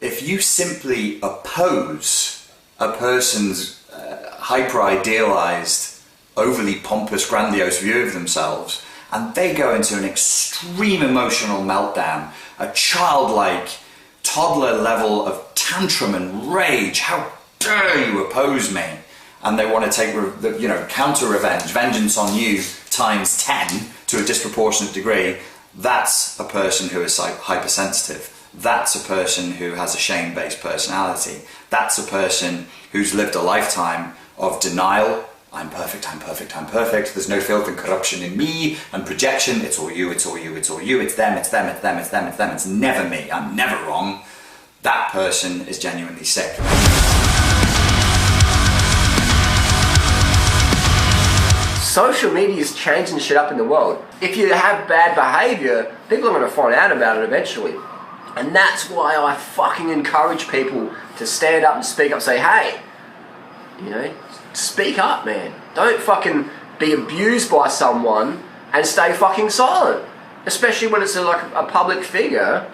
If you simply oppose a person's hyper-idealized, overly pompous, grandiose view of themselves, and they go into an extreme emotional meltdown, a childlike, toddler level of tantrum and rage, how dare you oppose me? And they want to take, counter revenge, vengeance on you times 10 to a disproportionate degree, that's a person who is hypersensitive. That's a person who has a shame-based personality. That's a person who's lived a lifetime of denial. I'm perfect, I'm perfect, I'm perfect. There's no filth and corruption in me, and projection. It's all you, it's all you, it's all you. It's them, it's them, it's them, it's them, it's them. It's never me. I'm never wrong. That person is genuinely sick. Social media is changing shit up in the world. If you have bad behaviour, people are going to find out about it eventually. And that's why I fucking encourage people to stand up and speak up, say, hey, speak up, man. Don't fucking be abused by someone and stay fucking silent. Especially when it's like a public figure.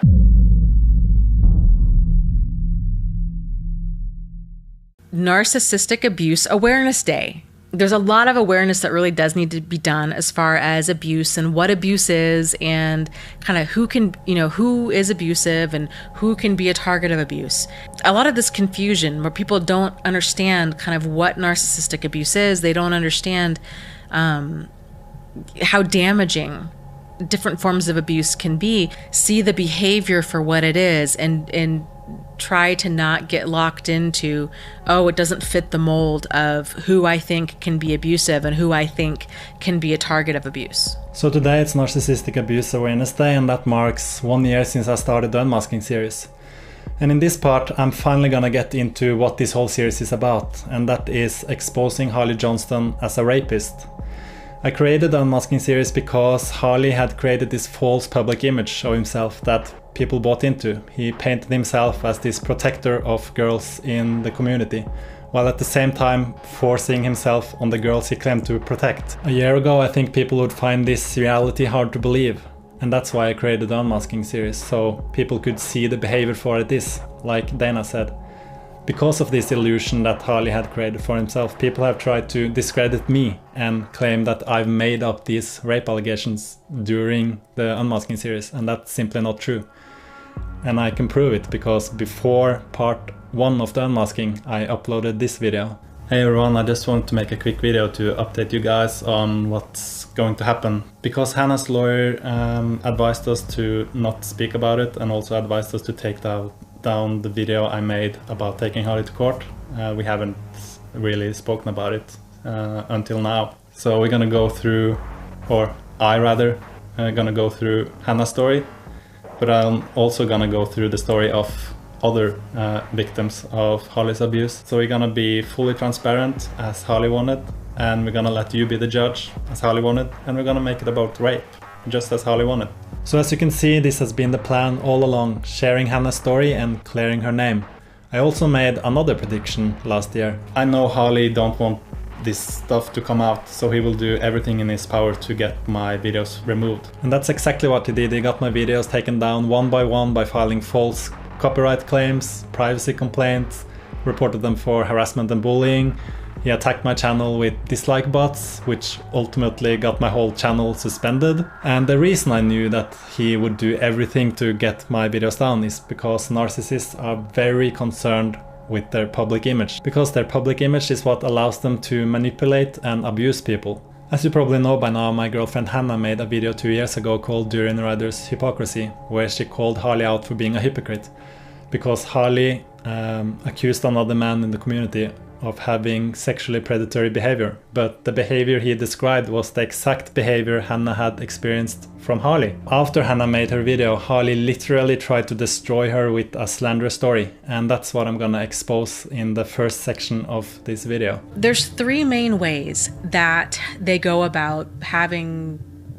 Narcissistic Abuse Awareness Day. There's a lot of awareness that really does need to be done as far as abuse and what abuse is, and kind of who is abusive and who can be a target of abuse. A lot of this confusion where people don't understand kind of what narcissistic abuse is. They don't understand how damaging different forms of abuse can be. See the behavior for what it is, and try to not get locked into, oh, it doesn't fit the mold of who I think can be abusive and who I think can be a target of abuse. So today it's Narcissistic Abuse Awareness Day, and that marks 1 year since I started the Unmasking series. And in this part I'm finally gonna get into what this whole series is about, and that is exposing Harley Johnston as a rapist. I created the Unmasking series because Harley had created this false public image of himself that people bought into. He painted himself as this protector of girls in the community, while at the same time forcing himself on the girls he claimed to protect. A year ago I think people would find this reality hard to believe, and that's why I created the Unmasking series, so people could see the behavior for it is, like Dana said. Because of this illusion that Harley had created for himself, people have tried to discredit me and claim that I've made up these rape allegations during the Unmasking series, and that's simply not true. And I can prove it because before part 1 of the Unmasking I uploaded this video. Hey everyone, I just want to make a quick video to update you guys on what's going to happen. Because Hannah's lawyer advised us to not speak about it, and also advised us to take down the video I made about taking Harley to court. We haven't really spoken about it until now. So we're gonna go through, or I rather, gonna go through Hannah's story, but I'm also gonna go through the story of other victims of Harley's abuse. So we're gonna be fully transparent as Harley wanted, and we're gonna let you be the judge as Harley wanted, and we're gonna make it about rape, just as Harley wanted. So as you can see, this has been the plan all along, sharing Hannah's story and clearing her name. I also made another prediction last year. I know Harley don't want this stuff to come out, so he will do everything in his power to get my videos removed. And that's exactly what he did. He got my videos taken down one by one by filing false copyright claims, privacy complaints, reported them for harassment and bullying. He attacked my channel with dislike bots, which ultimately got my whole channel suspended. And the reason I knew that he would do everything to get my videos down is because narcissists are very concerned with their public image. Because their public image is what allows them to manipulate and abuse people. As you probably know by now, my girlfriend Hannah made a video 2 years ago called Durianrider's Hypocrisy, where she called Harley out for being a hypocrite. Because Harley accused another man in the community of having sexually predatory behavior, but the behavior he described was the exact behavior Hannah had experienced from Harley. After Hannah made her video, Harley literally tried to destroy her with a slanderous story, and that's what I'm gonna expose in the first section of this video. There's 3 main ways that they go about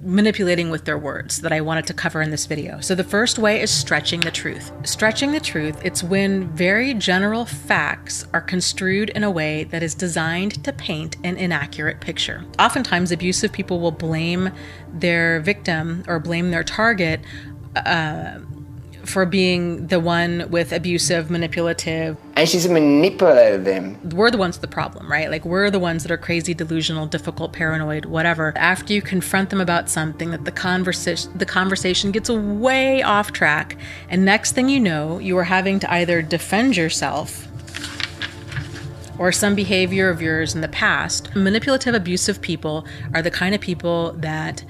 manipulating with their words that I wanted to cover in this video. So the first way is stretching the truth. Stretching the truth, it's when very general facts are construed in a way that is designed to paint an inaccurate picture. Oftentimes, abusive people will blame their victim or blame their target for being the one with abusive, manipulative. And she's manipulated them. We're the ones with the problem, right? Like, we're the ones that are crazy, delusional, difficult, paranoid, whatever. After you confront them about something, that the conversation gets way off track, and next thing you know, you are having to either defend yourself or some behavior of yours in the past. Manipulative, abusive people are the kind of people that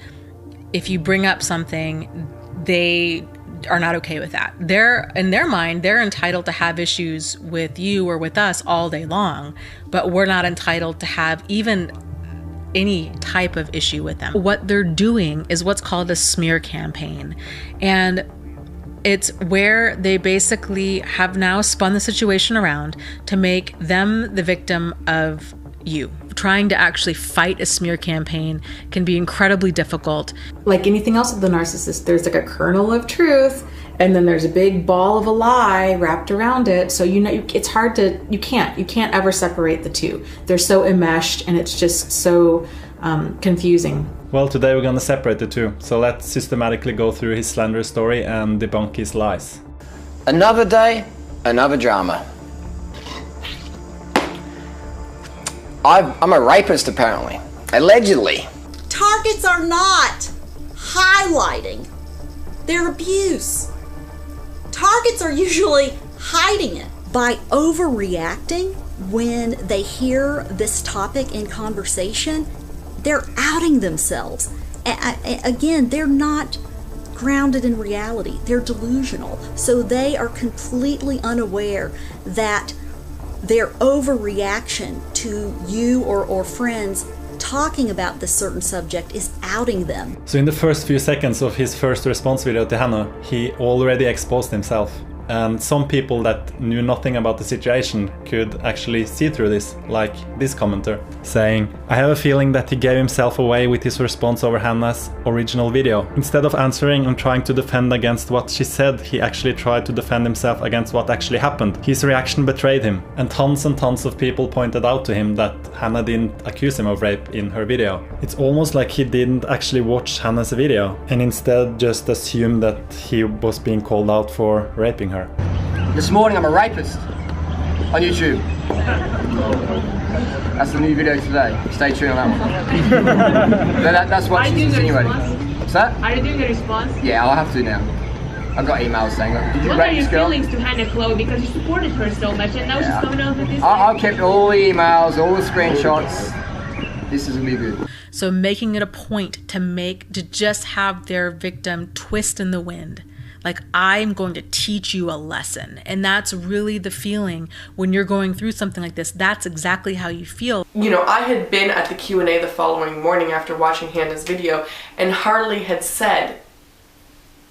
if you bring up something, they are not okay with that. In their mind, they're entitled to have issues with you or with us all day long, but we're not entitled to have even any type of issue with them. What they're doing is what's called a smear campaign. And it's where they basically have now spun the situation around to make them the victim of you. Trying to actually fight a smear campaign can be incredibly difficult. Like anything else with the narcissist, there's like a kernel of truth, and then there's a big ball of a lie wrapped around it. So it's hard to, you can't ever separate the two. They're so enmeshed, and it's just so confusing. Well, today we're gonna separate the two, so let's systematically go through his slander story and debunk his lies. Another day, another drama. I'm a rapist, apparently. Allegedly. Targets are not highlighting their abuse. Targets are usually hiding it. By overreacting when they hear this topic in conversation, they're outing themselves. Again, they're not grounded in reality. They're delusional. So they are completely unaware that their overreaction to you or friends talking about this certain subject is outing them. So in the first few seconds of his first response video to Hannah, he already exposed himself. And some people that knew nothing about the situation could actually see through this, like this commenter, saying, "I have a feeling that he gave himself away with his response over Hannah's original video. Instead of answering and trying to defend against what she said, he actually tried to defend himself against what actually happened. His reaction betrayed him." And tons of people pointed out to him that Hannah didn't accuse him of rape in her video. It's almost like he didn't actually watch Hannah's video, and instead just assumed that he was being called out for raping her. This morning I'm a rapist on YouTube. That's the new video today. Stay tuned on that one. That's what she's insinuating. What's that? Are you doing a response? Yeah, I'll have to now. I've got emails saying, "Did you what rape are your this girl?" feelings to Hannah Chloe because you supported her so much and now she's coming out with this? I kept all the emails, all the screenshots. This is gonna be good. So making it a point to just have their victim twist in the wind. Like, I'm going to teach you a lesson. And that's really the feeling when you're going through something like this. That's exactly how you feel. You know, I had been at the Q&A the following morning after watching Hannah's video, and Harley had said,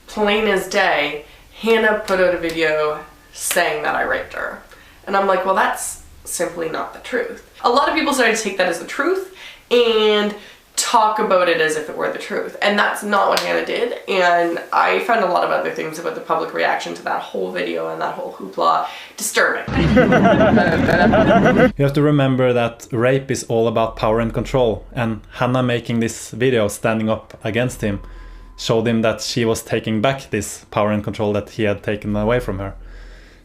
plain as day, Hannah put out a video saying that I raped her. And I'm like, well, that's simply not the truth. A lot of people started to take that as the truth and talk about it as if it were the truth, and that's not what Hannah did. And I found a lot of other things about the public reaction to that whole video and that whole hoopla disturbing. You have to remember that rape is all about power and control, and Hannah making this video standing up against him showed him that she was taking back this power and control that he had taken away from her.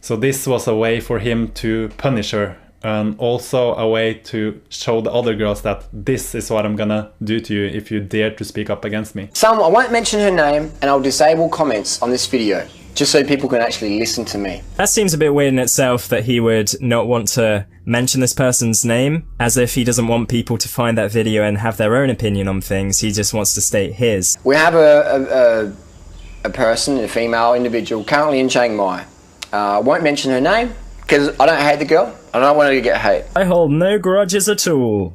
So this was a way for him to punish her, and also a way to show the other girls that this is what I'm gonna do to you if you dare to speak up against me. I won't mention her name, and I'll disable comments on this video, just so people can actually listen to me. That seems a bit weird in itself, that he would not want to mention this person's name, as if he doesn't want people to find that video and have their own opinion on things. He just wants to state his. We have a person, a female individual, currently in Chiang Mai. I won't mention her name, because I don't hate the girl. I don't want her to get hate. I hold no grudges at all.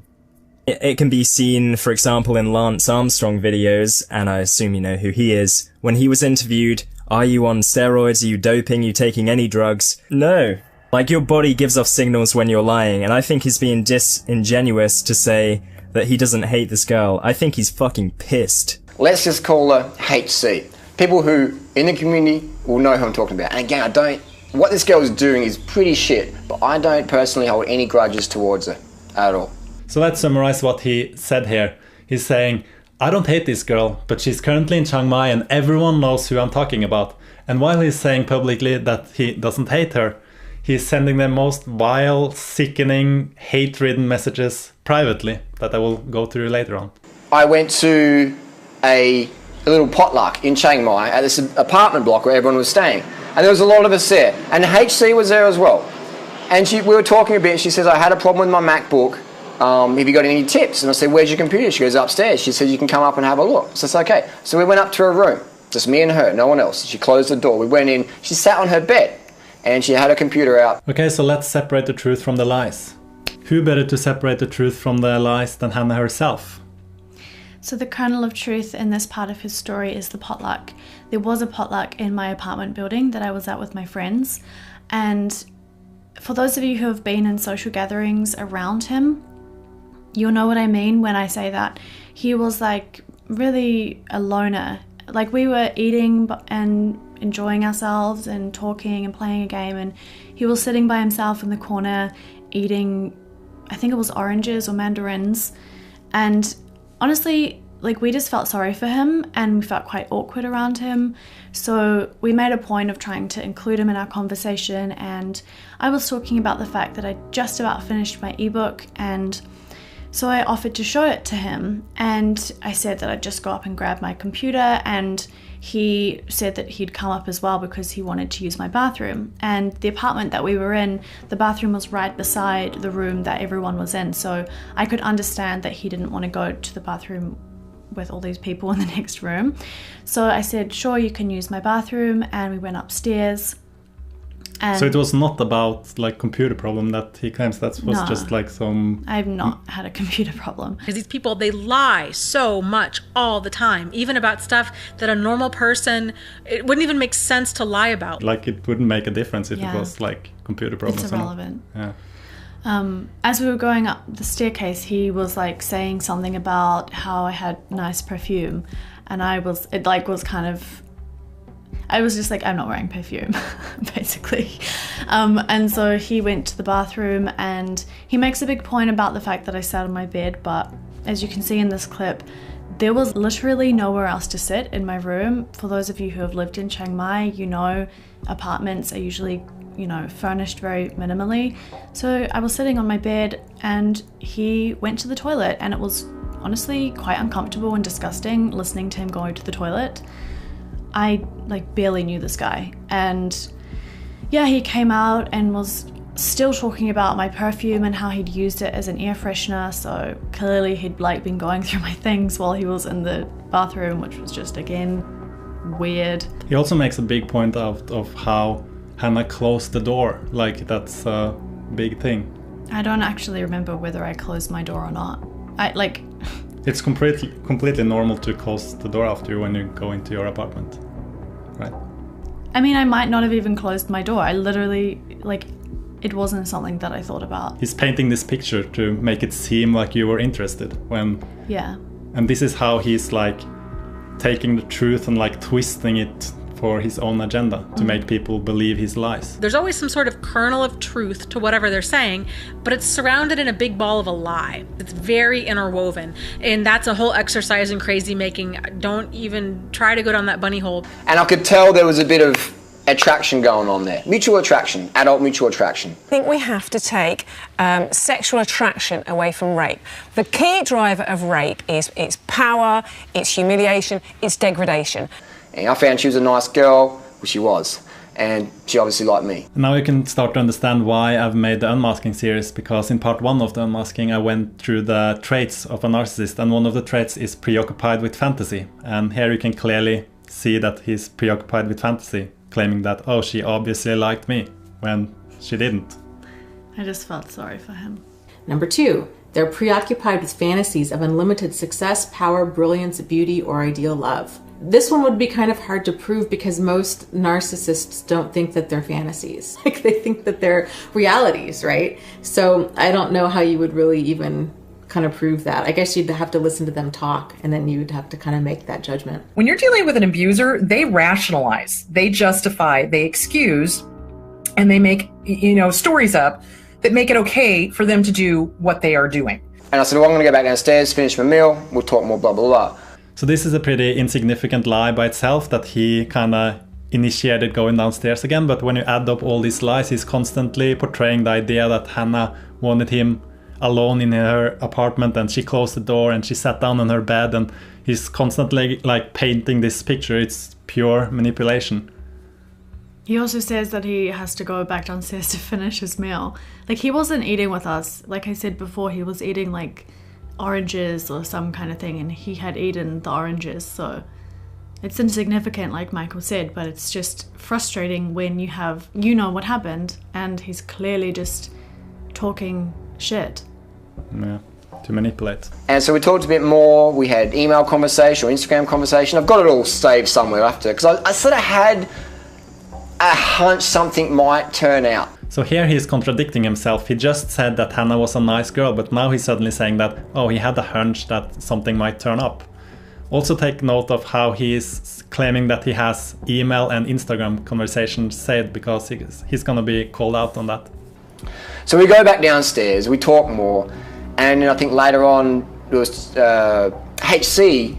It can be seen, for example, in Lance Armstrong videos, and I assume you know who he is. When he was interviewed, are you on steroids? Are you doping? Are you taking any drugs? No. Like, your body gives off signals when you're lying, and I think he's being disingenuous to say that he doesn't hate this girl. I think he's fucking pissed. Let's just call her HC. People who, in the community, will know who I'm talking about. And again, what this girl is doing is pretty shit, but I don't personally hold any grudges towards her at all. So let's summarize what he said here. He's saying, I don't hate this girl, but she's currently in Chiang Mai and everyone knows who I'm talking about. And while he's saying publicly that he doesn't hate her, he's sending the most vile, sickening, hate-ridden messages privately that I will go through later on. I went to a little potluck in Chiang Mai at this apartment block where everyone was staying. And there was a lot of us there. And HC was there as well. And we were talking a bit, and she says, I had a problem with my MacBook. Have you got any tips? And I said, where's your computer? She goes, upstairs. She said, you can come up and have a look. So it's okay. So we went up to her room, just me and her, no one else. She closed the door. We went in. She sat on her bed, and she had her computer out. Okay, so let's separate the truth from the lies. Who better to separate the truth from the lies than Hannah herself? So the kernel of truth in this part of his story is the potluck. There was a potluck in my apartment building that I was at with my friends. And for those of you who have been in social gatherings around him, you'll know what I mean when I say that. He was like really a loner. Like we were eating and enjoying ourselves and talking and playing a game, and he was sitting by himself in the corner eating, I think it was oranges or mandarins. And honestly, like we just felt sorry for him and we felt quite awkward around him. So we made a point of trying to include him in our conversation, and I was talking about the fact that I just about finished my ebook, and so I offered to show it to him, and I said that I'd just go up and grab my computer, and he said that he'd come up as well because he wanted to use my bathroom. And the apartment that we were in, the bathroom was right beside the room that everyone was in, so I could understand that he didn't want to go to the bathroom with all these people in the next room. So I said, sure, you can use my bathroom, and we went upstairs. And so it was not about like computer problem that he claims, that was just like some... I've not had a computer problem. Because these people, they lie so much all the time, even about stuff that a normal person, it wouldn't even make sense to lie about. Like it wouldn't make a difference if it was like computer problems. It's irrelevant. Yeah. As we were going up the staircase, he was like saying something about how I had nice perfume, and I was just like, I'm not wearing perfume, basically. And so he went to the bathroom, and he makes a big point about the fact that I sat on my bed, but as you can see in this clip, there was literally nowhere else to sit in my room. For those of you who have lived in Chiang Mai, you know apartments are usually, you know, furnished very minimally. So I was sitting on my bed, and he went to the toilet, and it was honestly quite uncomfortable and disgusting listening to him going to the toilet. I like barely knew this guy, and yeah, he came out and was still talking about my perfume and how he'd used it as an air freshener. So clearly he'd like been going through my things while he was in the bathroom, which was just again weird. He also makes a big point out of how Hannah closed the door, like that's a big thing. I don't actually remember whether I closed my door or not. It's completely normal to close the door after you when you go into your apartment, right? I mean, I might not have even closed my door. I literally, it wasn't something that I thought about. He's painting this picture to make it seem like you were interested when... Yeah. And this is how he's like taking the truth and like twisting it for his own agenda to make people believe his lies. There's always some sort of kernel of truth to whatever they're saying, but it's surrounded in a big ball of a lie. It's very interwoven, and that's a whole exercise in crazy making. Don't even try to go down that bunny hole. And I could tell there was a bit of attraction going on there. Mutual attraction, adult mutual attraction. I think we have to take sexual attraction away from rape. The key driver of rape is its power, its humiliation, its degradation. And I found she was a nice girl, which she was, and she obviously liked me. Now you can start to understand why I've made the Unmasking series, because in part 1 of the Unmasking I went through the traits of a narcissist, and one of the traits is preoccupied with fantasy. And here you can clearly see that he's preoccupied with fantasy, claiming that, oh, she obviously liked me, when she didn't. I just felt sorry for him. Number 2, they're preoccupied with fantasies of unlimited success, power, brilliance, beauty, or ideal love. This one would be kind of hard to prove because most narcissists don't think that they're fantasies. Like they think that they're realities, right? So I don't know how you would really even kind of prove that. I guess you'd have to listen to them talk, and then you'd have to kind of make that judgment. When you're dealing with an abuser, they rationalize, they justify, they excuse, and they make, stories up that make it okay for them to do what they are doing. And I said, well, I'm going to go back downstairs, finish my meal, we'll talk more, blah, blah, blah. So this is a pretty insignificant lie by itself that he kind of initiated going downstairs again, but when you add up all these lies, he's constantly portraying the idea that Hannah wanted him alone in her apartment and she closed the door and she sat down on her bed, and he's constantly like painting this picture. It's pure manipulation. He also says that he has to go back downstairs to finish his meal. Like, he wasn't eating with us. Like I said before, he was eating like oranges or some kind of thing, and he had eaten the oranges. So it's insignificant, like Michael said, but it's just frustrating when you know what happened, and he's clearly just talking shit. Yeah, to manipulate. And so we talked a bit more. We had email conversation or Instagram conversation. I've got it all saved somewhere after, because I sort of had a hunch something might turn out. So here he's contradicting himself. He just said that Hannah was a nice girl, but now he's suddenly saying that, oh, he had a hunch that something might turn up. Also take note of how he is claiming that he has email and Instagram conversations saved, because he's gonna be called out on that. So we go back downstairs, we talk more, and I think later on it was HC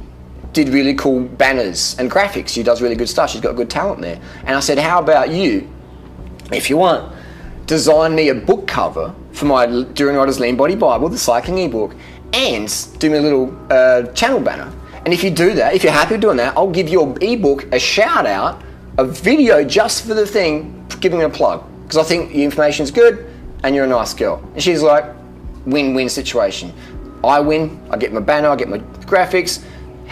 did really cool banners and graphics. She does really good stuff. She's got good talent there. And I said, how about you, if you want, design me a book cover for my Durianrider's Lean Body Bible, the cycling ebook, and do me a little channel banner. And if you do that, if you're happy with doing that, I'll give your ebook a shout out, a video just for the thing, giving it a plug. Because I think the information's good and you're a nice girl. And she's like, win-win situation. I win, I get my banner, I get my graphics.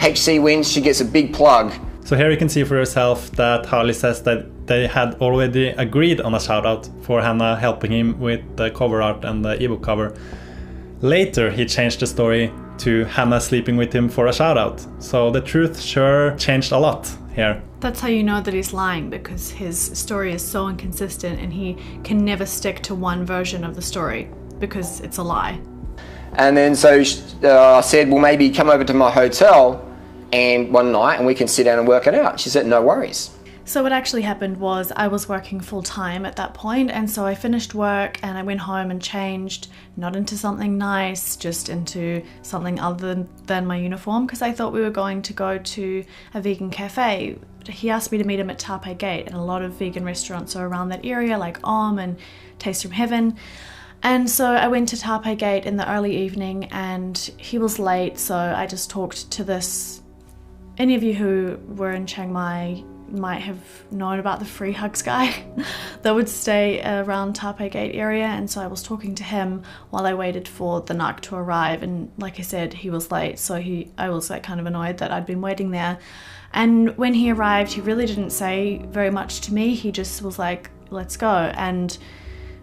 HC wins, she gets a big plug. So here you can see for yourself that Harley says that they had already agreed on a shout out for Hannah helping him with the cover art and the ebook cover. Later he changed the story to Hannah sleeping with him for a shout out. So the truth sure changed a lot here. That's how you know that he's lying, because his story is so inconsistent and he can never stick to one version of the story because it's a lie. And then so I said, well, maybe come over to my hotel and one night and we can sit down and work it out. She said, no worries. So what actually happened was I was working full time at that point, and so I finished work and I went home and changed, not into something nice, just into something other than my uniform, because I thought we were going to go to a vegan cafe. He asked me to meet him at Taipei Gate, and a lot of vegan restaurants are around that area, like and Taste from Heaven. And so I went to Taipei Gate in the early evening and he was late, so I just talked to this. Any of you who were in Chiang Mai might have known about the free hugs guy that would stay around Taipei Gate area, and so I was talking to him while I waited for the NUC to arrive, and like I said, he was late, so I was like kind of annoyed that I'd been waiting there. And when he arrived, he really didn't say very much to me. He just was like, let's go, and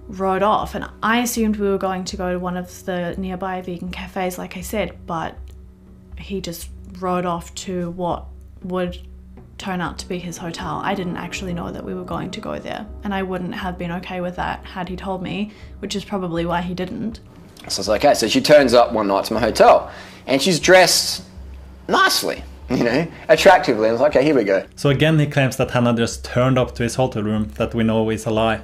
rode off. And I assumed we were going to go to one of the nearby vegan cafes, like I said, but he just rode off to what would turn out to be his hotel. I didn't actually know that we were going to go there, and I wouldn't have been okay with that had he told me, which is probably why he didn't. So I was like, okay, so she turns up one night to my hotel and she's dressed nicely, you know, attractively. I was like, okay, here we go. So again, he claims that Hannah just turned up to his hotel room, that we know is a lie.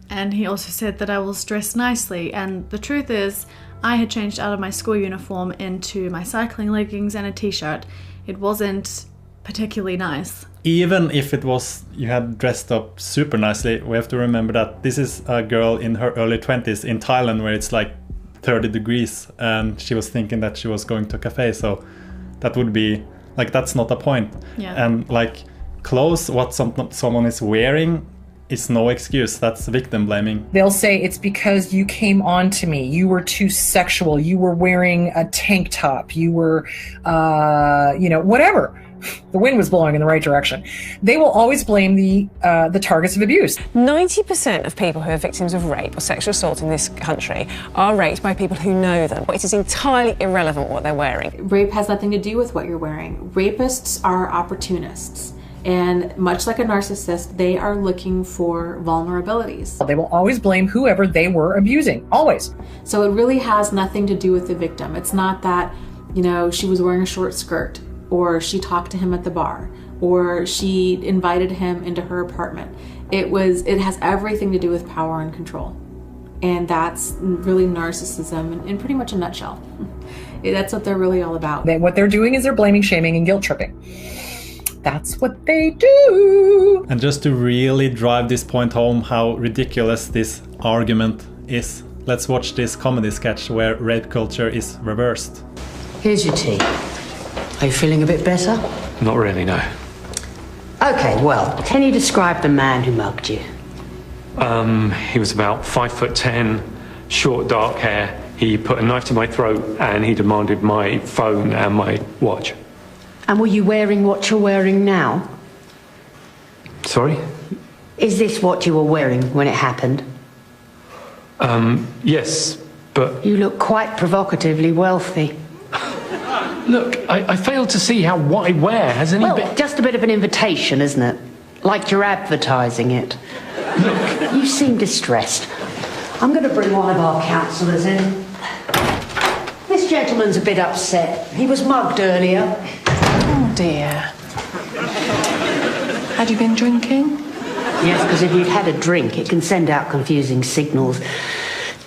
And he also said that I was dressed nicely, and the truth is, I had changed out of my school uniform into my cycling leggings and a t-shirt. It wasn't particularly nice. Even if it was, you had dressed up super nicely, we have to remember that this is a girl in her early 20s in Thailand, where it's like 30 degrees, and she was thinking that she was going to a cafe, so that would be, like, that's not a point. Yeah. And like, clothes, what someone is wearing is no excuse. That's victim blaming. They'll say it's because you came on to me. You were too sexual. You were wearing a tank top. You were, whatever. The wind was blowing in the right direction. They will always blame the targets of abuse. 90% of people who are victims of rape or sexual assault in this country are raped by people who know them. It is entirely irrelevant what they're wearing. Rape has nothing to do with what you're wearing. Rapists are opportunists. And much like a narcissist, they are looking for vulnerabilities. They will always blame whoever they were abusing, always. So it really has nothing to do with the victim. It's not that, she was wearing a short skirt, or she talked to him at the bar, or she invited him into her apartment. It has everything to do with power and control. And that's really narcissism in pretty much a nutshell. That's what they're really all about. What they're doing is they're blaming, shaming, and guilt tripping. that's what they do. And just to really drive this point home how ridiculous this argument is, let's watch this comedy sketch where rape culture is reversed. Here's your tea. Are you feeling a bit better? Not really, no. Okay, well, can you describe the man who mugged you? He was about 5'10", short dark hair. He put a knife to my throat and he demanded my phone and my watch. And were you wearing what you're wearing now? Sorry? Is this what you were wearing when it happened? Yes, but... You look quite provocatively wealthy. Look, I failed to see how what I wear has any Well, just a bit of an invitation, isn't it? Like you're advertising it. Look... You seem distressed. I'm going to bring one of our counsellors in. This gentleman's a bit upset. He was mugged earlier. Oh dear. Had you been drinking? Yes, because if you'd had a drink, it can send out confusing signals.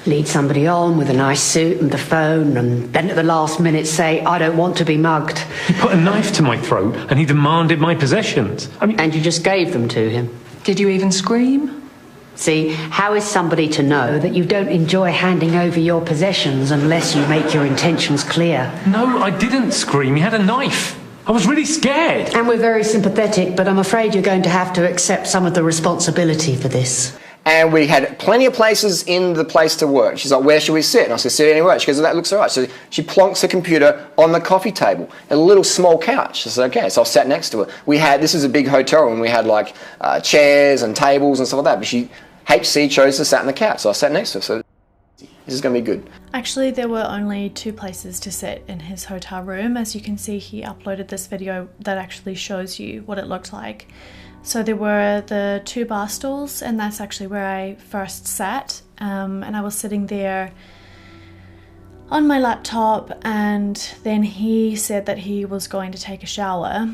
Lead somebody on with a nice suit and the phone, and then at the last minute say, I don't want to be mugged. He put a knife to my throat and he demanded my possessions. And you just gave them to him. Did you even scream? See, how is somebody to know that you don't enjoy handing over your possessions unless you make your intentions clear? No, I didn't scream. He had a knife. I was really scared. And we're very sympathetic, but I'm afraid you're going to have to accept some of the responsibility for this. And we had plenty of places in the place to work. She's like, where should we sit? And I said, sit anywhere. She goes, that looks all right. So she plonks the computer on the coffee table, a little small couch. I said, okay. So I sat next to her. This is a big hotel room. We had like chairs and tables and stuff like that. But HC chose to sit on the couch. So I sat next to her. So this is going to be good. Actually, there were only 2 places to sit in his hotel room. As you can see, he uploaded this video that actually shows you what it looked like. So there were the 2 bar stools, and that's actually where I first sat. And I was sitting there on my laptop, and then he said that he was going to take a shower.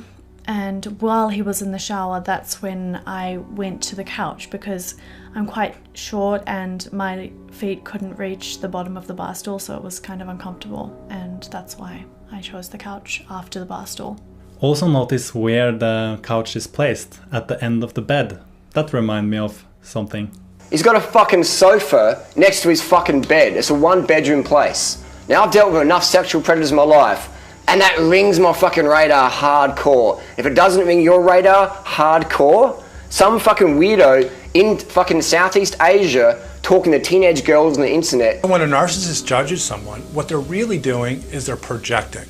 And while he was in the shower, that's when I went to the couch, because I'm quite short and my feet couldn't reach the bottom of the bar stool, so it was kind of uncomfortable, and that's why I chose the couch after the bar stool. Also notice where the couch is placed, at the end of the bed. That reminds me of something. He's got a fucking sofa next to his fucking bed. It's a 1-bedroom place. Now I've dealt with enough sexual predators in my life, and that rings my fucking radar hardcore. If it doesn't ring your radar hardcore, some fucking weirdo in fucking Southeast Asia talking to teenage girls on the internet. When a narcissist judges someone, what they're really doing is they're projecting.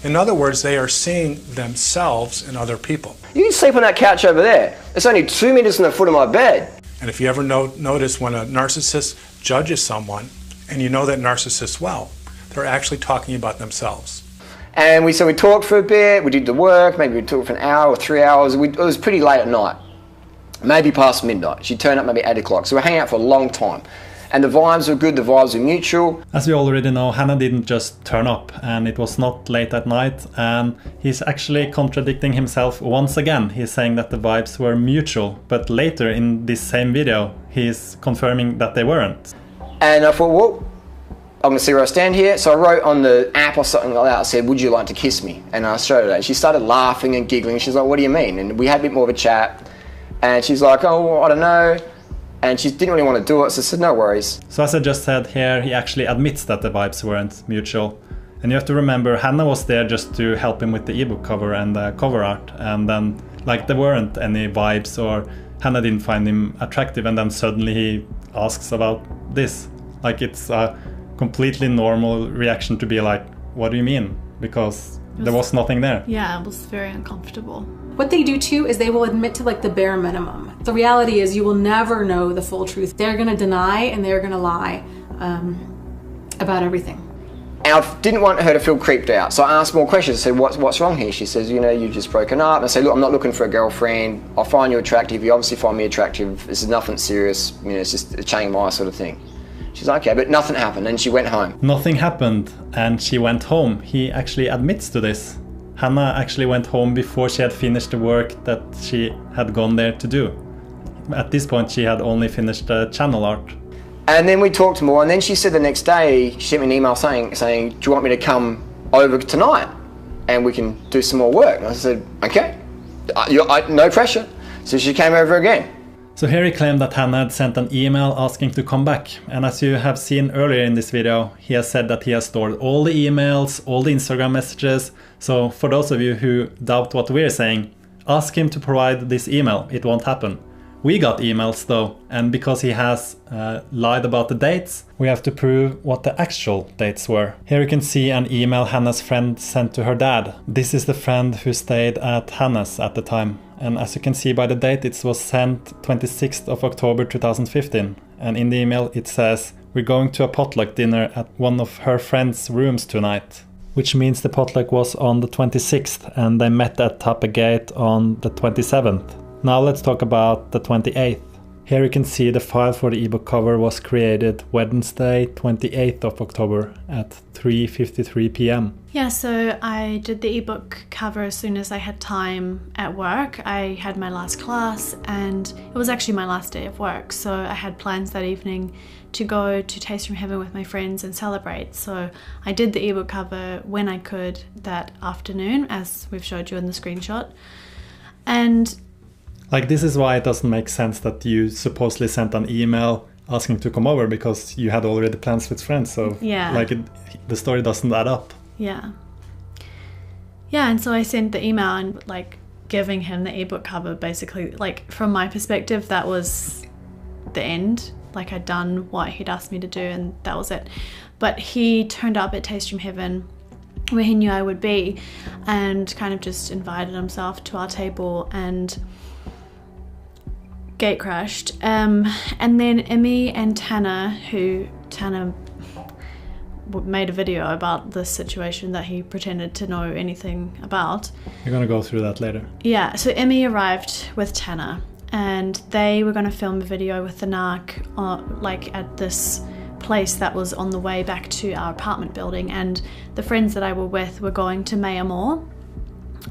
In other words, they are seeing themselves in other people. You can sleep on that couch over there. It's only 2 meters from the foot of my bed. And if you ever notice when a narcissist judges someone, and you know that narcissist well, they're actually talking about themselves. And we talked for a bit, we did the work, maybe we talked for an hour or 3 hours. It was pretty late at night, maybe past midnight. She turned up maybe 8 o'clock, so we were hanging out for a long time. And the vibes were good, the vibes were mutual. As we already know, Hannah didn't just turn up, and it was not late at night, and he's actually contradicting himself once again. He's saying that the vibes were mutual, but later in this same video, he's confirming that they weren't. And I thought, well, I'm gonna see where I stand here. So I wrote on the app or something like that, I said, would you like to kiss me? And I showed her that. She started laughing and giggling. She's like, what do you mean? And we had a bit more of a chat. And she's like, oh, well, I don't know. And she didn't really want to do it, so I said, no worries. So as I just said here, he actually admits that the vibes weren't mutual. And you have to remember, Hannah was there just to help him with the ebook cover and the cover art. And then, like, there weren't any vibes, or Hannah didn't find him attractive, and then suddenly he asks about this. Like, it's a completely normal reaction to be like, what do you mean? Because there was nothing there. Yeah, it was very uncomfortable. What they do too is they will admit to like the bare minimum. The reality is you will never know the full truth. They're gonna deny and they're gonna lie about everything. And I didn't want her to feel creeped out, so I asked more questions. I said, what's wrong here? She says, you know, you've just broken up. And I say, look, I'm not looking for a girlfriend. I find you attractive. You obviously find me attractive. This is nothing serious. You know, it's just a Chiang Mai sort of thing. She's like, okay, but nothing happened, and she went home. Nothing happened, and she went home. He actually admits to this. Hannah actually went home before she had finished the work that she had gone there to do. At this point, she had only finished the channel art. And then we talked more, and then she said the next day, she sent me an email saying, do you want me to come over tonight and we can do some more work? And I said, okay. no pressure. So she came over again. So here he claimed that Hannah had sent an email asking to come back. And as you have seen earlier in this video, he has said that he has stored all the emails, all the Instagram messages. So for those of you who doubt what we're saying, ask him to provide this email. It won't happen. We got emails though, and because he has lied about the dates, we have to prove what the actual dates were. Here you can see an email Hannah's friend sent to her dad. This is the friend who stayed at Hannah's at the time. And as you can see by the date, it was sent 26th of October 2015. And in the email it says, "We're going to a potluck dinner at one of her friend's rooms tonight." Which means the potluck was on the 26th and they met at Tappa Gate on the 27th. Now let's talk about the 28th. Here you can see the file for the ebook cover was created Wednesday 28th of October at 3:53 p.m. Yeah, so I did the ebook cover as soon as I had time at work. I had my last class and it was actually my last day of work, so I had plans that evening to go to Taste from Heaven with my friends and celebrate. So I did the ebook cover when I could that afternoon, as we've showed you in the screenshot. And like, this is why it doesn't make sense that you supposedly sent an email asking to come over, because you had already plans with friends. So yeah, like the story doesn't add up. Yeah. Yeah, and so I sent the email and like giving him the ebook cover, basically. Like, from my perspective, that was the end. Like, I'd done what he'd asked me to do and that was it. But he turned up at Taste from Heaven, where he knew I would be, and kind of just invited himself to our table and gate crashed. And then Emmy and Tanner made a video about this situation that he pretended to know anything about. We're gonna go through that later. Yeah, so Emmy arrived with Tanner and they were going to film a video with the narc like at this place that was on the way back to our apartment building, and the friends that I were with were going to Maya Moore.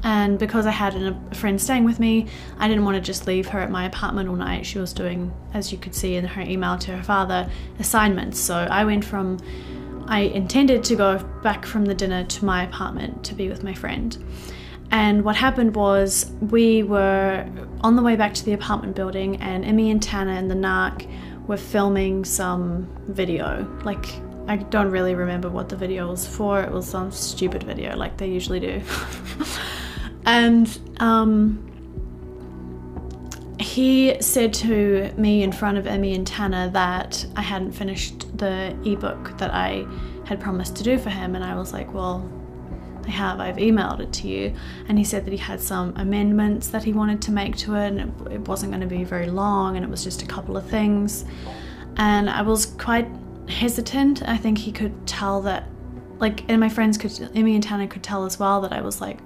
And because I had a friend staying with me, I didn't want to just leave her at my apartment all night. She was doing, as you could see in her email to her father, assignments. So I intended to go back from the dinner to my apartment to be with my friend. And what happened was, we were on the way back to the apartment building and Emmy and Tanner and the narc were filming some video. Like, I don't really remember what the video was for. It was some stupid video like they usually do. And he said to me in front of Emmy and Tanner that I hadn't finished the ebook that I had promised to do for him, and I was like, well, I've emailed it to you. And he said that he had some amendments that he wanted to make to it, and it wasn't going to be very long, and it was just a couple of things. And I was quite hesitant. I think he could tell that, like, and my friends Emmy and Tanner could tell as well that I was like,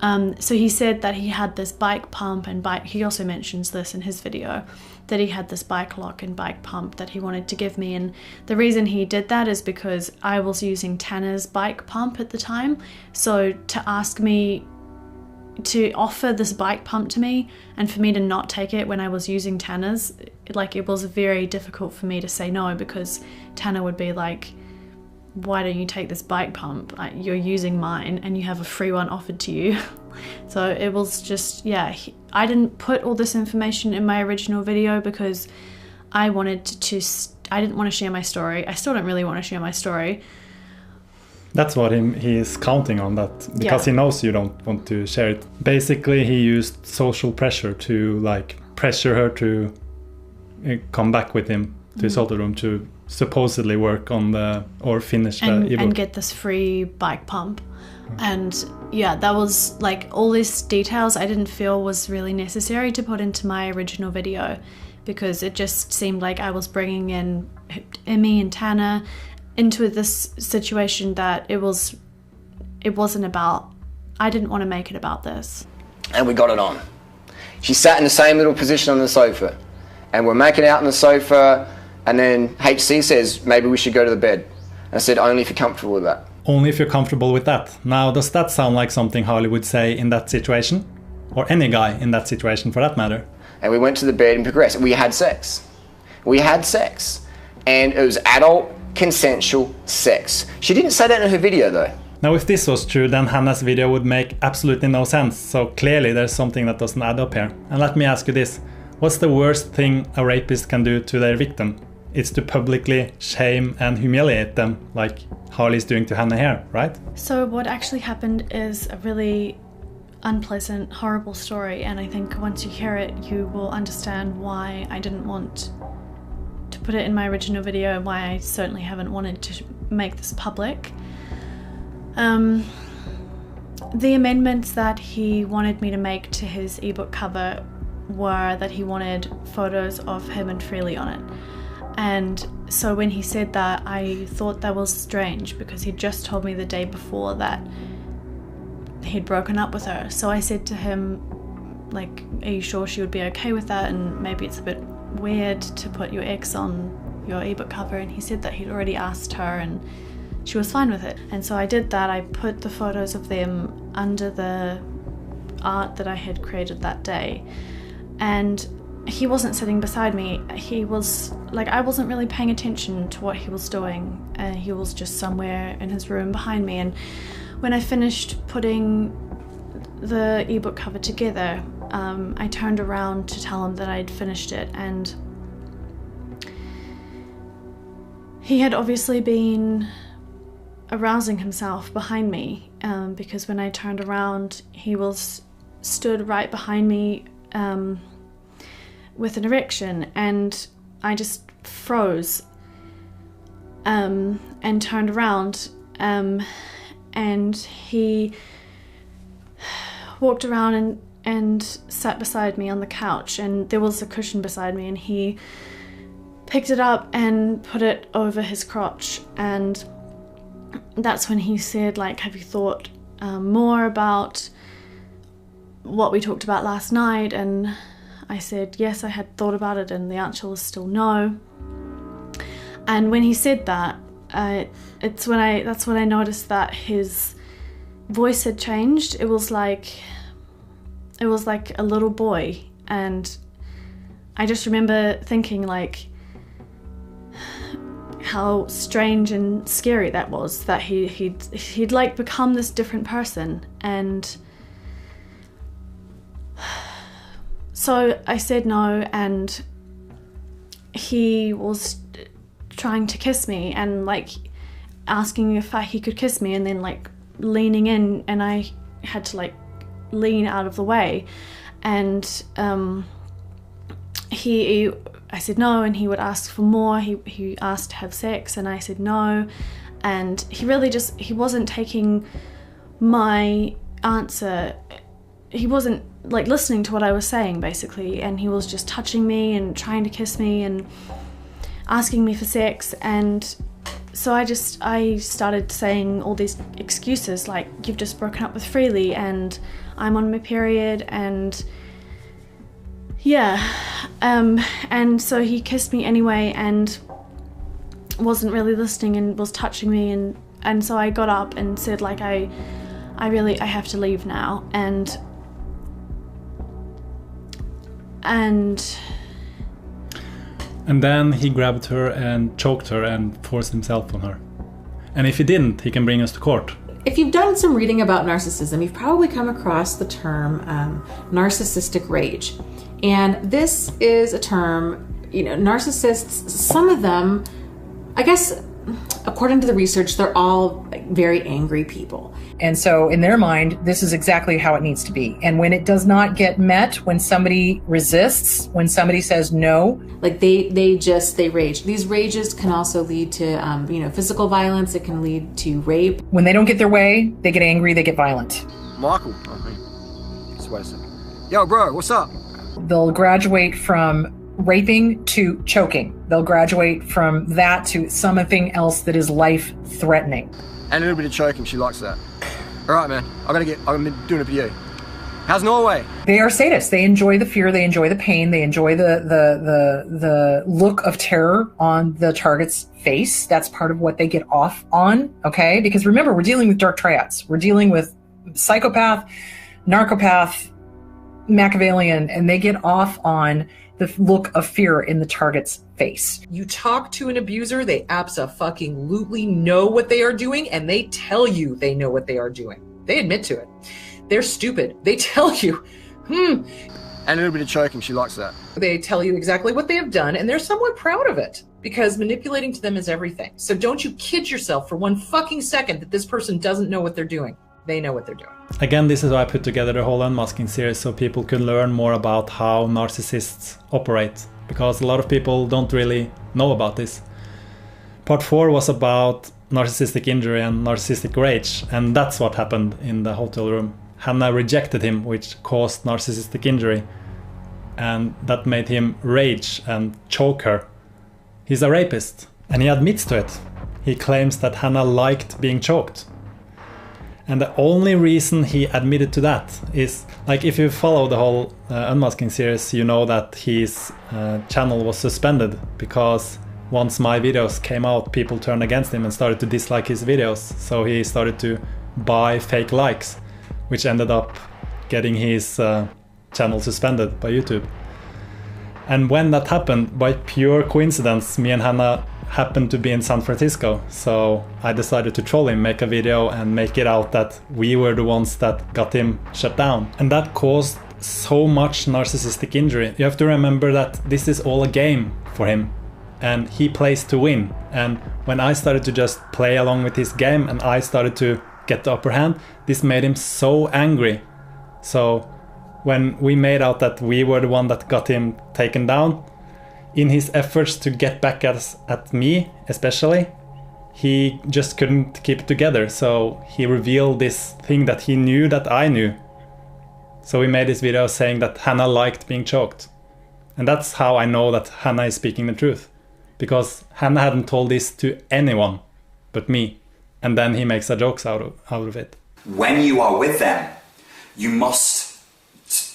so he said that he had this bike pump and he also mentions this in his video, that he had this bike lock and bike pump that he wanted to give me. And the reason he did that is because I was using Tanner's bike pump at the time. So to ask me to offer this bike pump to me and for me to not take it when I was using Tanner's, like, it was very difficult for me to say no, because Tanner would be like, why don't you take this bike pump? You're using mine and you have a free one offered to you. So it was just, yeah, I didn't put all this information in my original video because I didn't want to share my story. I still don't really want to share my story. That's what he is counting on, that because he knows you don't want to share it. Basically, he used social pressure to, like, pressure her to come back with him to his hotel room to supposedly work on finish the ebook and get this free bike pump. And yeah, that was like, all these details I didn't feel was really necessary to put into my original video, because it just seemed like I was bringing in Emmy and Tanner into this situation that it wasn't about. I didn't want to make it about this. And we got it on. She sat in the same little position on the sofa, and we're making out on the sofa, and then HC says, maybe we should go to the bed. And I said, only if you're comfortable with that. Only if you're comfortable with that. Now, does that sound like something Harley would say in that situation? Or any guy in that situation, for that matter? And we went to the bed and progressed. We had sex. And it was adult, consensual sex. She didn't say that in her video, though. Now, if this was true, then Hannah's video would make absolutely no sense, so clearly there's something that doesn't add up here. And let me ask you this, what's the worst thing a rapist can do to their victim? It's to publicly shame and humiliate them, like Harley's doing to Hannah here, right? So what actually happened is a really unpleasant, horrible story, and I think once you hear it, you will understand why I didn't want to put it in my original video and why I certainly haven't wanted to make this public. The amendments that he wanted me to make to his ebook cover were that he wanted photos of him and Freely on it. And so when he said that, I thought that was strange because he'd just told me the day before that he'd broken up with her. So I said to him, like, are you sure she would be okay with that? And maybe it's a bit weird to put your ex on your ebook cover. And he said that he'd already asked her and she was fine with it. And so I did that. I put the photos of them under the art that I had created that day. And he wasn't sitting beside me. He was, like, I wasn't really paying attention to what he was doing. He was just somewhere in his room behind me. And when I finished putting the ebook cover together, I turned around to tell him that I'd finished it. And he had obviously been arousing himself behind me, because when I turned around, he stood right behind me with an erection, and I just froze and turned around, and he walked around and sat beside me on the couch, and there was a cushion beside me, and he picked it up and put it over his crotch. And that's when he said, like, have you thought more about what we talked about last night? And I said, yes, I had thought about it, and the answer was still no. And when he said that, that's when I noticed that his voice had changed. It was like a little boy, and I just remember thinking, like, how strange and scary that was, that he'd like become this different person. And so I said no, and he was trying to kiss me and, like, asking if he could kiss me, and then, like, leaning in, and I had to, like, lean out of the way. And I said no, and he would ask for more. He asked to have sex, and I said no. And he wasn't taking my answer. He wasn't, like, listening to what I was saying, basically, and he was just touching me and trying to kiss me and asking me for sex. And so I started saying all these excuses, like, you've just broken up with Freely, and I'm on my period, and yeah. And so he kissed me anyway and wasn't really listening and was touching me, and so I got up and said, like, I have to leave now. And then he grabbed her and choked her and forced himself on her. And if he didn't, he can bring us to court. If you've done some reading about narcissism, you've probably come across the term narcissistic rage. And this is a term, narcissists, some of them, I guess, according to the research, they're all, like, very angry people. And so in their mind, this is exactly how it needs to be. And when it does not get met, when somebody resists, when somebody says no, like, they rage. These rages can also lead to, physical violence. It can lead to rape. When they don't get their way, they get angry, they get violent. Michael, yo, bro, what's up? They'll graduate from raping to choking. They'll graduate from that to something else that is life-threatening. And a little bit of choking, she likes that. All right, man, I'm doing it for you. How's Norway? They are sadists. They enjoy the fear, they enjoy the pain, they enjoy the look of terror on the target's face. That's part of what they get off on, okay? Because remember, we're dealing with dark triads. We're dealing with psychopath, narcopath, Machiavellian, and they get off on the look of fear in the target's face. You talk to an abuser, they abso-fucking-lutely know what they are doing, and they tell you they know what they are doing. They admit to it. They're stupid. They tell you, And a little bit of choking, she likes that. They tell you exactly what they have done, and they're somewhat proud of it, because manipulating to them is everything. So don't you kid yourself for one fucking second that this person doesn't know what they're doing. They know what they're doing. Again, this is why I put together the whole Unmasking series, so people can learn more about how narcissists operate, because a lot of people don't really know about this. Part 4 was about narcissistic injury and narcissistic rage, and that's what happened in the hotel room. Hannah rejected him, which caused narcissistic injury, and that made him rage and choke her. He's a rapist, and he admits to it. He claims that Hannah liked being choked. And the only reason he admitted to that is, like, if you follow the whole Unmasking series, you know that his channel was suspended because once my videos came out, people turned against him and started to dislike his videos. So he started to buy fake likes, which ended up getting his channel suspended by YouTube. And when that happened, by pure coincidence, me and Hannah happened to be in San Francisco, so I decided to troll him, make a video and make it out that we were the ones that got him shut down. And that caused so much narcissistic injury. You have to remember that this is all a game for him, and he plays to win. And when I started to just play along with his game and I started to get the upper hand, this made him so angry. So when we made out that we were the one that got him taken down, in his efforts to get back at me especially, he just couldn't keep it together, so he revealed this thing that he knew that I knew. So we made this video saying that Hannah liked being choked. And that's how I know that Hannah is speaking the truth, because Hannah hadn't told this to anyone but me, and then he makes a jokes out of it. When you are with them, you must,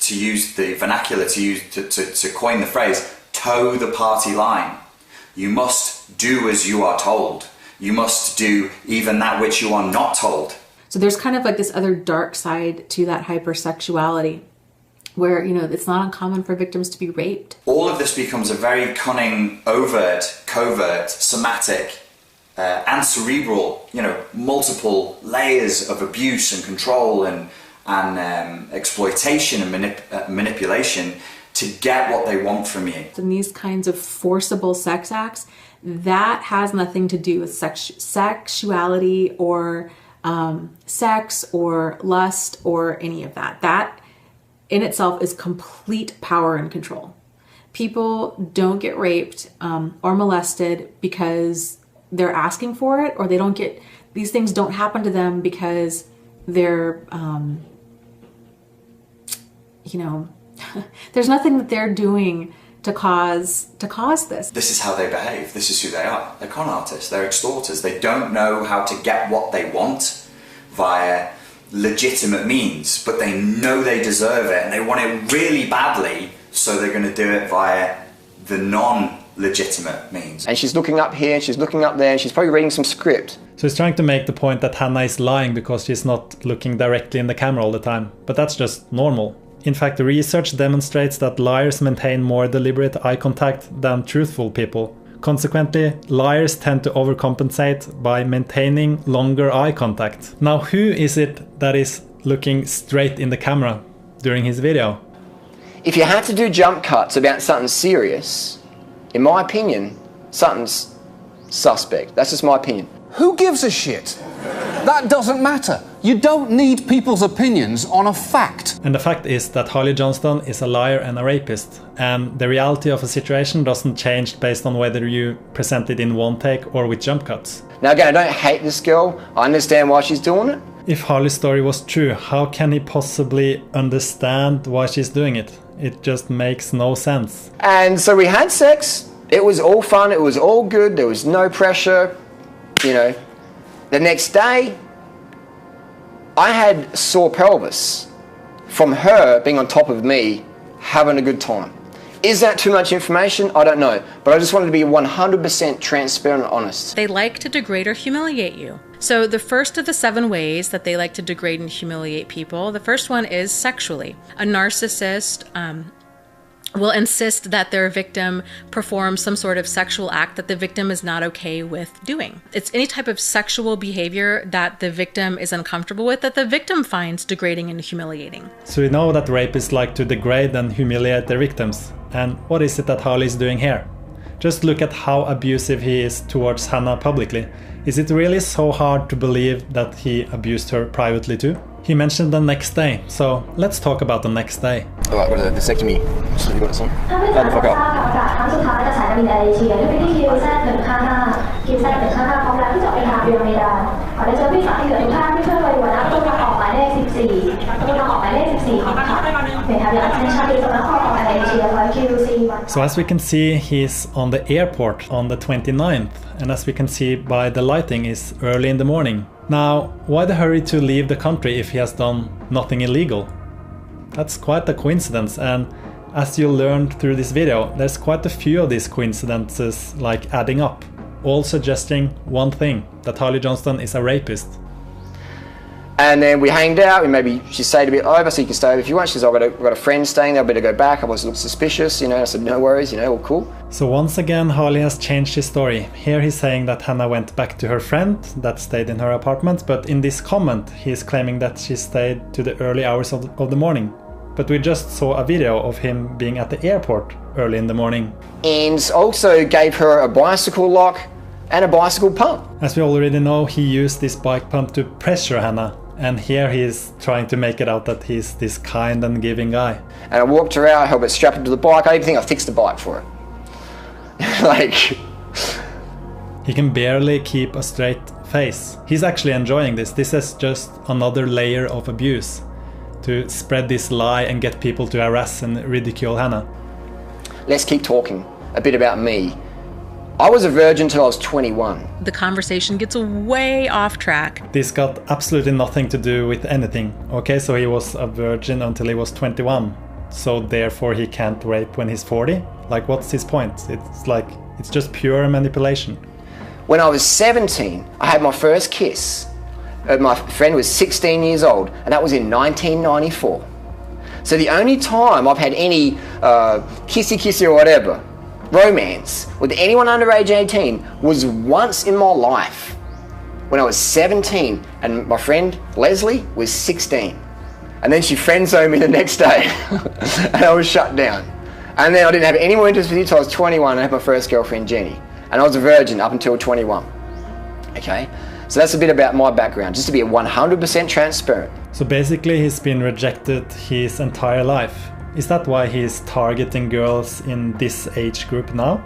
to use the vernacular, to coin the phrase, toe the party line. You must do as you are told. You must do even that which you are not told. So there's kind of like this other dark side to that hypersexuality, where, you know, it's not uncommon for victims to be raped. All of this becomes a very cunning, overt, covert, somatic, and cerebral, you know, multiple layers of abuse and control and exploitation and manipulation to get what they want from you. And these kinds of forcible sex acts, that has nothing to do with sexuality or sex or lust or any of that. That in itself is complete power and control. People don't get raped or molested because they're asking for it, or they don't get, these things don't happen to them because they're, you know, there's nothing that they're doing to cause this. This is how they behave. This is who they are. They're con artists. They're extorters. They don't know how to get what they want via legitimate means, but they know they deserve it and they want it really badly, so they're going to do it via the non-legitimate means. And she's looking up here, she's looking up there, and she's probably reading some script. So he's trying to make the point that Hannah is lying because she's not looking directly in the camera all the time, but that's just normal. In fact, the research demonstrates that liars maintain more deliberate eye contact than truthful people. Consequently, liars tend to overcompensate by maintaining longer eye contact. Now, who is it that is looking straight in the camera during his video? If you had to do jump cuts about something serious, in my opinion, something's suspect. That's just my opinion. Who gives a shit? That doesn't matter. You don't need people's opinions on a fact. And the fact is that Harley Johnston is a liar and a rapist, and the reality of a situation doesn't change based on whether you present it in one take or with jump cuts. Now again, I don't hate this girl. I understand why she's doing it. If Harley's story was true, how can he possibly understand why she's doing it? It just makes no sense. And so we had sex. It was all fun. It was all good. There was no pressure. You know, the next day, I had sore pelvis from her being on top of me, having a good time. Is that too much information? I don't know. But I just wanted to be 100% transparent and honest. They like to degrade or humiliate you. So the first of the 7 ways that they like to degrade and humiliate people, the first one is sexually. A narcissist will insist that their victim perform some sort of sexual act that the victim is not okay with doing. It's any type of sexual behavior that the victim is uncomfortable with, that the victim finds degrading and humiliating. So we know that rapists like to degrade and humiliate their victims. And what is it that Harley is doing here? Just look at how abusive he is towards Hannah publicly. Is it really so hard to believe that he abused her privately too? He mentioned the next day, so let's talk about the next day. Alright, what a vasectomy. So you got this on? Hold the fuck up. So as we can see, he's on the airport on the 29th, and as we can see by the lighting, it's early in the morning. Now, why the hurry to leave the country if he has done nothing illegal? That's quite a coincidence, and as you learned through this video, there's quite a few of these coincidences like adding up, all suggesting one thing, that Harley Johnston is a rapist. And then we hanged out, and maybe she stayed a bit over, so you can stay over if you want. She says, I've got a friend staying there, I better go back. I was a little suspicious, you know. I said, no worries, you know, all cool. So once again, Harley has changed his story. Here he's saying that Hannah went back to her friend that stayed in her apartment, but in this comment, he's claiming that she stayed to the early hours of the morning. But we just saw a video of him being at the airport early in the morning. And also gave her a bicycle lock and a bicycle pump. As we already know, he used this bike pump to pressure Hannah. And here he is trying to make it out that he's this kind and giving guy. And I walked her out, helped her strap her to the bike. I even think I fixed the bike for her. Like... He can barely keep a straight face. He's actually enjoying this. This is just another layer of abuse. To spread this lie and get people to harass and ridicule Hannah. Let's keep talking a bit about me. I was a virgin till I was 21. The conversation gets way off track. This got absolutely nothing to do with anything. Okay, so he was a virgin until he was 21. So therefore he can't rape when he's 40? Like, what's his point? It's just pure manipulation. When I was 17, I had my first kiss. My friend was 16 years old, and that was in 1994. So the only time I've had any kissy or whatever, romance with anyone under age 18 was once in my life when I was 17 and my friend Leslie was 16, and then she friend-zoned me the next day and I was shut down, and then I didn't have any more interest with you till I was 21 and I had my first girlfriend Jenny, and I was a virgin up until 21. Okay, so that's a bit about my background, just to be 100% transparent. So basically he's been rejected his entire life. Is that why he's targeting girls in this age group now?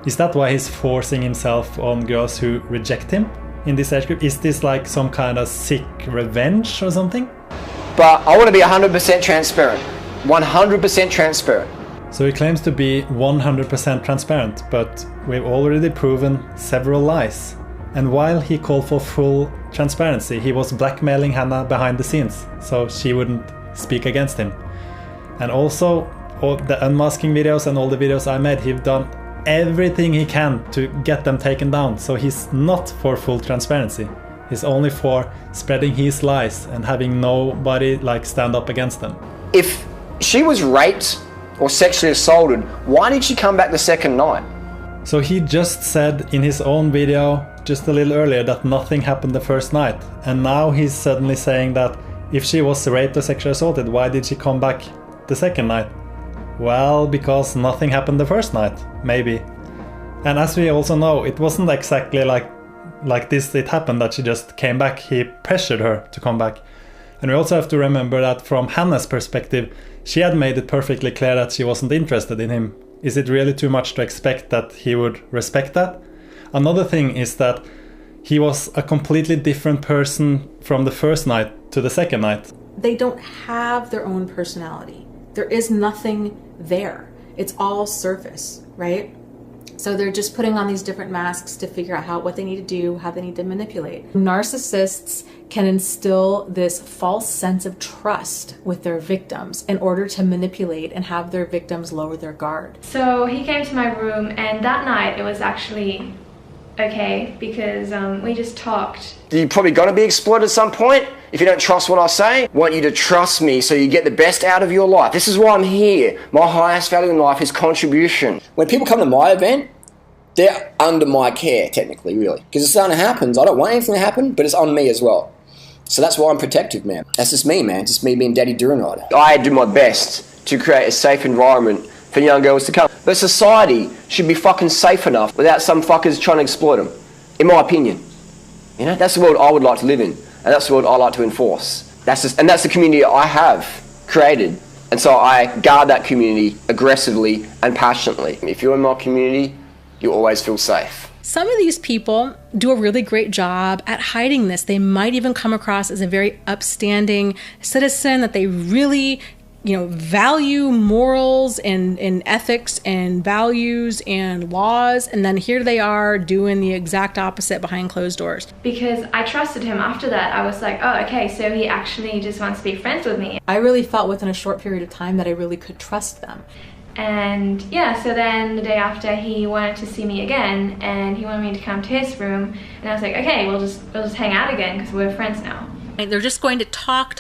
Is that why he's forcing himself on girls who reject him in this age group? Is this like some kind of sick revenge or something? But I want to be 100% transparent. 100% transparent. So he claims to be 100% transparent, but we've already proven several lies. And while he called for full transparency, he was blackmailing Hannah behind the scenes, so she wouldn't speak against him. And also, all the unmasking videos and all the videos I made, he's done everything he can to get them taken down. So he's not for full transparency. He's only for spreading his lies and having nobody like stand up against them. If she was raped or sexually assaulted, why did she come back the second night? So he just said in his own video just a little earlier that nothing happened the first night. And now he's suddenly saying that if she was raped or sexually assaulted, why did she come back the second night? Well, because nothing happened the first night, maybe. And as we also know, it wasn't exactly like this it happened, that she just came back. He pressured her to come back. And we also have to remember that from Hannah's perspective, she had made it perfectly clear that she wasn't interested in him. Is it really too much to expect that he would respect that? Another thing is that he was a completely different person from the first night to the second night. They don't have their own personality. There is nothing there. It's all surface, right? So they're just putting on these different masks to figure out what they need to do, how they need to manipulate. Narcissists can instill this false sense of trust with their victims in order to manipulate and have their victims lower their guard. So he came to my room, and that night it was actually okay because we just talked. You're probably going to be exploited at some point. If you don't trust what I say, I want you to trust me so you get the best out of your life. This is why I'm here. My highest value in life is contribution. When people come to my event, they're under my care, technically, really. Because if something happens, I don't want anything to happen, but it's on me as well. So that's why I'm protective, man. That's just me, man. It's just me being Daddy Durianrider. I do my best to create a safe environment for young girls to come. But society should be fucking safe enough without some fuckers trying to exploit them, in my opinion. You know, that's the world I would like to live in, and that's the world I like to enforce. That's the community I have created, and so I guard that community aggressively and passionately. If you're in my community, you always feel safe. Some of these people do a really great job at hiding this. They might even come across as a very upstanding citizen, that they really, value morals and ethics and values and laws. And then here they are doing the exact opposite behind closed doors. Because I trusted him after that. I was like, oh, okay, so he actually just wants to be friends with me. I really felt within a short period of time that I really could trust them. And yeah, so then the day after he wanted to see me again, and he wanted me to come to his room, and I was like, okay, we'll just hang out again because we're friends now. And they're just going to talk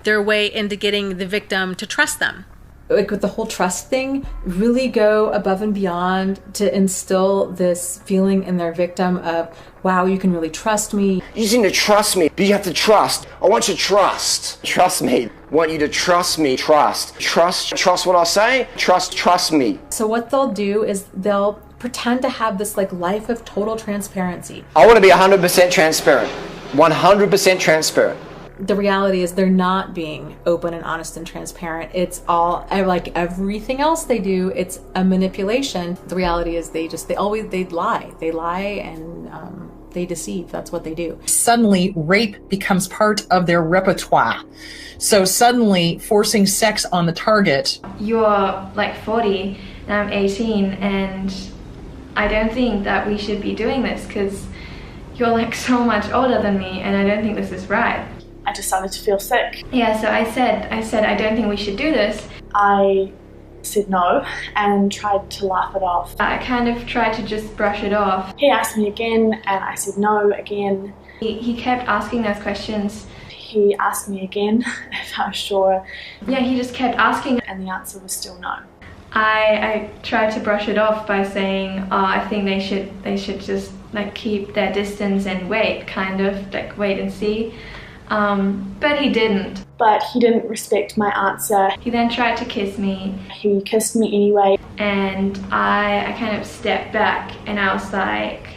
their way into getting the victim to trust them. Like with the whole trust thing, really go above and beyond to instill this feeling in their victim of, wow, you can really trust me. You just need to trust me, but you have to trust. I want you to trust. Trust me. I want you to trust me. Trust. Trust what I say. Trust me. So what they'll do is they'll pretend to have this like life of total transparency. I want to be 100% transparent. 100% transparent. The reality is they're not being open and honest and transparent. It's all, like everything else they do, it's a manipulation. The reality is they lie. They lie and they deceive. That's what they do. Suddenly, rape becomes part of their repertoire. So suddenly, forcing sex on the target. You're like 40 and I'm 18, and I don't think that we should be doing this because you're like so much older than me, and I don't think this is right. I just started to feel sick. Yeah, so I said I don't think we should do this. I said no and tried to laugh it off. I kind of tried to just brush it off. He asked me again and I said no again. He kept asking those questions. He asked me again if I was sure. Yeah, he just kept asking and the answer was still no. I tried to brush it off by saying, oh, I think they should just like keep their distance and wait, kind of like wait and see. But he didn't. But he didn't respect my answer. He then tried to kiss me. He kissed me anyway. And I kind of stepped back and I was like,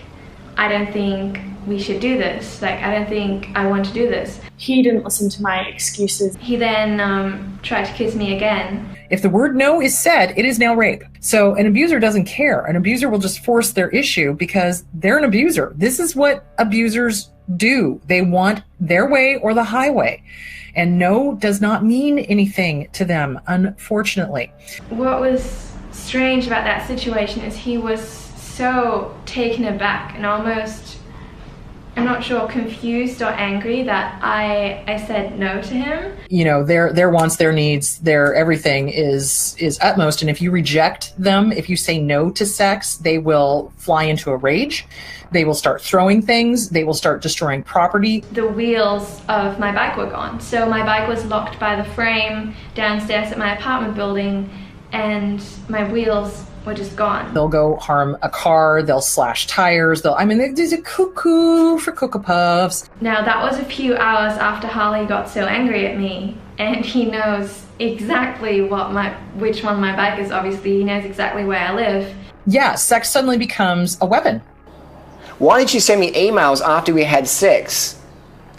I don't think we should do this. Like, I don't think I want to do this. He didn't listen to my excuses. He then tried to kiss me again. If the word no is said, it is now rape. So an abuser doesn't care. An abuser will just force their issue because they're an abuser. This is what abusers do. They want their way or the highway. And no does not mean anything to them, unfortunately. What was strange about that situation is he was so taken aback and almost, I'm not sure, confused or angry that I said no to him. You know, their wants, their needs, their everything is utmost. And if you reject them, if you say no to sex, they will fly into a rage. They will start throwing things. They will start destroying property. The wheels of my bike were gone. So my bike was locked by the frame downstairs at my apartment building and my wheels were just gone. They'll go harm a car. They'll slash tires. There's a cuckoo for Cocoa Puffs. Now that was a few hours after Harley got so angry at me, and he knows exactly which one my bike is. Obviously, he knows exactly where I live. Yeah, sex suddenly becomes a weapon. Why didn't you send me emails after we had sex,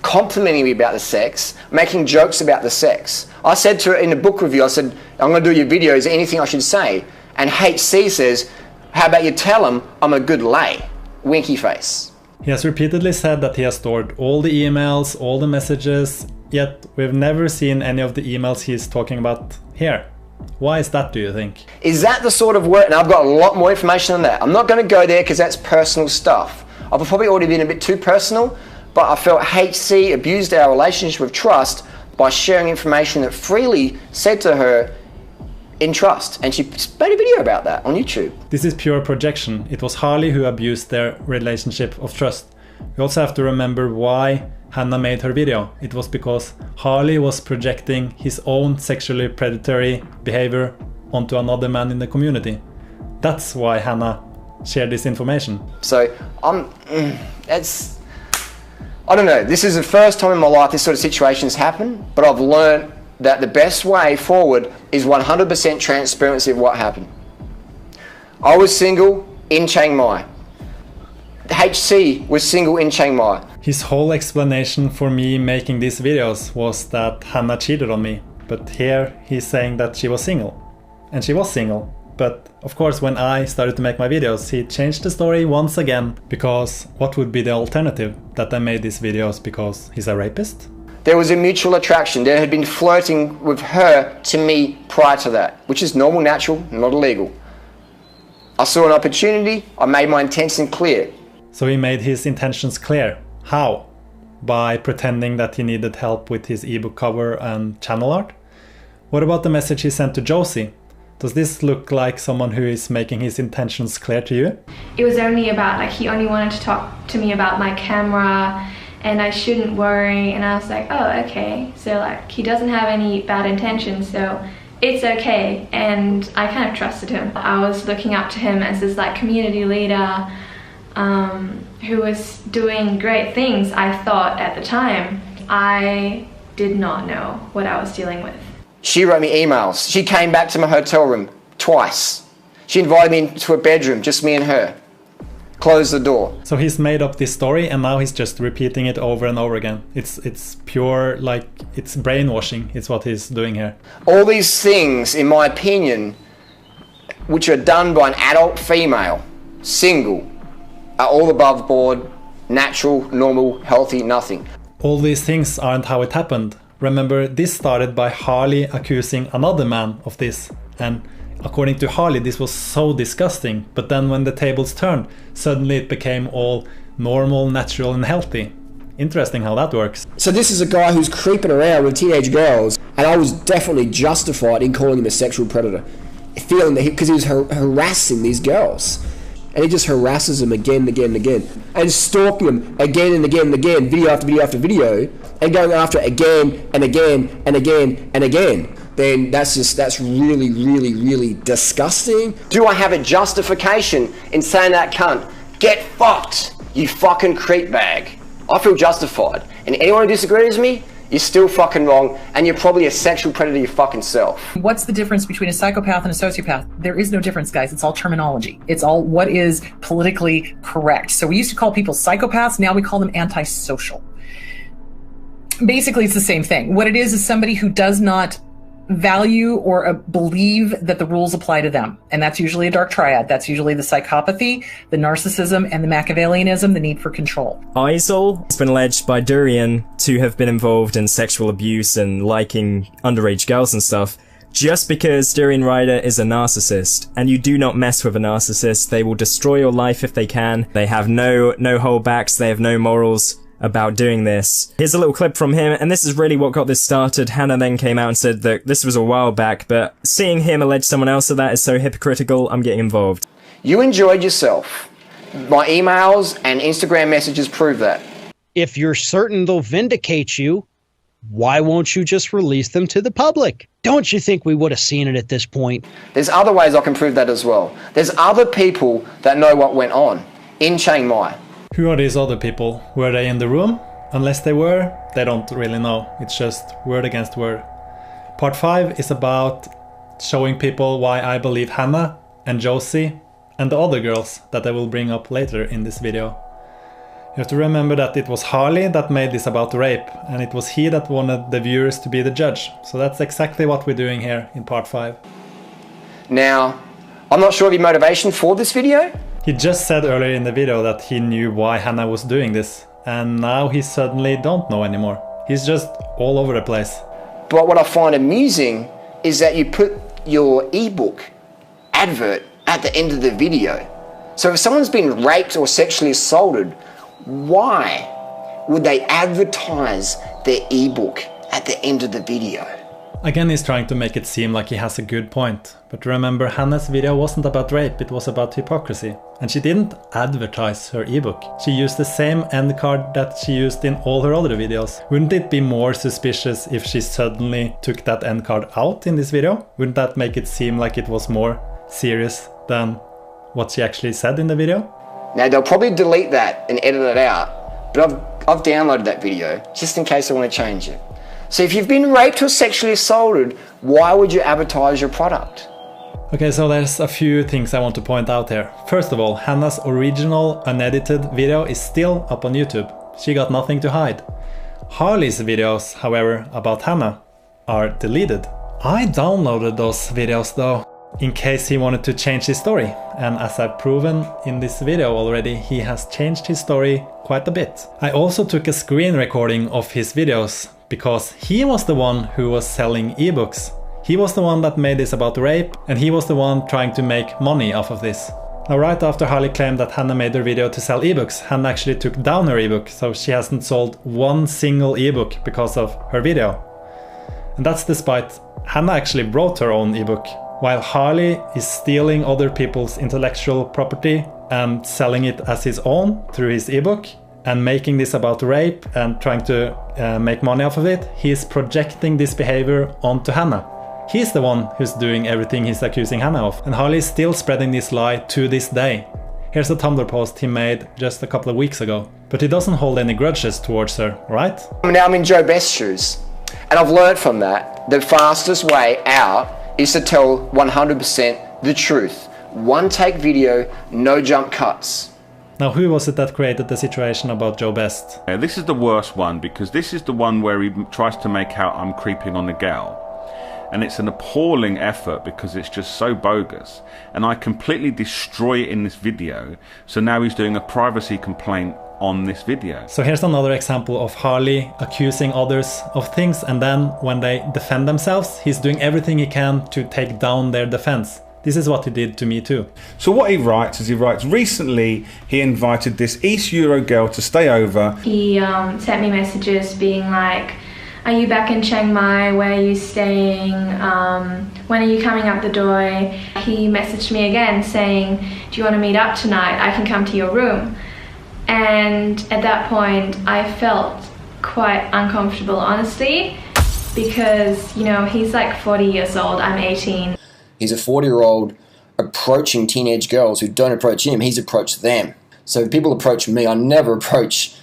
complimenting me about the sex, making jokes about the sex? I said to her in the book review, I said, I'm going to do your video, is there anything I should say? And HC says, how about you tell him I'm a good lay? Winky face. He has repeatedly said that he has stored all the emails, all the messages, yet we've never seen any of the emails he's talking about here. Why is that, do you think? Is that the sort of work? And I've got a lot more information on that. I'm not going to go there because that's personal stuff. I've probably already been a bit too personal, but I felt HC abused our relationship of trust by sharing information that freely said to her in trust. And she made a video about that on YouTube. This is pure projection. It was Harley who abused their relationship of trust. We also have to remember why Hannah made her video. It was because Harley was projecting his own sexually predatory behavior onto another man in the community. That's why Hannah shared this information. So I don't know, this is the first time in my life this sort of situation's happened, but I've learned that the best way forward is 100% transparency of what happened. I was single in Chiang Mai. HC was single in Chiang Mai. His whole explanation for me making these videos was that Hannah cheated on me, but here he's saying that she was single. And she was single. But of course, when I started to make my videos, he changed the story once again, because what would be the alternative? That I made these videos because he's a rapist? There was a mutual attraction. There had been flirting with her to me prior to that, which is normal, natural, not illegal. I saw an opportunity, I made my intention clear. So he made his intentions clear. How? By pretending that he needed help with his ebook cover and channel art? What about the message he sent to Josie? Does this look like someone who is making his intentions clear to you? It was only about, like, he only wanted to talk to me about my camera and I shouldn't worry, and I was like, oh, okay. So, like, he doesn't have any bad intentions, so it's okay. And I kind of trusted him. I was looking up to him as this, like, community leader who was doing great things, I thought, at the time. I did not know what I was dealing with. She wrote me emails. She came back to my hotel room twice. She invited me into a bedroom, just me and her. Closed the door. So he's made up this story and now he's just repeating it over and over again. It's pure, like, it's brainwashing. It's what he's doing here. All these things, in my opinion, which are done by an adult female, single, are all above board, natural, normal, healthy, nothing. All these things aren't how it happened. Remember, this started by Harley accusing another man of this, and according to Harley this was so disgusting, but then when the tables turned, suddenly it became all normal, natural and healthy. Interesting how that works. So this is a guy who's creeping around with teenage girls, and I was definitely justified in calling him a sexual predator, feeling that because he was harassing these girls. And he just harasses them again and again and again, and stalking them again and again and again, video after video after video, and going after it again and again and again and again. Then that's really, really, really disgusting. Do I have a justification in saying that cunt, get fucked, you fucking creep bag? I feel justified. And anyone who disagrees with me, you're still fucking wrong, and you're probably a sexual predator your fucking self. What's the difference between a psychopath and a sociopath? There is no difference, guys. It's all terminology. It's all what is politically correct. So we used to call people psychopaths, now we call them antisocial. Basically, it's the same thing. What it is somebody who does not value or believe that the rules apply to them. And that's usually a dark triad. That's usually the psychopathy, the narcissism, and the Machiavellianism, the need for control. Isol has been alleged by Durian to have been involved in sexual abuse and liking underage girls and stuff, just because Durianrider is a narcissist. And you do not mess with a narcissist. They will destroy your life if they can. They have no holdbacks. They have no morals about doing this. Here's a little clip from him, and this is really what got this started. Hannah then came out and said that this was a while back, but seeing him allege someone else of that is so hypocritical, I'm getting involved. You enjoyed yourself. My emails and Instagram messages prove that. If you're certain they'll vindicate you, why won't you just release them to the public? Don't you think we would have seen it at this point? There's other ways I can prove that as well. There's other people that know what went on in Chiang Mai. Who are these other people? Were they in the room? Unless they were, they don't really know. It's just word against word. Part 5 is about showing people why I believe Hannah and Josie and the other girls that I will bring up later in this video. You have to remember that it was Harley that made this about rape, and it was he that wanted the viewers to be the judge. So that's exactly what we're doing here in part 5. Now, I'm not sure of your motivation for this video. He just said earlier in the video that he knew why Hannah was doing this, and now he suddenly don't know anymore. He's just all over the place. But what I find amusing is that you put your ebook advert at the end of the video. So if someone's been raped or sexually assaulted, why would they advertise their ebook at the end of the video? Again, he's trying to make it seem like he has a good point. But remember, Hannah's video wasn't about rape, it was about hypocrisy. And she didn't advertise her ebook. She used the same end card that she used in all her other videos. Wouldn't it be more suspicious if she suddenly took that end card out in this video? Wouldn't that make it seem like it was more serious than what she actually said in the video? Now they'll probably delete that and edit it out, but I've downloaded that video just in case I want to change it. So if you've been raped or sexually assaulted, why would you advertise your product? Okay, so there's a few things I want to point out here. First of all, Hannah's original unedited video is still up on YouTube. She got nothing to hide. Harley's videos, however, about Hannah are deleted. I downloaded those videos though, in case he wanted to change his story. And as I've proven in this video already, he has changed his story quite a bit. I also took a screen recording of his videos, because he was the one who was selling ebooks. He was the one that made this about rape, and he was the one trying to make money off of this. Now, right after Harley claimed that Hannah made her video to sell ebooks, Hannah actually took down her ebook, so she hasn't sold one single ebook because of her video. And that's despite Hannah actually wrote her own ebook, while Harley is stealing other people's intellectual property and selling it as his own through his ebook, and making this about rape and trying to make money off of it. He's projecting this behavior onto Hannah. He's the one who's doing everything he's accusing Hannah of, and Harley is still spreading this lie to this day. Here's a Tumblr post he made just a couple of weeks ago. But he doesn't hold any grudges towards her, right? Now I'm in Joe Best's shoes, and I've learned from that the fastest way out is to tell 100% the truth. One take video, no jump cuts. Now, who was it that created the situation about Joe Best? This is the worst one, because this is the one where he tries to make out I'm creeping on the gal. And it's an appalling effort because it's just so bogus. And I completely destroy it in this video. So now he's doing a privacy complaint on this video. So here's another example of Harley accusing others of things, and then when they defend themselves, he's doing everything he can to take down their defense. This is what he did to me too. So what he writes is recently he invited this East Euro girl to stay over. He sent me messages being like, are you back in Chiang Mai? Where are you staying? When are you coming up the door? He messaged me again saying, do you want to meet up tonight? I can come to your room. And at that point I felt quite uncomfortable, honestly, because, you know, he's like 40 years old, I'm 18. He's a 40-year-old approaching teenage girls who don't approach him, he's approached them. So if people approach me, I never approach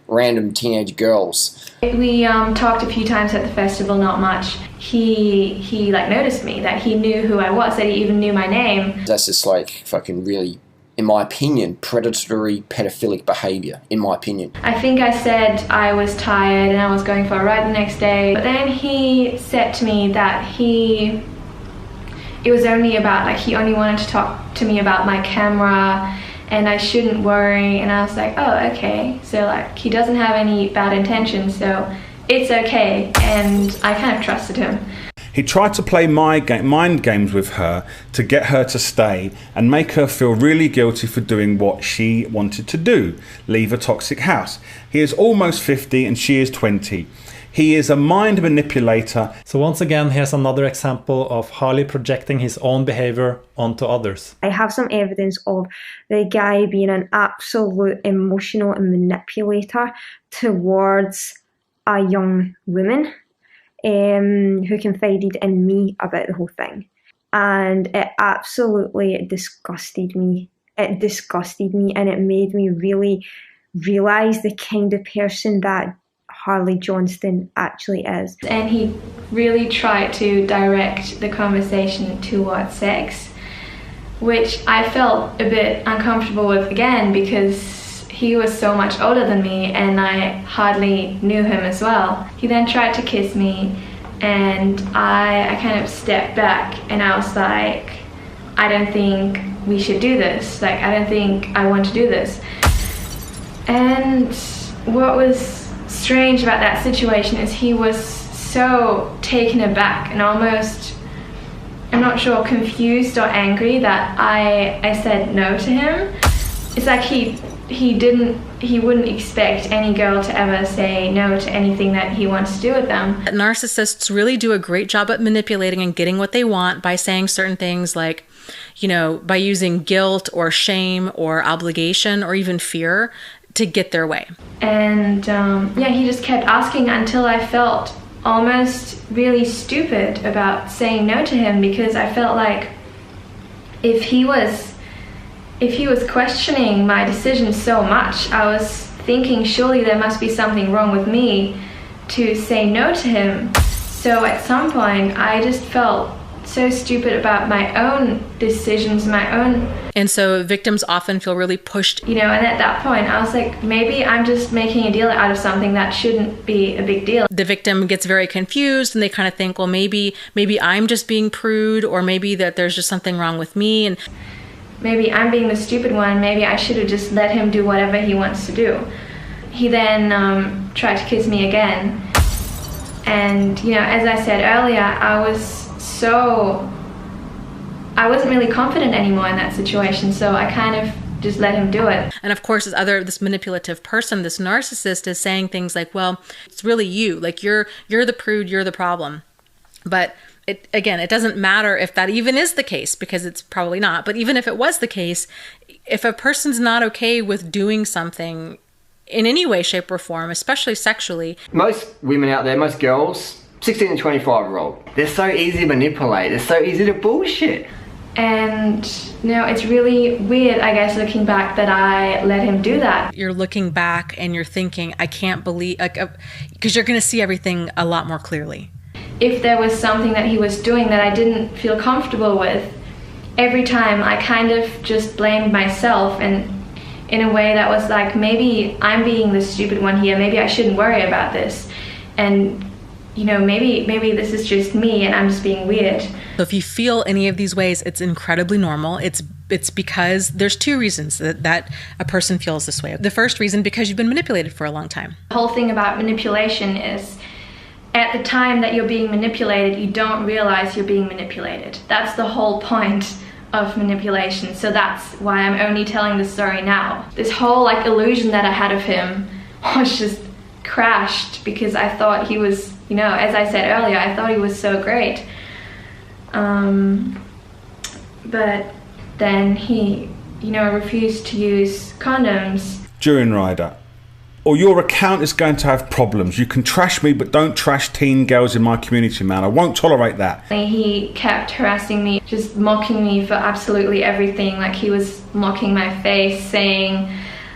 random teenage girls. We talked a few times at the festival, not much. He like noticed me, that he knew who I was, that he even knew my name. That's just like fucking really, in my opinion, predatory, pedophilic behaviour, in my opinion. I think I said I was tired and I was going for a ride the next day, but then he said to me that it was only about, like, he only wanted to talk to me about my camera and I shouldn't worry, and I was like, oh, okay. So like, he doesn't have any bad intentions, so it's okay, and I kind of trusted him. He tried to play mind games with her to get her to stay and make her feel really guilty for doing what she wanted to do, leave a toxic house. He is almost 50 and she is 20. He is a mind manipulator. So once again, here's another example of Harley projecting his own behavior onto others. I have some evidence of the guy being an absolute emotional manipulator towards a young woman who confided in me about the whole thing. And it absolutely disgusted me. It disgusted me, and it made me really realise the kind of person that Harley Johnston actually is. And he really tried to direct the conversation towards sex, which I felt a bit uncomfortable with again, because he was so much older than me and I hardly knew him as well. He then tried to kiss me and I kind of stepped back and I was like, I don't think we should do this. Like, I don't think I want to do this. And what was strange about that situation is he was so taken aback and almost, I'm not sure, confused or angry that I said no to him. It's like he he wouldn't expect any girl to ever say no to anything that he wants to do with them. Narcissists really do a great job at manipulating and getting what they want by saying certain things like, you know, by using guilt or shame or obligation or even fear to get their way. And yeah, he just kept asking until I felt almost really stupid about saying no to him, because I felt like if he was questioning my decision so much, I was thinking surely there must be something wrong with me to say no to him. So at some point I just felt so stupid about my own decisions, my own. And so victims often feel really pushed. You know, and at that point I was like, maybe I'm just making a deal out of something that shouldn't be a big deal. The victim gets very confused and they kind of think, well, maybe I'm just being prude, or maybe that there's just something wrong with me, and maybe I'm being the stupid one. Maybe I should have just let him do whatever he wants to do. He then tried to kiss me again. And, you know, as I said earlier, I wasn't really confident anymore in that situation, so I kind of just let him do it. And of course, this manipulative person, this narcissist, is saying things like, well, it's really you. Like, you're the prude, you're the problem. But it doesn't matter if that even is the case, because it's probably not. But even if it was the case, if a person's not okay with doing something in any way, shape, or form, especially sexually. Most women out there, most girls, 16 to 25-year-old, they're so easy to manipulate, they're so easy to bullshit. And, you know, it's really weird, I guess, looking back, that I let him do that. You're looking back and you're thinking, I can't believe, because you're going to see everything a lot more clearly. If there was something that he was doing that I didn't feel comfortable with, every time I kind of just blamed myself, and in a way that was like, maybe I'm being the stupid one here, maybe I shouldn't worry about this, and you know, maybe this is just me and I'm just being weird. So if you feel any of these ways, it's incredibly normal. It's because there's two reasons that a person feels this way. The first reason, because you've been manipulated for a long time. The whole thing about manipulation is, at the time that you're being manipulated, you don't realize you're being manipulated. That's the whole point of manipulation. So that's why I'm only telling this story now. This whole like illusion that I had of him was just crashed, because I thought he was, you know, as I said earlier, I thought he was so great. But then he, you know, refused to use condoms. Durianrider, or your account is going to have problems. You can trash me, but don't trash teen girls in my community, man. I won't tolerate that. He kept harassing me, just mocking me for absolutely everything. Like, he was mocking my face,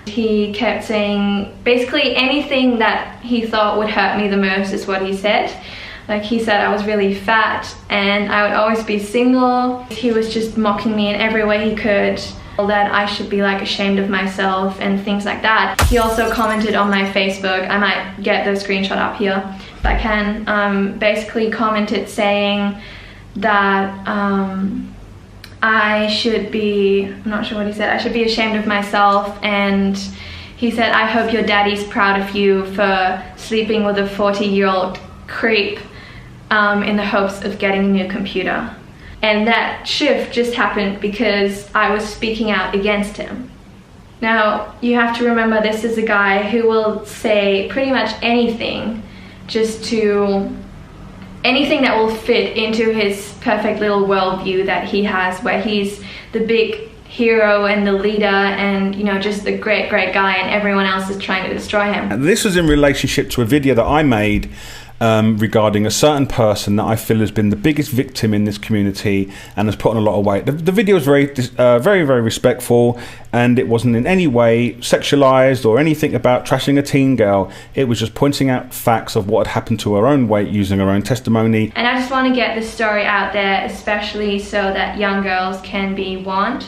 he kept saying basically anything that he thought would hurt me the most is what he said. Like, he said I was really fat and I would always be single. He was just mocking me in every way he could, that I should be like ashamed of myself and things like that. He also commented on my Facebook, I might get the screenshot up here if I can, basically commented saying that I should be, I'm not sure what he said, I should be ashamed of myself, and he said, I hope your daddy's proud of you for sleeping with a 40-year-old creep in the hopes of getting a new computer. And that shift just happened because I was speaking out against him. Now, you have to remember, this is a guy who will say pretty much anything anything that will fit into his perfect little worldview that he has, where he's the big hero and the leader and, you know, just the great guy, and everyone else is trying to destroy him. And this was in relationship to a video that I made regarding a certain person that I feel has been the biggest victim in this community and has put on a lot of weight. The video was very respectful, and it wasn't in any way sexualized or anything about trashing a teen girl. It was just pointing out facts of what had happened to her own weight using her own testimony. And I just want to get this story out there, especially so that young girls can be warned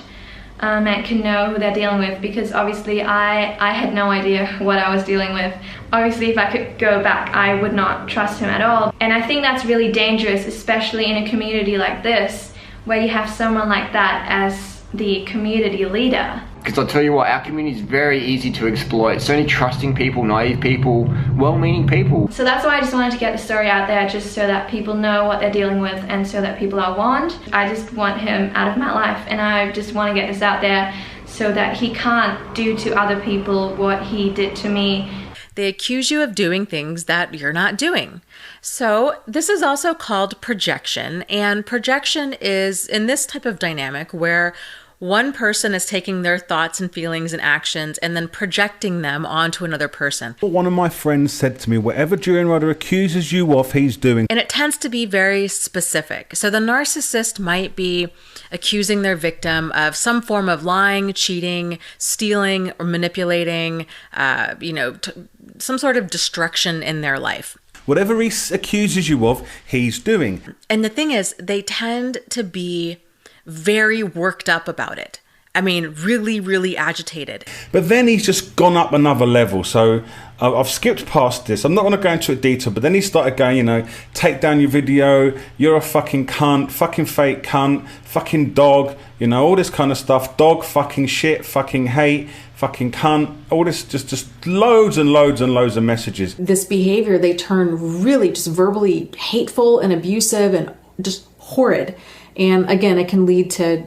and can know who they're dealing with, because obviously I had no idea what I was dealing with. Obviously, if I could go back, I would not trust him at all. And I think that's really dangerous, especially in a community like this, where you have someone like that as the community leader. Because I'll tell you what, our community is very easy to exploit. So many trusting people, naive people, well-meaning people. So that's why I just wanted to get the story out there, just so that people know what they're dealing with and so that people are warned. I just want him out of my life, and I just want to get this out there so that he can't do to other people what he did to me. They accuse you of doing things that you're not doing. So this is also called projection. And projection is in this type of dynamic where one person is taking their thoughts and feelings and actions and then projecting them onto another person. One of my friends said to me, whatever Durianrider accuses you of, he's doing. And it tends to be very specific. So the narcissist might be accusing their victim of some form of lying, cheating, stealing, or manipulating, some sort of destruction in their life. Whatever he accuses you of, he's doing. And the thing is, they tend to be very worked up about it. I mean, really, really agitated. But then he's just gone up another level. So I've skipped past this. I'm not going to go into it detail, but then he started going, take down your video, you're a fucking cunt, fucking fake cunt, fucking dog, all this kind of stuff. Dog, fucking shit, fucking hate, fucking cunt. All this, just loads and loads and loads of messages. This behavior, they turn really just verbally hateful and abusive and just horrid. And again, it can lead to,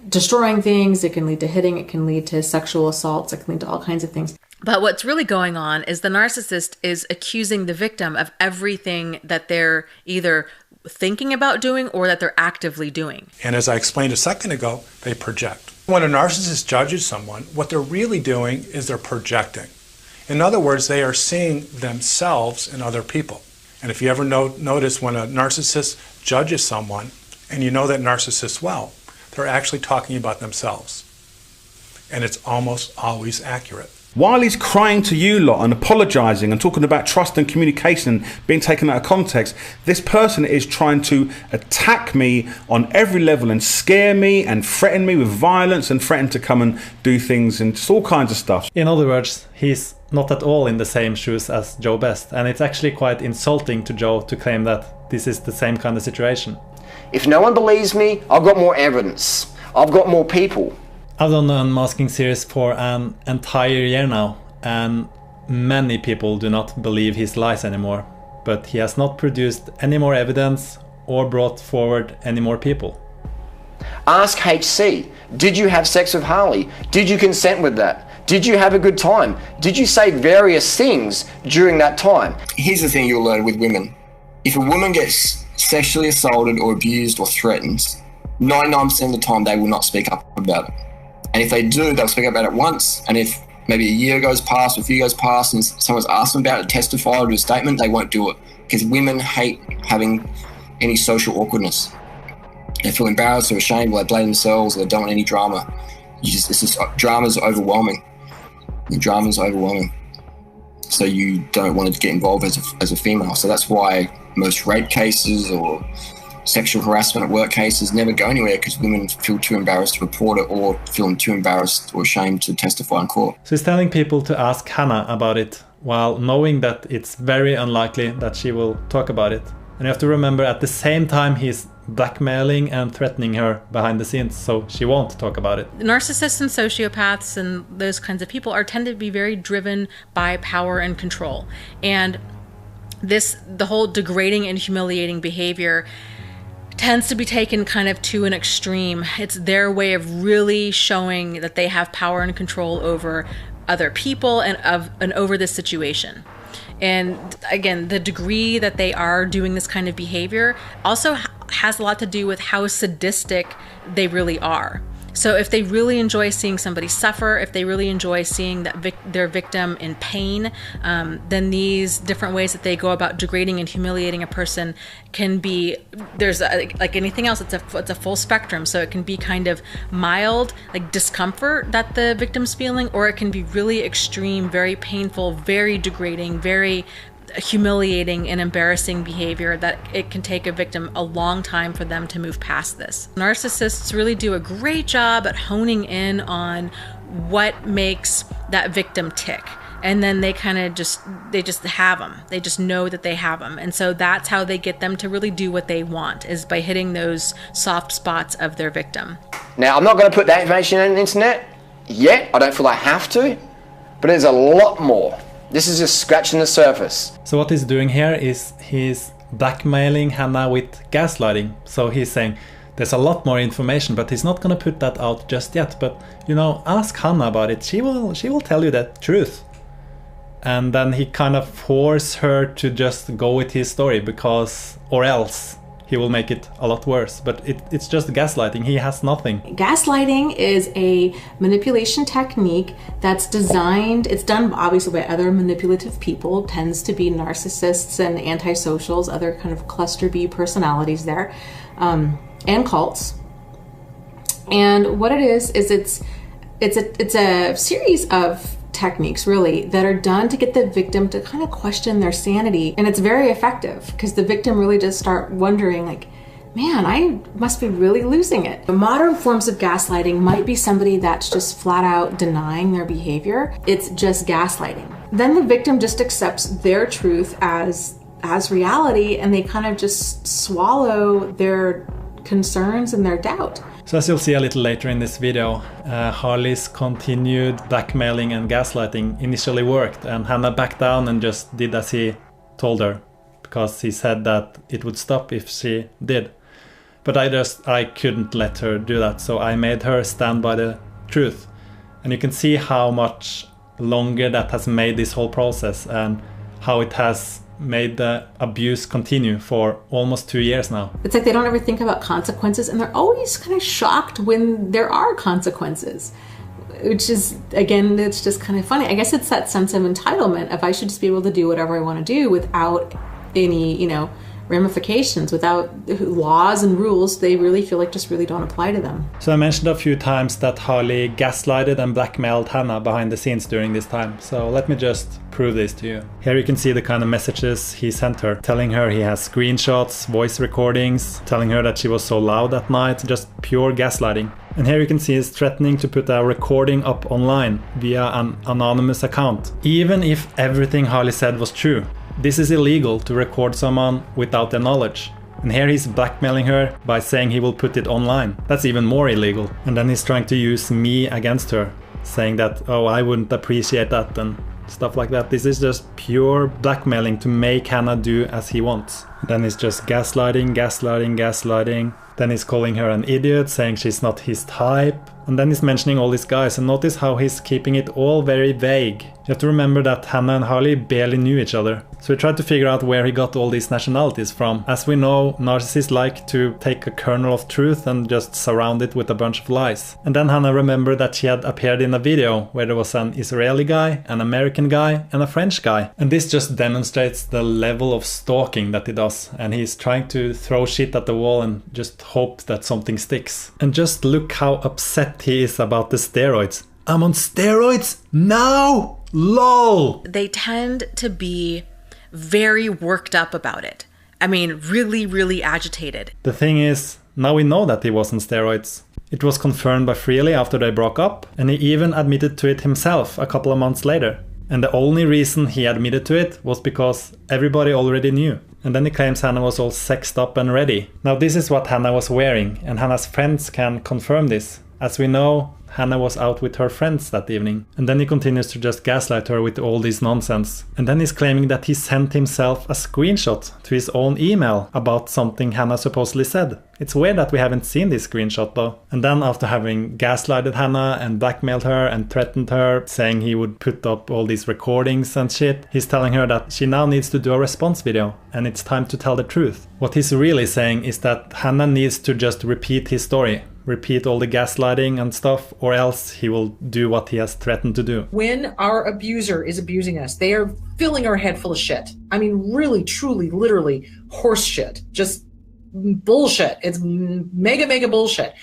destroying things. It can lead to hitting. It can lead to sexual assaults. It can lead to all kinds of things. But what's really going on is the narcissist is accusing the victim of everything that they're either thinking about doing or that they're actively doing. And as I explained a second ago, they project. When a narcissist judges someone, what they're really doing is they're projecting. In other words, they are seeing themselves in other people. And if you ever notice when a narcissist judges someone, and you know that narcissist well, they're actually talking about themselves. And it's almost always accurate. While he's crying to you lot and apologising and talking about trust and communication being taken out of context, this person is trying to attack me on every level and scare me and threaten me with violence and threaten to come and do things and just all kinds of stuff. In other words, he's not at all in the same shoes as Joe Best, and it's actually quite insulting to Joe to claim that this is the same kind of situation. If no one believes me, I've got more evidence. I've got more people. I've done the Unmasking series for an entire year now, and many people do not believe his lies anymore. But he has not produced any more evidence or brought forward any more people. Ask HC, did you have sex with Harley? Did you consent with that? Did you have a good time? Did you say various things during that time? Here's the thing you'll learn with women. If a woman gets sexually assaulted or abused or threatened, 99% of the time they will not speak up about it. And if they do, they'll speak up about it once. And if maybe a year goes past, or a few goes past, and someone's asked them about it, testify or do a statement, they won't do it. Because women hate having any social awkwardness. They feel embarrassed or ashamed, or they blame themselves, or they don't want any drama. Drama's overwhelming. The drama's overwhelming. So you don't want to get involved as a female. So that's why most rape cases or sexual harassment at work cases never go anywhere, because women feel too embarrassed to report it or feel too embarrassed or ashamed to testify in court. So he's telling people to ask Hannah about it, while knowing that it's very unlikely that she will talk about it. And you have to remember, at the same time, he's blackmailing and threatening her behind the scenes, so she won't talk about it. Narcissists and sociopaths and those kinds of people tend to be very driven by power and control. And the whole degrading and humiliating behavior tends to be taken kind of to an extreme. It's their way of really showing that they have power and control over other people and over this situation. And again, the degree that they are doing this kind of behavior also has a lot to do with how sadistic they really are. So if they really enjoy seeing somebody suffer, if they really enjoy seeing their victim in pain, then these different ways that they go about degrading and humiliating a person can be, like anything else, it's a full spectrum. So it can be kind of mild, like discomfort that the victim's feeling, or it can be really extreme, very painful, very degrading, very humiliating and embarrassing behavior that it can take a victim a long time for them to move past this. Narcissists really do a great job at honing in on what makes that victim tick. And then they kind of just have them. They just know that they have them. And so that's how they get them to really do what they want, is by hitting those soft spots of their victim. Now, I'm not going to put that information on the internet yet. I don't feel I have to, but there's a lot more. This is just scratching the surface. So what he's doing here is he's blackmailing Hannah with gaslighting. So he's saying, There's a lot more information, but he's not gonna put that out just yet. But you know, ask Hannah about it. She will tell you the truth. And then he kind of forces her to just go with his story, because or else he will make it a lot worse. But it's just gaslighting. He has nothing. Gaslighting is a manipulation technique that's designed, it's done obviously by other manipulative people, tends to be narcissists and antisocials, other kind of cluster B personalities there, and cults. And what it is it's a series of techniques really that are done to get the victim to kind of question their sanity, and it's very effective because the victim really does start wondering, like, man, I must be really losing it. The modern forms of gaslighting might be somebody that's just flat out denying their behavior. It's just gaslighting. Then the victim just accepts their truth as reality, and they kind of just swallow their concerns and their doubt. So as you'll see a little later in this video, Harley's continued blackmailing and gaslighting initially worked, and Hannah backed down and just did as he told her, because he said that it would stop if she did. But I couldn't let her do that, so I made her stand by the truth. And you can see how much longer that has made this whole process, and how it has made the abuse continue for almost 2 years now. It's like they don't ever think about consequences, and they're always kind of shocked when there are consequences, which is, again, it's just kind of funny. I guess it's that sense of entitlement of I should just be able to do whatever I want to do without any, you know, ramifications, without laws and rules. They really feel like just really don't apply to them. So I mentioned a few times that Harley gaslighted and blackmailed Hannah behind the scenes during this time. So let me just prove this to you. Here you can see the kind of messages he sent her, telling her he has screenshots, voice recordings, telling her that she was so loud at night, just pure gaslighting. And here you can see he's threatening to put a recording up online via an anonymous account, even if everything Harley said was true. This is illegal to record someone without their knowledge. And here he's blackmailing her by saying he will put it online. That's even more illegal. And then he's trying to use me against her, saying that, oh, I wouldn't appreciate that and stuff like that. This is just pure blackmailing to make Hannah do as he wants. Then he's just gaslighting. Then he's calling her an idiot, saying she's not his type. And then he's mentioning all these guys, and notice how he's keeping it all very vague. You have to remember that Hannah and Harley barely knew each other. So we tried to figure out where he got all these nationalities from. As we know, narcissists like to take a kernel of truth and just surround it with a bunch of lies. And then Hannah remembered that she had appeared in a video where there was an Israeli guy, an American guy, and a French guy. And this just demonstrates the level of stalking that he does. And he's trying to throw shit at the wall and just hope that something sticks. And just look how upset he is about the steroids. I'm on steroids now? LOL! They tend to be very worked up about it. I mean, really, really agitated. The thing is, now we know that he was on steroids. It was confirmed by Freely after they broke up, and he even admitted to it himself a couple of months later. And the only reason he admitted to it was because everybody already knew. And then he claims Hannah was all sexed up and ready. Now this is what Hannah was wearing, and Hannah's friends can confirm this. As we know, Hannah was out with her friends that evening. And then he continues to just gaslight her with all this nonsense. And then he's claiming that he sent himself a screenshot to his own email about something Hannah supposedly said. It's weird that we haven't seen this screenshot though. And then after having gaslighted Hannah and blackmailed her and threatened her, saying he would put up all these recordings and shit, he's telling her that she now needs to do a response video and it's time to tell the truth. What he's really saying is that Hannah needs to just repeat his story. Repeat all the gaslighting and stuff, or else he will do what he has threatened to do. When our abuser is abusing us, they are filling our head full of shit. I mean, really, truly, literally horse shit. Just bullshit. It's mega bullshit.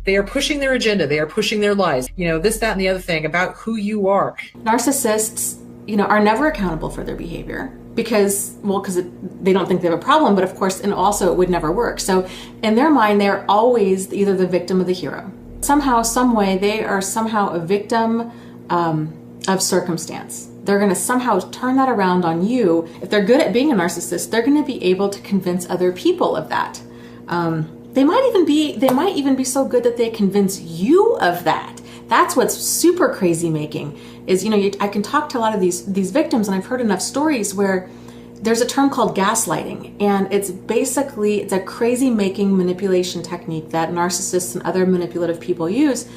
They are pushing their agenda. They are pushing their lies. You know, this, that, and the other thing about who you are. Narcissists, you know, are never accountable for their behavior. Because they don't think they have a problem, but of course, and also it would never work. So in their mind, they're always either the victim or the hero. Somehow, some way, they are somehow a victim of circumstance. They're going to somehow turn that around on you. If they're good at being a narcissist, they're going to be able to convince other people of that. They might even be so good that they convince you of that. That's what's super crazy making is, you know, I can talk to a lot of these victims, and I've heard enough stories where there's a term called gaslighting, and it's a crazy making manipulation technique that narcissists and other manipulative people use,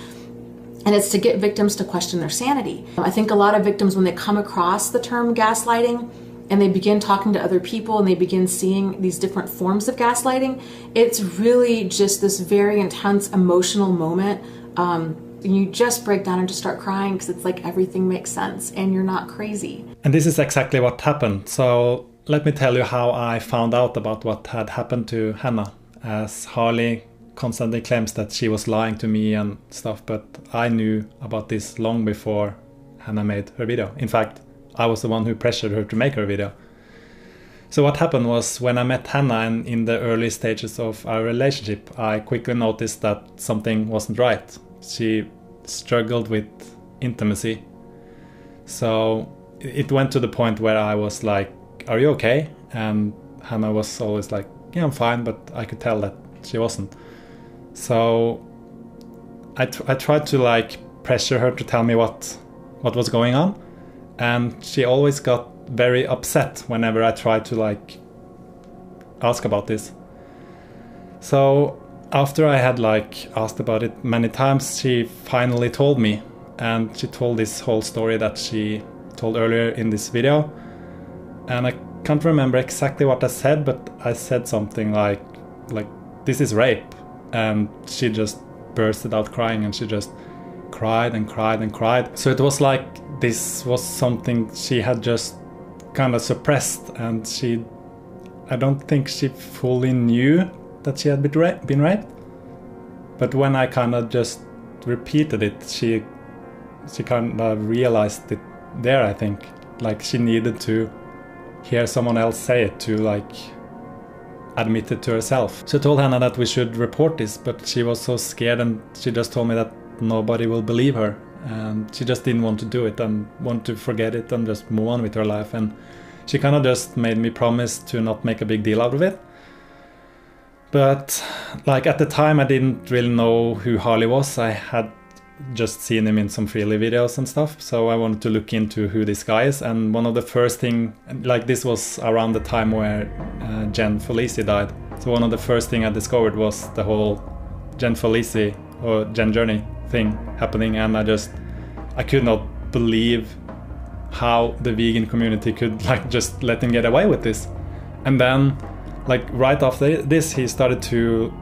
and it's to get victims to question their sanity. I think a lot of victims, when they come across the term gaslighting and they begin talking to other people and they begin seeing these different forms of gaslighting, it's really just this very intense emotional moment. You just break down and just start crying because it's like everything makes sense and you're not crazy. And this is exactly what happened. So let me tell you how I found out about what had happened to Hannah, as Harley constantly claims that she was lying to me and stuff, but I knew about this long before Hannah made her video. In fact, I was the one who pressured her to make her video. So what happened was, when I met Hannah and in the early stages of our relationship, I quickly noticed that something wasn't right. She struggled with intimacy. So it went to the point where I was like, "Are you okay?" And Hannah was always like, "Yeah, I'm fine," but I could tell that she wasn't. So I tried to like pressure her to tell me what was going on, and she always got very upset whenever I tried to like ask about this. So after I had like asked about it many times, she finally told me, and she told this whole story that she told earlier in this video. And I can't remember exactly what I said, but I said something like "This is rape," and she just bursted out crying, and she just cried and cried and cried. So it was like this was something she had just kind of suppressed, and I don't think she fully knew that she had been raped. But when I kind of just repeated it, she kind of realized it there, I think. Like she needed to hear someone else say it to like admit it to herself. So I told Hannah that we should report this, but she was so scared, and she just told me that nobody will believe her, and she just didn't want to do it and want to forget it and just move on with her life. And she kind of just made me promise to not make a big deal out of it. But like at the time I didn't really know who Harley was. I had just seen him in some Freely videos and stuff, so I wanted to look into who this guy is. And one of the first thing, like this was around the time where Jen Felici died, so one of the first thing I discovered was the whole Jen Felici or Jen Journey thing happening, and I could not believe how the vegan community could like just let him get away with this. And then like right after this, he started to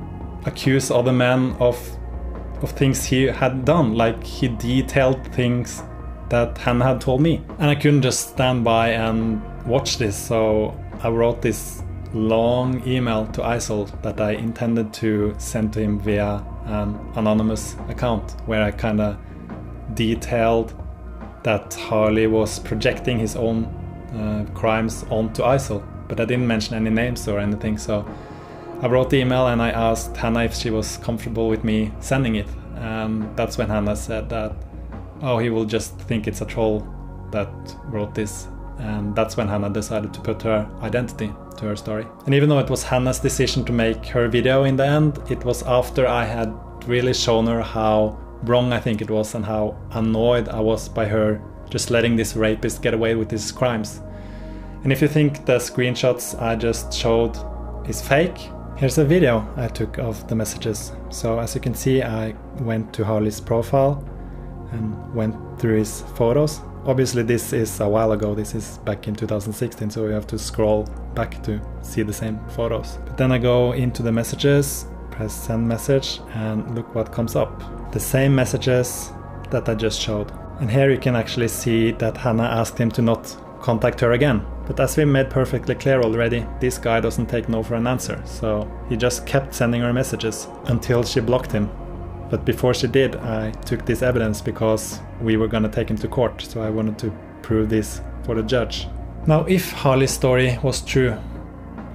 accuse other men of things he had done. Like he detailed things that Hannah had told me, and I couldn't just stand by and watch this. So I wrote this long email to Isol that I intended to send to him via an anonymous account, where I kind of detailed that Harley was projecting his own crimes onto Isol, but I didn't mention any names or anything. So I wrote the email and I asked Hannah if she was comfortable with me sending it, and that's when Hannah said that, oh, he will just think it's a troll that wrote this. And that's when Hannah decided to put her identity to her story. And even though it was Hannah's decision to make her video in the end, it was after I had really shown her how wrong I think it was and how annoyed I was by her just letting this rapist get away with his crimes. And if you think the screenshots I just showed is fake, here's a video I took of the messages. So as you can see, I went to Harley's profile and went through his photos. Obviously this is a while ago, this is back in 2016, so you have to scroll back to see the same photos. But then I go into the messages, press send message, and look what comes up. The same messages that I just showed. And here you can actually see that Hannah asked him to not contact her again. But as we made perfectly clear already, this guy doesn't take no for an answer, so he just kept sending her messages until she blocked him. But before she did, I took this evidence because we were gonna take him to court, so I wanted to prove this for the judge. Now, if Harley's story was true,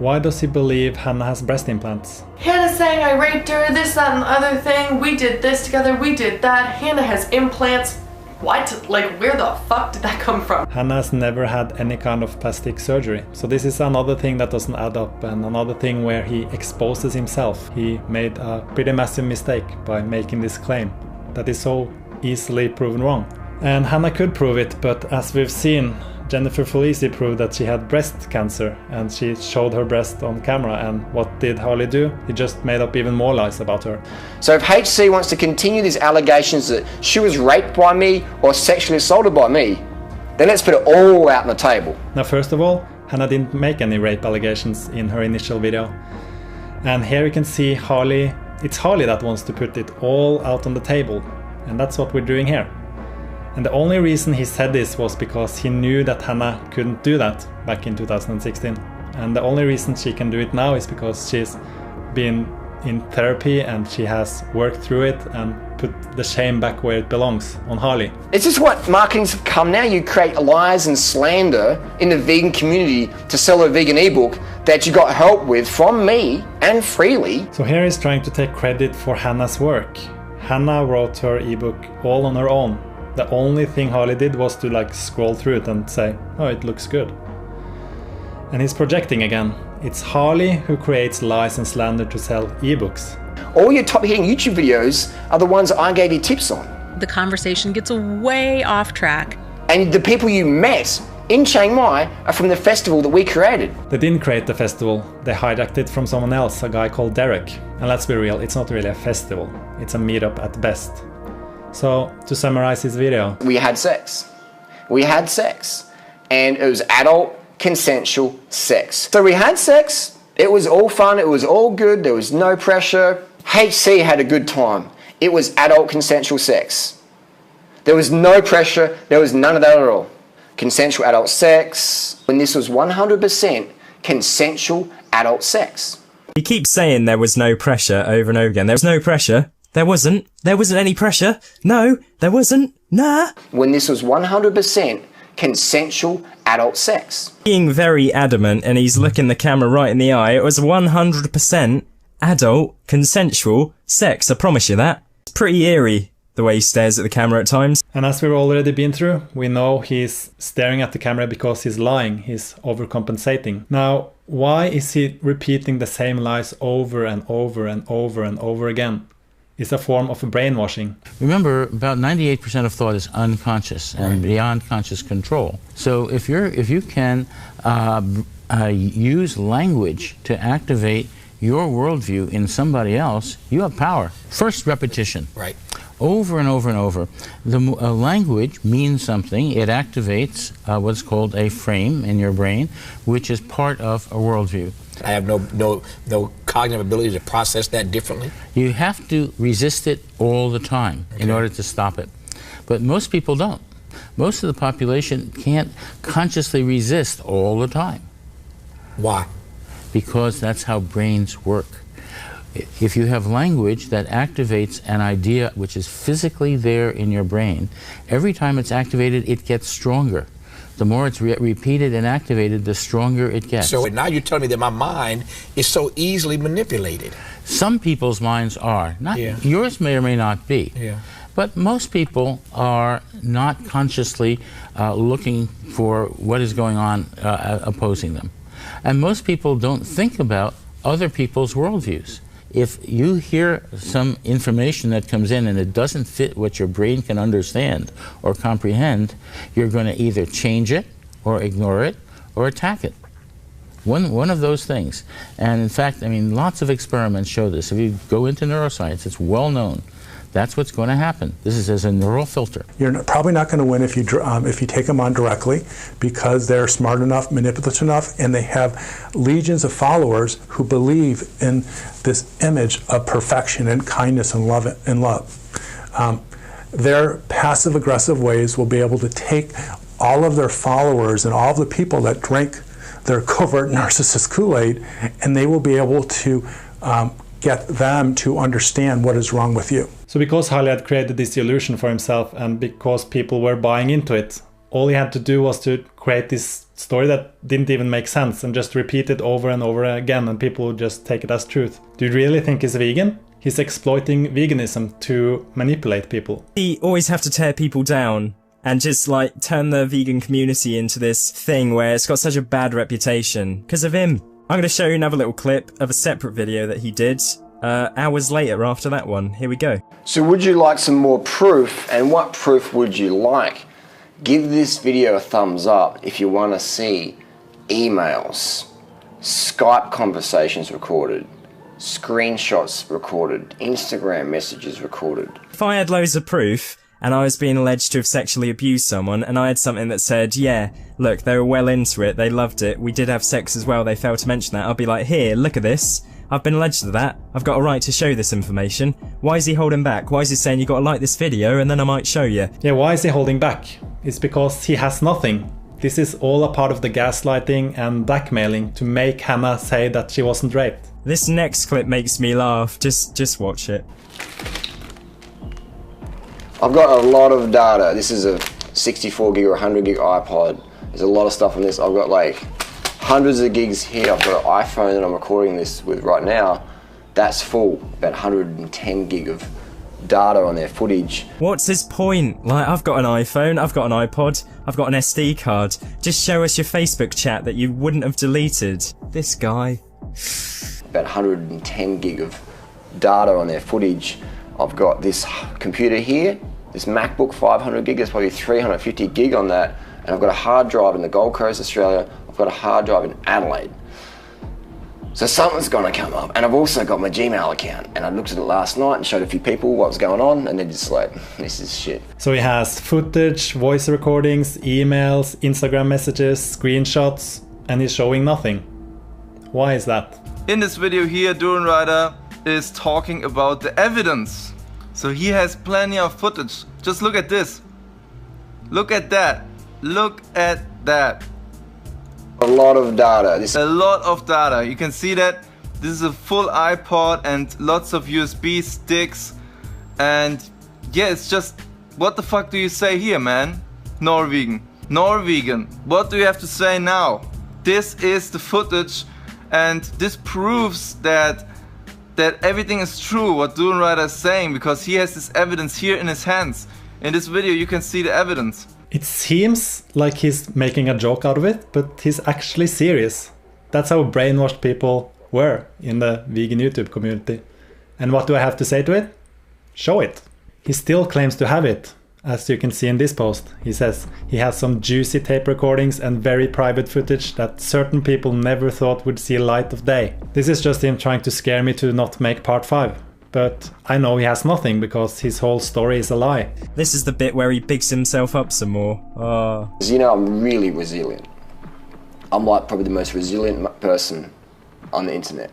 why does he believe Hannah has breast implants? Hannah's saying I raped her, this, that, and the other thing. We did this together, we did that. Hannah has implants. What? Like, where the fuck did that come from? Hannah has never had any kind of plastic surgery. So this is another thing that doesn't add up, and another thing where he exposes himself. He made a pretty massive mistake by making this claim that is so easily proven wrong. And Hannah could prove it, but as we've seen, Jennifer Felici proved that she had breast cancer, and she showed her breast on camera, and what did Harley do? He just made up even more lies about her. So if HC wants to continue these allegations that she was raped by me or sexually assaulted by me, then let's put it all out on the table. Now, first of all, Hannah didn't make any rape allegations in her initial video. And here you can see Harley, it's Harley that wants to put it all out on the table. And that's what we're doing here. And the only reason he said this was because he knew that Hannah couldn't do that back in 2016. And the only reason she can do it now is because she's been in therapy and she has worked through it and put the shame back where it belongs, on Harley. It's just what marketing's become now. You create lies and slander in the vegan community to sell a vegan ebook that you got help with from me and freely. So here he's trying to take credit for Hannah's work. Hannah wrote her ebook all on her own. The only thing Harley did was to like scroll through it and say, oh, it looks good. And he's projecting again. It's Harley who creates lies and slander to sell ebooks. All your top hitting YouTube videos are the ones I gave you tips on. The conversation gets way off track. And the people you met in Chiang Mai are from the festival that we created. They didn't create the festival. They hijacked it from someone else, a guy called Derek. And let's be real, it's not really a festival. It's a meetup at best. So, to summarize his video. We had sex. We had sex. And it was adult, consensual sex. So we had sex. It was all fun. It was all good. There was no pressure. HC had a good time. It was adult, consensual sex. There was no pressure. There was none of that at all. Consensual adult sex. When this was 100% consensual adult sex. He keeps saying there was no pressure over and over again. There was no pressure. There wasn't any pressure. No, there wasn't. Nah. When this was 100% consensual adult sex. Being very adamant, and he's looking the camera right in the eye, it was 100% adult, consensual sex, I promise you that. It's pretty eerie, the way he stares at the camera at times. And as we've already been through, we know he's staring at the camera because he's lying, he's overcompensating. Now, why is he repeating the same lies over and over and over and over again? It's a form of brainwashing. Remember, about 98% of thought is unconscious and beyond conscious control. So if you can use language to activate your worldview in somebody else, you have power. First, repetition. Right. Over and over and over. The language means something. It activates what's called a frame in your brain, which is part of a worldview. I have no cognitive ability to process that differently. You have to resist it all the time in order to stop it. But most people don't. Most of the population can't consciously resist all the time. Why? Because that's how brains work. If you have language that activates an idea which is physically there in your brain, every time it's activated, it gets stronger. The more it's repeated and activated, the stronger it gets. So now you're telling me that my mind is so easily manipulated. Some people's minds are. Yours may or may not be. Yeah. But most people are not consciously looking for what is going on opposing them. And most people don't think about other people's worldviews. If you hear some information that comes in and it doesn't fit what your brain can understand or comprehend, you're going to either change it or ignore it or attack it. One of those things. And in fact, I mean, lots of experiments show this. If you go into neuroscience, it's well known. That's what's going to happen. This is as a neural filter. You're probably not going to win if you take them on directly, because they're smart enough, manipulative enough, and they have legions of followers who believe in this image of perfection and kindness and love. Their passive-aggressive ways will be able to take all of their followers and all of the people that drink their covert narcissist Kool-Aid, and they will be able to get them to understand what is wrong with you. So because Harley had created this illusion for himself, and because people were buying into it, all he had to do was to create this story that didn't even make sense and just repeat it over and over again, and people would just take it as truth. Do you really think he's vegan? He's exploiting veganism to manipulate people. He always have to tear people down and just like turn the vegan community into this thing where it's got such a bad reputation because of him. I'm going to show you another little clip of a separate video that he did hours later after that one. Here we go. So would you like some more proof, and what proof would you like? Give this video a thumbs up if you want to see emails, Skype conversations recorded, screenshots recorded, Instagram messages recorded. If I had loads of proof, and I was being alleged to have sexually abused someone, and I had something that said, yeah, look, they were well into it, they loved it, we did have sex as well, they failed to mention that, I'd be like, here, look at this. I've been alleged of that. I've got a right to show this information. Why is he holding back? Why is he saying you got to like this video and then I might show you? Yeah, why is he holding back? It's because he has nothing. This is all a part of the gaslighting and blackmailing to make Hannah say that she wasn't raped. This next clip makes me laugh. Just watch it. I've got a lot of data. This is a 64 gig or 100 gig iPod. There's a lot of stuff on this. I've got like hundreds of gigs here. I've got an iPhone that I'm recording this with right now. That's full, about 110 gig of data on their footage. What's his point? Like, I've got an iPhone, I've got an iPod, I've got an SD card. Just show us your Facebook chat that you wouldn't have deleted. This guy. About 110 gig of data on their footage. I've got this computer here, this MacBook 500 gig, there's probably 350 gig on that. And I've got a hard drive in the Gold Coast, Australia. I've got a hard drive in Adelaide. So something's gonna come up. And I've also got my Gmail account. And I looked at it last night and showed a few people what was going on, and they're just like, this is shit. So he has footage, voice recordings, emails, Instagram messages, screenshots, and he's showing nothing. Why is that? In this video here, Durianrider is talking about the evidence. So he has plenty of footage. Just look at this. Look at that. Look at that. A lot of data. A lot of data. You can see that this is a full iPod and lots of USB sticks. And yeah, it's just, what the fuck do you say here, man? Norwegian. What do you have to say now? This is the footage, and this proves that everything is true what Durianrider is saying, because he has this evidence here in his hands. In this video you can see the evidence. It seems like he's making a joke out of it, but he's actually serious. That's how brainwashed people were in the vegan YouTube community. And what do I have to say to it? Show it. He still claims to have it, as you can see in this post. He says he has some juicy tape recordings and very private footage that certain people never thought would see light of day. This is just him trying to scare me to not make part 5. But I know he has nothing because his whole story is a lie. This is the bit where he bigs himself up some more. You know, I'm really resilient. I'm like probably the most resilient person on the internet.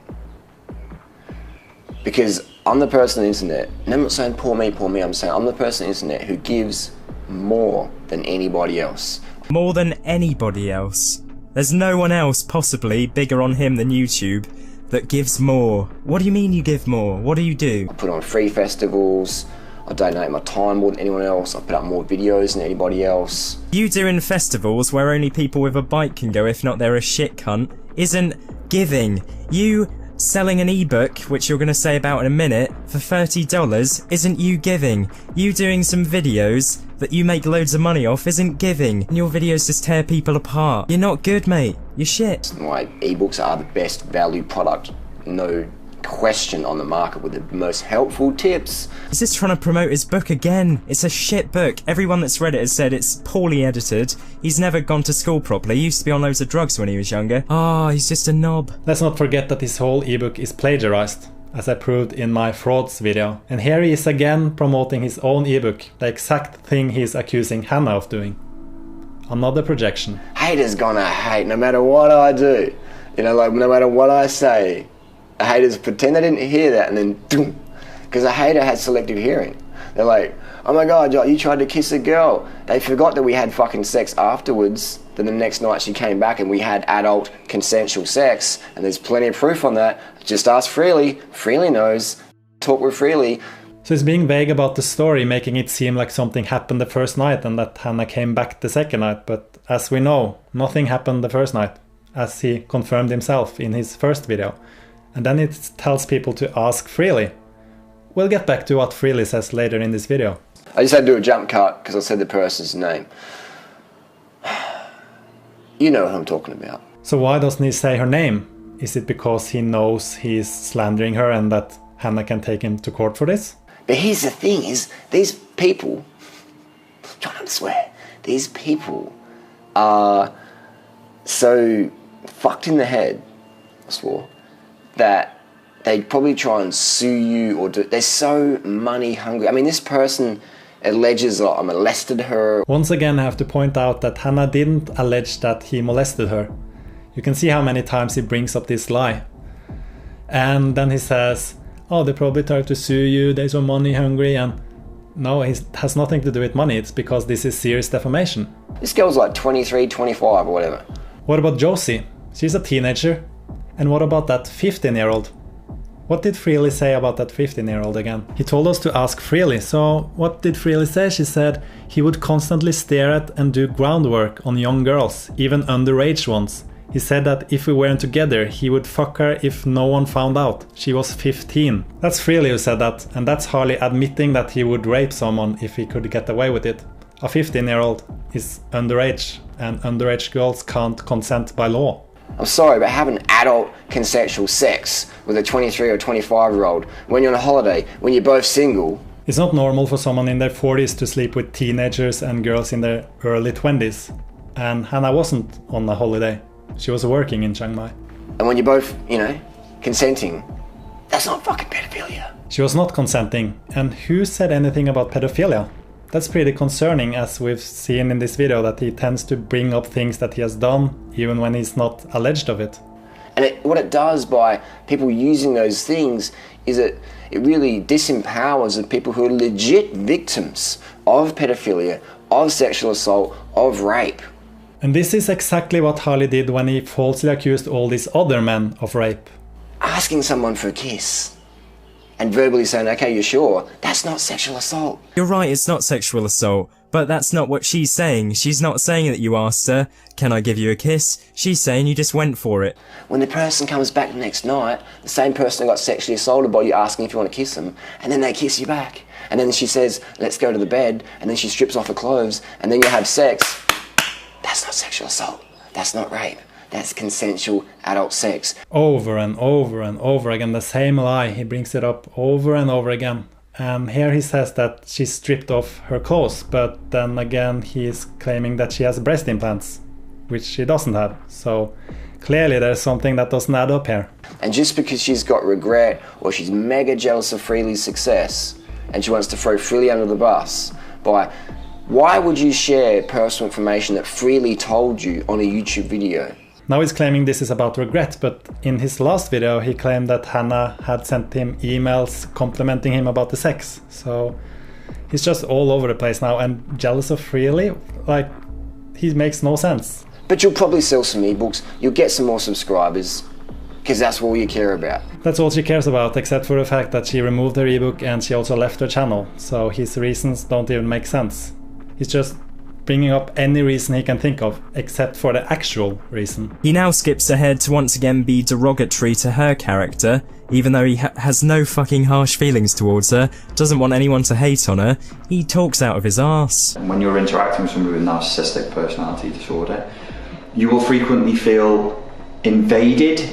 Because I'm the person on the internet, and I'm not saying poor me, I'm saying I'm the person on the internet who gives more than anybody else. More than anybody else? There's no one else possibly bigger on him than YouTube that gives more. What do you mean you give more? What do you do? I put on free festivals, I donate my time more than anyone else, I put up more videos than anybody else. You doing festivals where only people with a bike can go, if not they're a shit cunt, isn't giving. You selling an ebook, which you're going to say about in a minute, for $30 isn't you giving. You doing some videos that you make loads of money off isn't giving. And your videos just tear people apart. You're not good, mate. You're shit. My ebooks are the best value product, no question, on the market, with the most helpful tips. He's just trying to promote his book again. It's a shit book. Everyone that's read it has said it's poorly edited. He's never gone to school properly. He used to be on loads of drugs when he was younger. He's just a knob. Let's not forget that his whole ebook is plagiarized, as I proved in my frauds video. And here he is again promoting his own ebook, the exact thing he's accusing Hannah of doing. Another projection. Haters gonna hate no matter what I do. You know, like no matter what I say. The haters pretend they didn't hear that, and then because a hater has selective hearing. They're like, oh my god, you tried to kiss a girl. They forgot that we had fucking sex afterwards. Then the next night she came back and we had adult consensual sex, and there's plenty of proof on that. Just ask Freely. Freely knows. Talk with Freely. So he's being vague about the story, making it seem like something happened the first night and that Hannah came back the second night. But as we know, nothing happened the first night, as he confirmed himself in his first video. And then it tells people to ask Freely. We'll get back to what Freely says later in this video. I just had to do a jump cut because I said the person's name. You know who I'm talking about. So why doesn't he say her name? Is it because he knows he's slandering her and that Hannah can take him to court for this? But here's the thing, is these people, trying not to swear, These people are so fucked in the head, I swore, that they'd probably try and sue you or they're so money hungry. I mean, this person alleges that I molested her. Once again, I have to point out that Hannah didn't allege that he molested her. You can see how many times he brings up this lie. And then he says, oh, they probably tried to sue you, they're so money hungry, and no, it has nothing to do with money, it's because this is serious defamation. This girl's like 23, 25 or whatever. What about Josie? She's a teenager. And what about that 15-year-old? What did Freely say about that 15-year-old again? He told us to ask Freely, so what did Freely say? She said he would constantly stare at and do groundwork on young girls, even underage ones. He said that if we weren't together, he would fuck her if no one found out. She was 15. That's Freely who said that, and that's Harley admitting that he would rape someone if he could get away with it. A 15-year-old is underage, and underage girls can't consent by law. I'm sorry, but having adult consensual sex with a 23 or 25-year-old when you're on a holiday, when you're both single... It's not normal for someone in their 40s to sleep with teenagers and girls in their early 20s. And Hannah wasn't on a holiday. She was working in Chiang Mai. And when you're both, you know, consenting, that's not fucking pedophilia. She was not consenting. And who said anything about pedophilia? That's pretty concerning, as we've seen in this video, that he tends to bring up things that he has done, even when he's not alleged of it. And what it does by people using those things is it really disempowers the people who are legit victims of pedophilia, of sexual assault, of rape. And this is exactly what Harley did when he falsely accused all these other men of rape. Asking someone for a kiss and verbally saying, okay, you're sure, that's not sexual assault. You're right, it's not sexual assault, but that's not what she's saying. She's not saying that you asked her, can I give you a kiss? She's saying you just went for it. When the person comes back the next night, the same person got sexually assaulted by you asking if you want to kiss them, and then they kiss you back. And then she says, let's go to the bed, and then she strips off her clothes, and then you have sex. That's not sexual assault. That's not rape. That's consensual adult sex. Over and over and over again, the same lie. He brings it up over and over again. And here he says that she stripped off her clothes, but then again he's claiming that she has breast implants, which she doesn't have. So clearly there's something that doesn't add up here. And just because she's got regret or she's mega jealous of Freely's success and she wants to throw Freely under the bus by, why would you share personal information that Freely told you on a YouTube video? Now he's claiming this is about regret, but in his last video he claimed that Hannah had sent him emails complimenting him about the sex. So he's just all over the place now and jealous of Freely. Like, he makes no sense. But you'll probably sell some ebooks, you'll get some more subscribers, because that's all you care about. That's all she cares about, except for the fact that she removed her ebook and she also left her channel. So his reasons don't even make sense. He's just bringing up any reason he can think of, except for the actual reason. He now skips ahead to once again be derogatory to her character, even though he has no fucking harsh feelings towards her, doesn't want anyone to hate on her. He talks out of his arse. When you're interacting with somebody with narcissistic personality disorder, you will frequently feel invaded,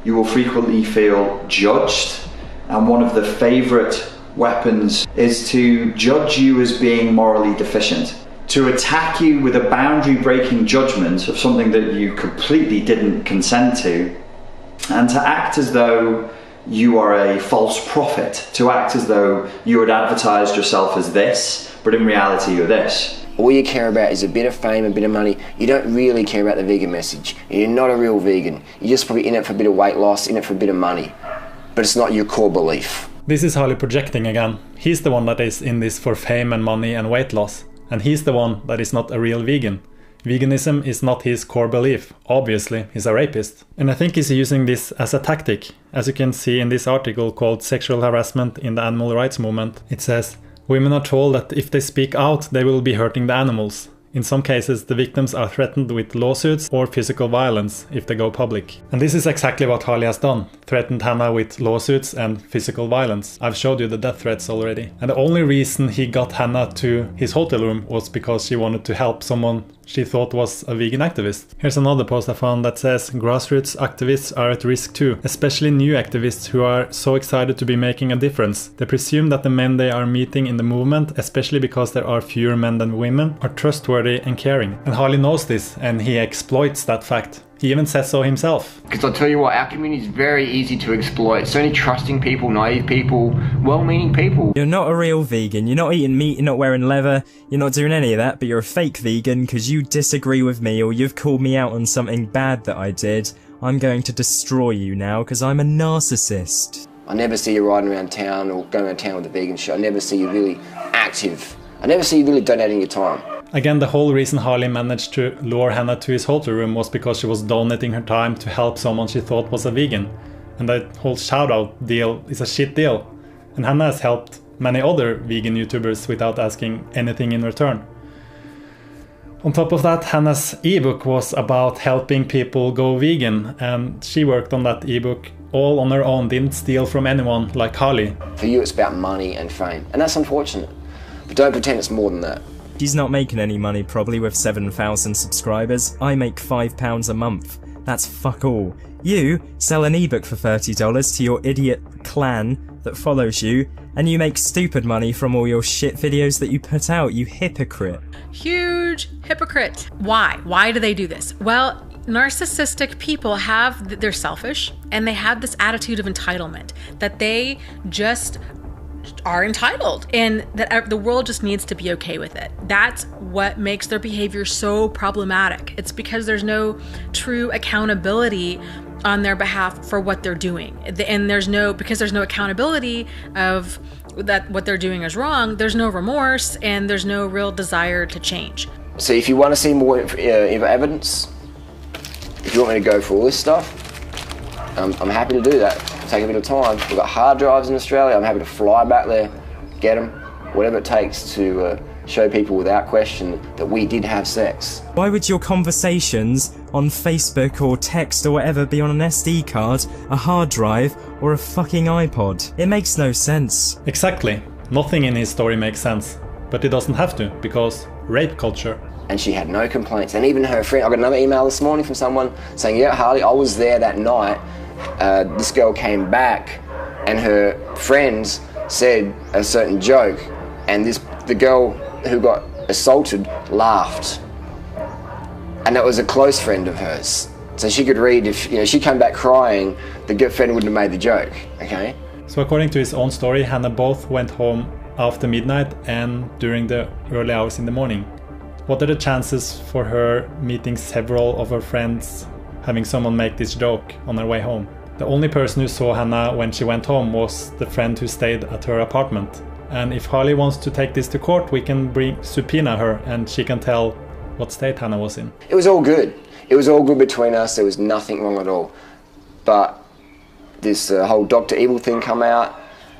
you will frequently feel judged, and one of the favourite weapons is to judge you as being morally deficient, to attack you with a boundary-breaking judgment of something that you completely didn't consent to, and to act as though you are a false prophet, to act as though you had advertised yourself as this, but in reality you're this. All you care about is a bit of fame, a bit of money. You don't really care about the vegan message. You're not a real vegan. You're just probably in it for a bit of weight loss, in it for a bit of money. But it's not your core belief. This is Harley projecting again. He's the one that is in this for fame and money and weight loss. And he's the one that is not a real vegan. Veganism is not his core belief. Obviously, he's a rapist. And I think he's using this as a tactic. As you can see in this article called Sexual Harassment in the Animal Rights Movement, it says, women are told that if they speak out, they will be hurting the animals. In some cases, the victims are threatened with lawsuits or physical violence if they go public. And this is exactly what Harley has done. Threatened Hannah with lawsuits and physical violence. I've showed you the death threats already. And the only reason he got Hannah to his hotel room was because she wanted to help someone she thought was a vegan activist. Here's another post I found that says, grassroots activists are at risk too, especially new activists who are so excited to be making a difference. They presume that the men they are meeting in the movement, especially because there are fewer men than women, are trustworthy and caring. And Harley knows this, and he exploits that fact. He even says so himself. Because I'll tell you what, our community is very easy to exploit. So many trusting people, naive people, well-meaning people. You're not a real vegan. You're not eating meat, you're not wearing leather, you're not doing any of that, but you're a fake vegan because you disagree with me or you've called me out on something bad that I did. I'm going to destroy you now because I'm a narcissist. I never see you riding around town or going around town with a vegan shirt. I never see you really active. I never see you really donating your time. Again, the whole reason Harley managed to lure Hannah to his hotel room was because she was donating her time to help someone she thought was a vegan. And that whole shout-out deal is a shit deal. And Hannah has helped many other vegan YouTubers without asking anything in return. On top of that, Hannah's ebook was about helping people go vegan, and she worked on that ebook all on her own, didn't steal from anyone like Harley. For you, it's about money and fame, and that's unfortunate. But don't pretend it's more than that. She's not making any money probably with 7,000 subscribers. I make £5 a month. That's fuck all. You sell an ebook for $30 to your idiot clan that follows you, and you make stupid money from all your shit videos that you put out, you hypocrite. Huge hypocrite. Why? Why do they do this? Well, narcissistic people they're selfish, and they have this attitude of entitlement that they just are entitled, and that the world just needs to be okay with it. That's what makes their behavior so problematic. It's because there's no true accountability on their behalf for what they're doing, and because there's no accountability of that what they're doing is wrong. There's no remorse, and there's no real desire to change. So if you want to see more evidence, if you want me to go for all this stuff, I'm happy to do that. Take a bit of time. We've got hard drives in Australia. I'm happy to fly back there, get them, whatever it takes to show people without question that we did have sex. Why would your conversations on Facebook or text or whatever be on an SD card, a hard drive, or a fucking iPod? It makes no sense. Exactly. Nothing in his story makes sense. But it doesn't have to, because rape culture. And she had no complaints. And even her friend, I got another email this morning from someone saying, yeah, Harley, I was there that night. This girl came back and her friends said a certain joke, and the girl who got assaulted laughed. And that was a close friend of hers. So she could read, if she came back crying, the good friend wouldn't have made the joke, okay? So according to his own story, Hannah both went home after midnight and during the early hours in the morning. What are the chances for her meeting several of her friends, having someone make this joke on her way home? The only person who saw Hannah when she went home was the friend who stayed at her apartment. And if Harley wants to take this to court, we can subpoena her and she can tell what state Hannah was in. It was all good. It was all good between us. There was nothing wrong at all. But this whole Dr. Evil thing come out,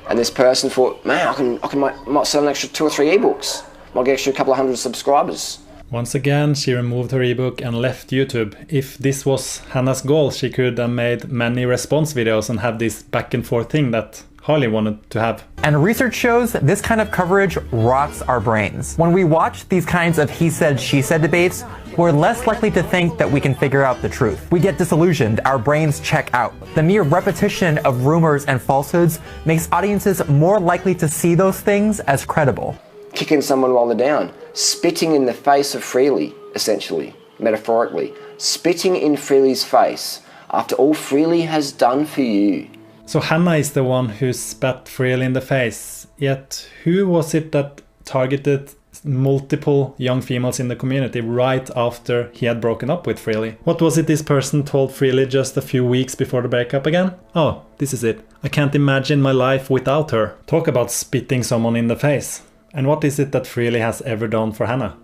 and this person thought, man, I might sell an extra 2 or 3 ebooks. Might get extra couple of hundred subscribers. Once again, she removed her ebook and left YouTube. If this was Hannah's goal, she could have made many response videos and have this back and forth thing that Harley wanted to have. And research shows this kind of coverage rots our brains. When we watch these kinds of he said, she said debates, we're less likely to think that we can figure out the truth. We get disillusioned, our brains check out. The mere repetition of rumors and falsehoods makes audiences more likely to see those things as credible. Kicking someone while they're down, spitting in the face of Freely, essentially, metaphorically. Spitting in Freely's face after all Freely has done for you. So Hannah is the one who spat Freely in the face, yet who was it that targeted multiple young females in the community right after he had broken up with Freely? What was it this person told Freely just a few weeks before the breakup again? Oh, this is it. I can't imagine my life without her. Talk about spitting someone in the face. And what is it that Freely has ever done for Hannah?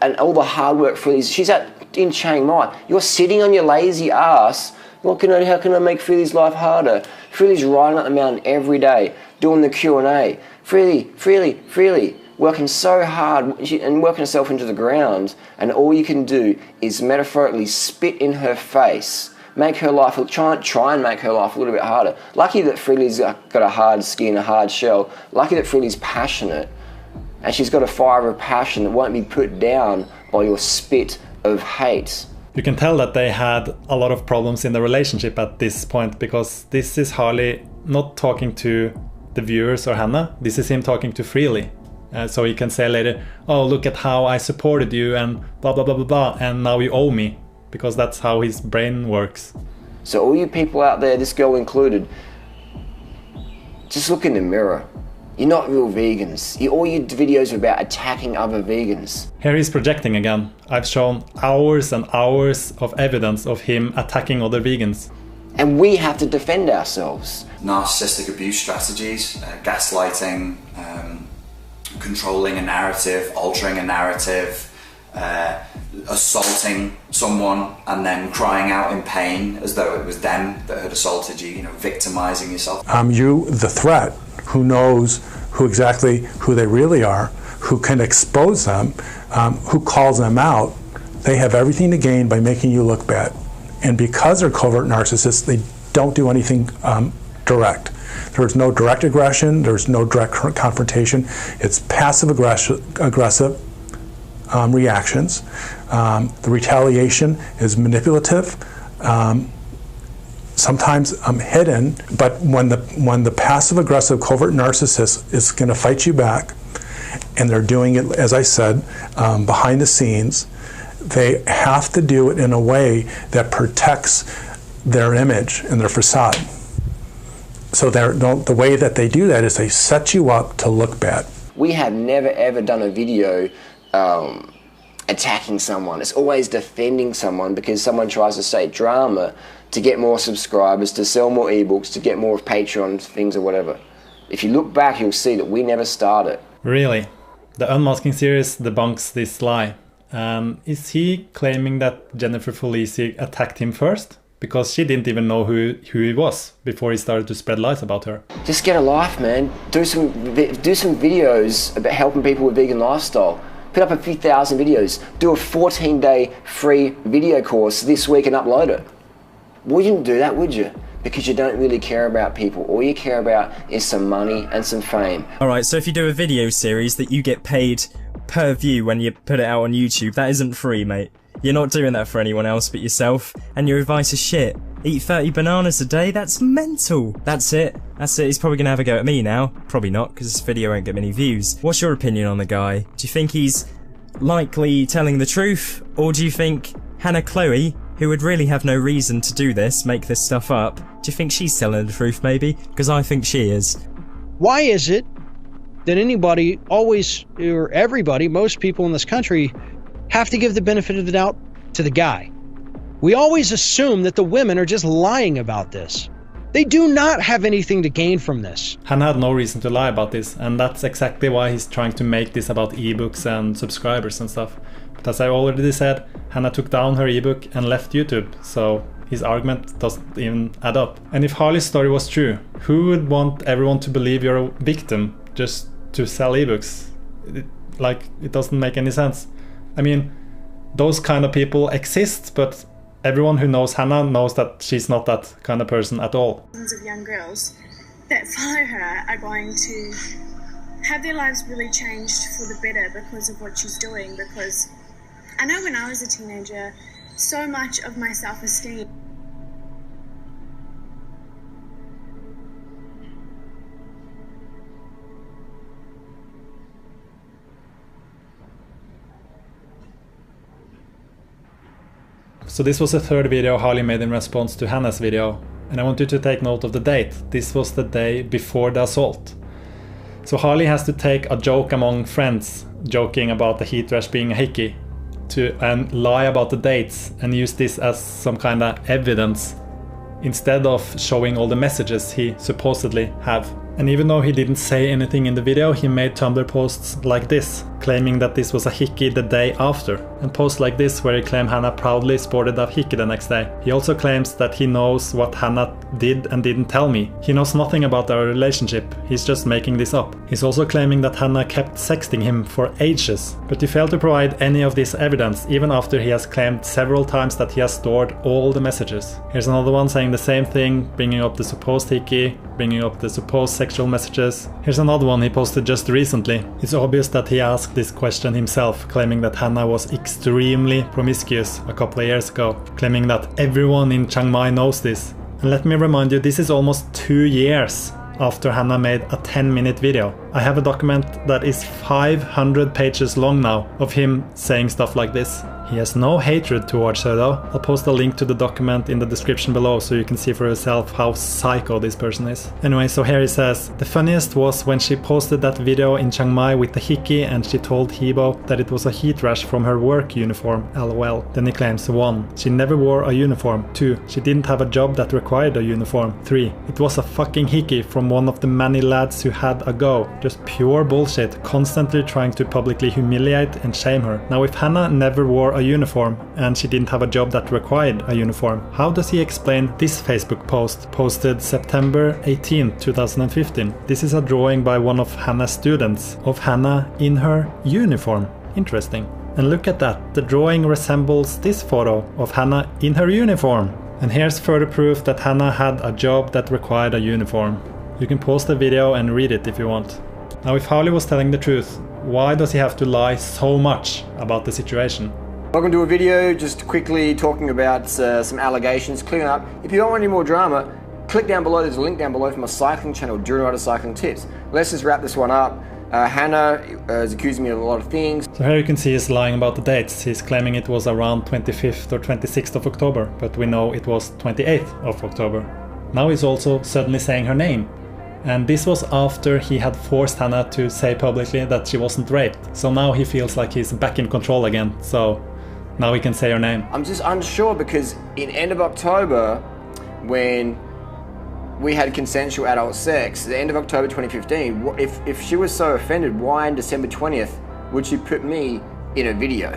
And all the hard work Freely's, she's in Chiang Mai. You're sitting on your lazy ass. How can I make Freely's life harder? Freely's riding up the mountain every day, doing the Q&A. Freely, working so hard and working herself into the ground. And all you can do is metaphorically spit in her face. Make her life, try and make her life a little bit harder. Lucky that Freely's got a hard skin, a hard shell. Lucky that Freely's passionate. And she's got a fire of passion that won't be put down by your spit of hate. You can tell that they had a lot of problems in the relationship at this point, because this is Harley not talking to the viewers or Hannah, this is him talking to Freely. So he can say later, oh, look at how I supported you and blah blah blah blah blah, and now you owe me, because that's how his brain works. So all you people out there, this girl included, just look in the mirror. You're not real vegans. All your videos are about attacking other vegans. Here he's projecting again. I've shown hours and hours of evidence of him attacking other vegans. And we have to defend ourselves. Narcissistic abuse strategies, gaslighting, controlling a narrative, altering a narrative, assaulting someone and then crying out in pain as though it was them that had assaulted you, you know, victimizing yourself. You, the threat, who knows who they really are, who can expose them, who calls them out, they have everything to gain by making you look bad. And because they're covert narcissists, they don't do anything direct. There's no direct aggression, there's no direct confrontation. It's passive aggressive reactions. The retaliation is manipulative, sometimes hidden, but when the passive aggressive covert narcissist is going to fight you back, and they're doing it, as I said, behind the scenes, they have to do it in a way that protects their image and their facade. So the way that they do that is they set you up to look bad. We have never ever done a video attacking someone. It's always defending someone because someone tries to say drama to get more subscribers, to sell more ebooks, to get more Patreon things or whatever. If you look back, you'll see that we never started. Really? The Unmasking series debunks this lie. Is he claiming that Jennifer Felici attacked him first? Because she didn't even know who he was before he started to spread lies about her. Just get a life, man. Do some videos about helping people with vegan lifestyle. Put up a few thousand videos. Do a 14-day free video course this week and upload it. Wouldn't do that, would you? Because you don't really care about people. All you care about is some money and some fame. Alright, so if you do a video series that you get paid per view when you put it out on YouTube, that isn't free, mate. You're not doing that for anyone else but yourself, and your advice is shit. Eat 30 bananas a day? That's mental. That's it. He's probably gonna have a go at me now. Probably not, because this video won't get many views. What's your opinion on the guy? Do you think he's likely telling the truth? Or do you think Hannah Chloe, who would really have no reason to do this, make this stuff up, do you think she's telling the truth maybe? Because I think she is. Why is it that anybody always, or everybody, most people in this country, have to give the benefit of the doubt to the guy? We always assume that the women are just lying about this. They do not have anything to gain from this. Hannah had no reason to lie about this, and that's exactly why he's trying to make this about ebooks and subscribers and stuff. But as I already said, Hannah took down her ebook and left YouTube, so his argument doesn't even add up. And if Harley's story was true, who would want everyone to believe you're a victim just to sell ebooks? It doesn't make any sense. I mean, those kind of people exist, but everyone who knows Hannah knows that she's not that kind of person at all. Thousands of young girls that follow her are going to have their lives really changed for the better because of what she's doing. Because I know when I was a teenager, so much of my self-esteem So this was the third video Harley made in response to Hannah's video, and I want you to take note of the date. This was the day before the assault. So Harley has to take a joke among friends, joking about the heat rash being a hickey, and lie about the dates and use this as some kind of evidence instead of showing all the messages he supposedly have. And even though he didn't say anything in the video, he made Tumblr posts like this, claiming that this was a hickey the day after, and posts like this where he claimed Hannah proudly sported a hickey the next day. He also claims that he knows what Hannah did and didn't tell me. He knows nothing about our relationship, he's just making this up. He's also claiming that Hannah kept sexting him for ages, but he failed to provide any of this evidence, even after he has claimed several times that he has stored all the messages. Here's another one saying the same thing, bringing up the supposed hickey, bringing up the supposed sexual sexual messages. Here's another one he posted just recently. It's obvious that he asked this question himself, claiming that Hannah was extremely promiscuous a couple of years ago, claiming that everyone in Chiang Mai knows this. And let me remind you, this is almost 2 years after Hannah made a 10-minute video. I have a document that is 500 pages long now of him saying stuff like this. He has no hatred towards her though. I'll post a link to the document in the description below so you can see for yourself how psycho this person is. Anyway, so here he says, the funniest was when she posted that video in Chiang Mai with the hickey and she told Hebo that it was a heat rash from her work uniform, lol. Then he claims 1. She never wore a uniform. 2. She didn't have a job that required a uniform. 3. It was a fucking hickey from one of the many lads who had a go. Just pure bullshit, constantly trying to publicly humiliate and shame her. Now if Hannah never wore a uniform and she didn't have a job that required a uniform, how does he explain this Facebook post posted September 18, 2015? This is a drawing by one of Hannah's students of Hannah in her uniform. Interesting. And look at that, the drawing resembles this photo of Hannah in her uniform. And here's further proof that Hannah had a job that required a uniform. You can pause the video and read it if you want. Now if Howley was telling the truth, why does he have to lie so much about the situation? Welcome to a video just quickly talking about some allegations, clearing up. If you don't want any more drama, click down below, there's a link down below for my cycling channel, Durianrider Cycling Tips. Let's just wrap this one up. Hannah is accusing me of a lot of things. So here you can see he's lying about the dates. He's claiming it was around 25th or 26th of October, but we know it was 28th of October. Now he's also suddenly saying her name. And this was after he had forced Hannah to say publicly that she wasn't raped. So now he feels like he's back in control again. So now he can say her name. I'm just unsure because in end of October, when we had consensual adult sex, the end of October 2015, if she was so offended, why on December 20th would she put me in a video?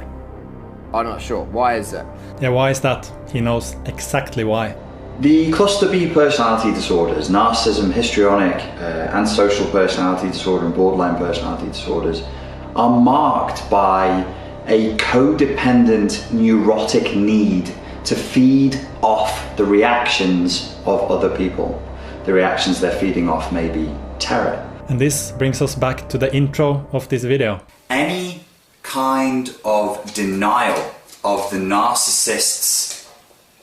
I'm not sure. Why is that? Yeah, why is that? He knows exactly why. The cluster B personality disorders, narcissism, histrionic, antisocial personality disorder and borderline personality disorders are marked by a codependent neurotic need to feed off the reactions of other people. The reactions they're feeding off may be terror. And this brings us back to the intro of this video. Any kind of denial of the narcissist's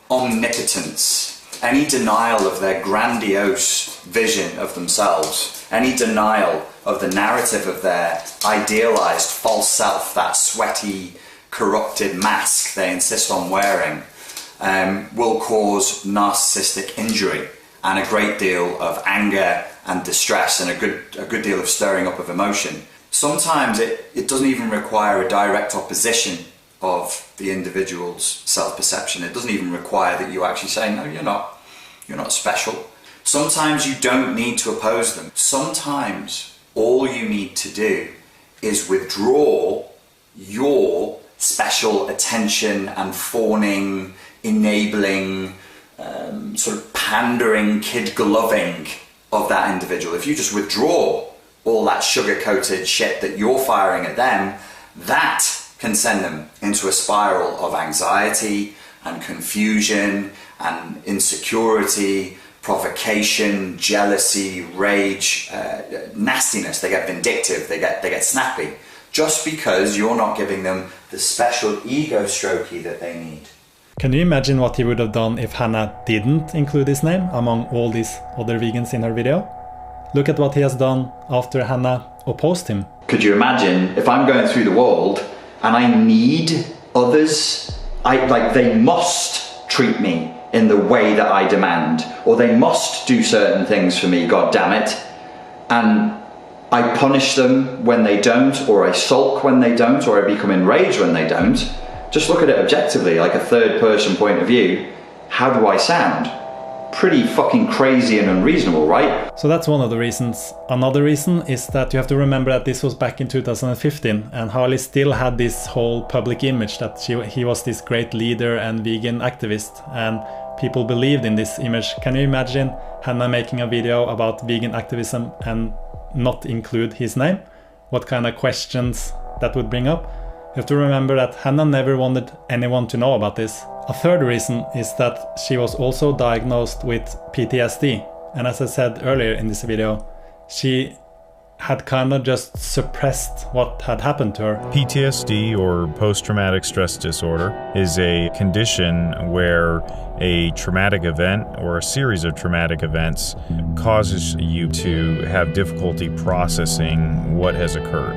omnipotence, any denial of their grandiose vision of themselves, any denial of the narrative of their idealized false self, that sweaty, corrupted mask they insist on wearing, will cause narcissistic injury and a great deal of anger and distress and a good deal of stirring up of emotion. Sometimes it doesn't even require a direct opposition of the individual's self-perception. It doesn't even require that you actually say, no, you're not special. Sometimes you don't need to oppose them. Sometimes all you need to do is withdraw your special attention and fawning, enabling, sort of pandering, kid-gloving of that individual. If you just withdraw all that sugar-coated shit that you're firing at them, that can send them into a spiral of anxiety and confusion and insecurity, provocation, jealousy, rage, nastiness. They get vindictive, they get snappy, just because you're not giving them the special ego strokey that they need. Can you imagine what he would have done if Hannah didn't include his name among all these other vegans in her video? Look at what he has done after Hannah opposed him. Could you imagine if I'm going through the world and I need others, they must treat me in the way that I demand, or they must do certain things for me, god damn it, and I punish them when they don't, or I sulk when they don't, or I become enraged when they don't. Just look at it objectively, like a third person point of view. How do I sound? Pretty fucking crazy and unreasonable, right? So that's one of the reasons. Another reason is that you have to remember that this was back in 2015 and Harley still had this whole public image that he was this great leader and vegan activist, and people believed in this image. Can you imagine Hannah making a video about vegan activism and not include his name? What kind of questions that would bring up? You have to remember that Hannah never wanted anyone to know about this. A third reason is that she was also diagnosed with PTSD, and as I said earlier in this video, she had kind of just suppressed what had happened to her. PTSD, or post-traumatic stress disorder, is a condition where a traumatic event or a series of traumatic events causes you to have difficulty processing what has occurred.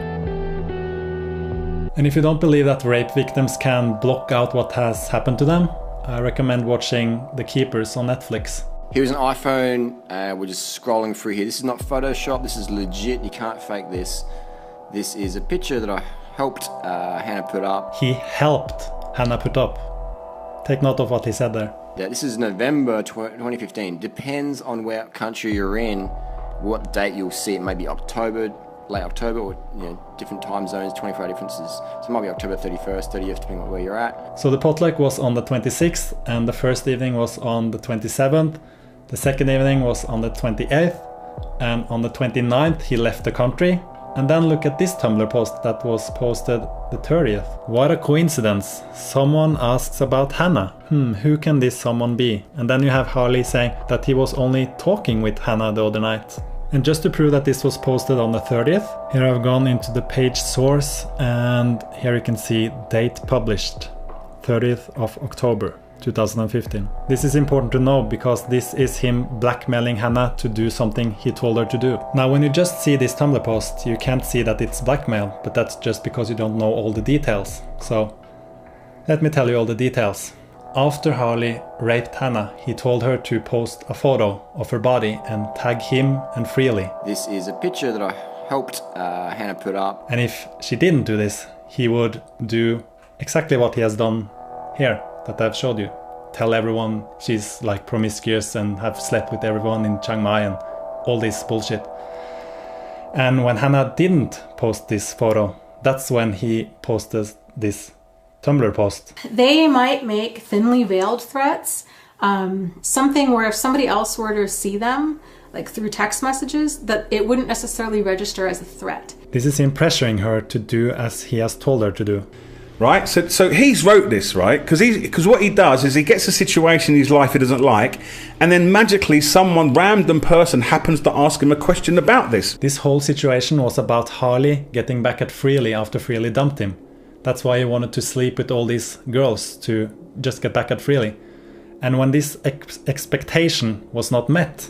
And if you don't believe that rape victims can block out what has happened to them, I recommend watching The Keepers on Netflix. Here's an iPhone, we're just scrolling through here. This is not Photoshop, this is legit, you can't fake this. This is a picture that I helped Hannah put up. He helped Hannah put up. Take note of what he said there. Yeah, this is November 2015. Depends on where country you're in, what date you'll see it. Maybe October, late October, or different time zones, 24-hour differences. So it might be October 31st, 30th, depending on where you're at. So the potluck was on the 26th, and the first evening was on the 27th. The second evening was on the 28th, and on the 29th he left the country. And then look at this Tumblr post that was posted the 30th. What a coincidence. Someone asks about Hannah. Who can this someone be? And then you have Harley saying that he was only talking with Hannah the other night. And just to prove that this was posted on the 30th, here I've gone into the page source, and here you can see date published, 30th of October 2015. This is important to know because this is him blackmailing Hannah to do something he told her to do. Now when you just see this Tumblr post, you can't see that it's blackmail, but that's just because you don't know all the details. So let me tell you all the details. After Harley raped Hannah, he told her to post a photo of her body and tag him and Freely. This is a picture that I helped Hannah put up. And if she didn't do this, he would do exactly what he has done here that I've showed you. Tell everyone she's like promiscuous and have slept with everyone in Chiang Mai and all this bullshit. And when Hannah didn't post this photo, that's when he posted this Tumblr post. They might make thinly veiled threats, something where if somebody else were to see them, like through text messages, that it wouldn't necessarily register as a threat. This is him pressuring her to do as he has told her to do. Right, so he's wrote this, right? Because what he does is he gets a situation in his life he doesn't like, and then magically some random person happens to ask him a question about this. This whole situation was about Harley getting back at Freely after Freely dumped him. That's why he wanted to sleep with all these girls, to just get back at Freely. And when this expectation was not met,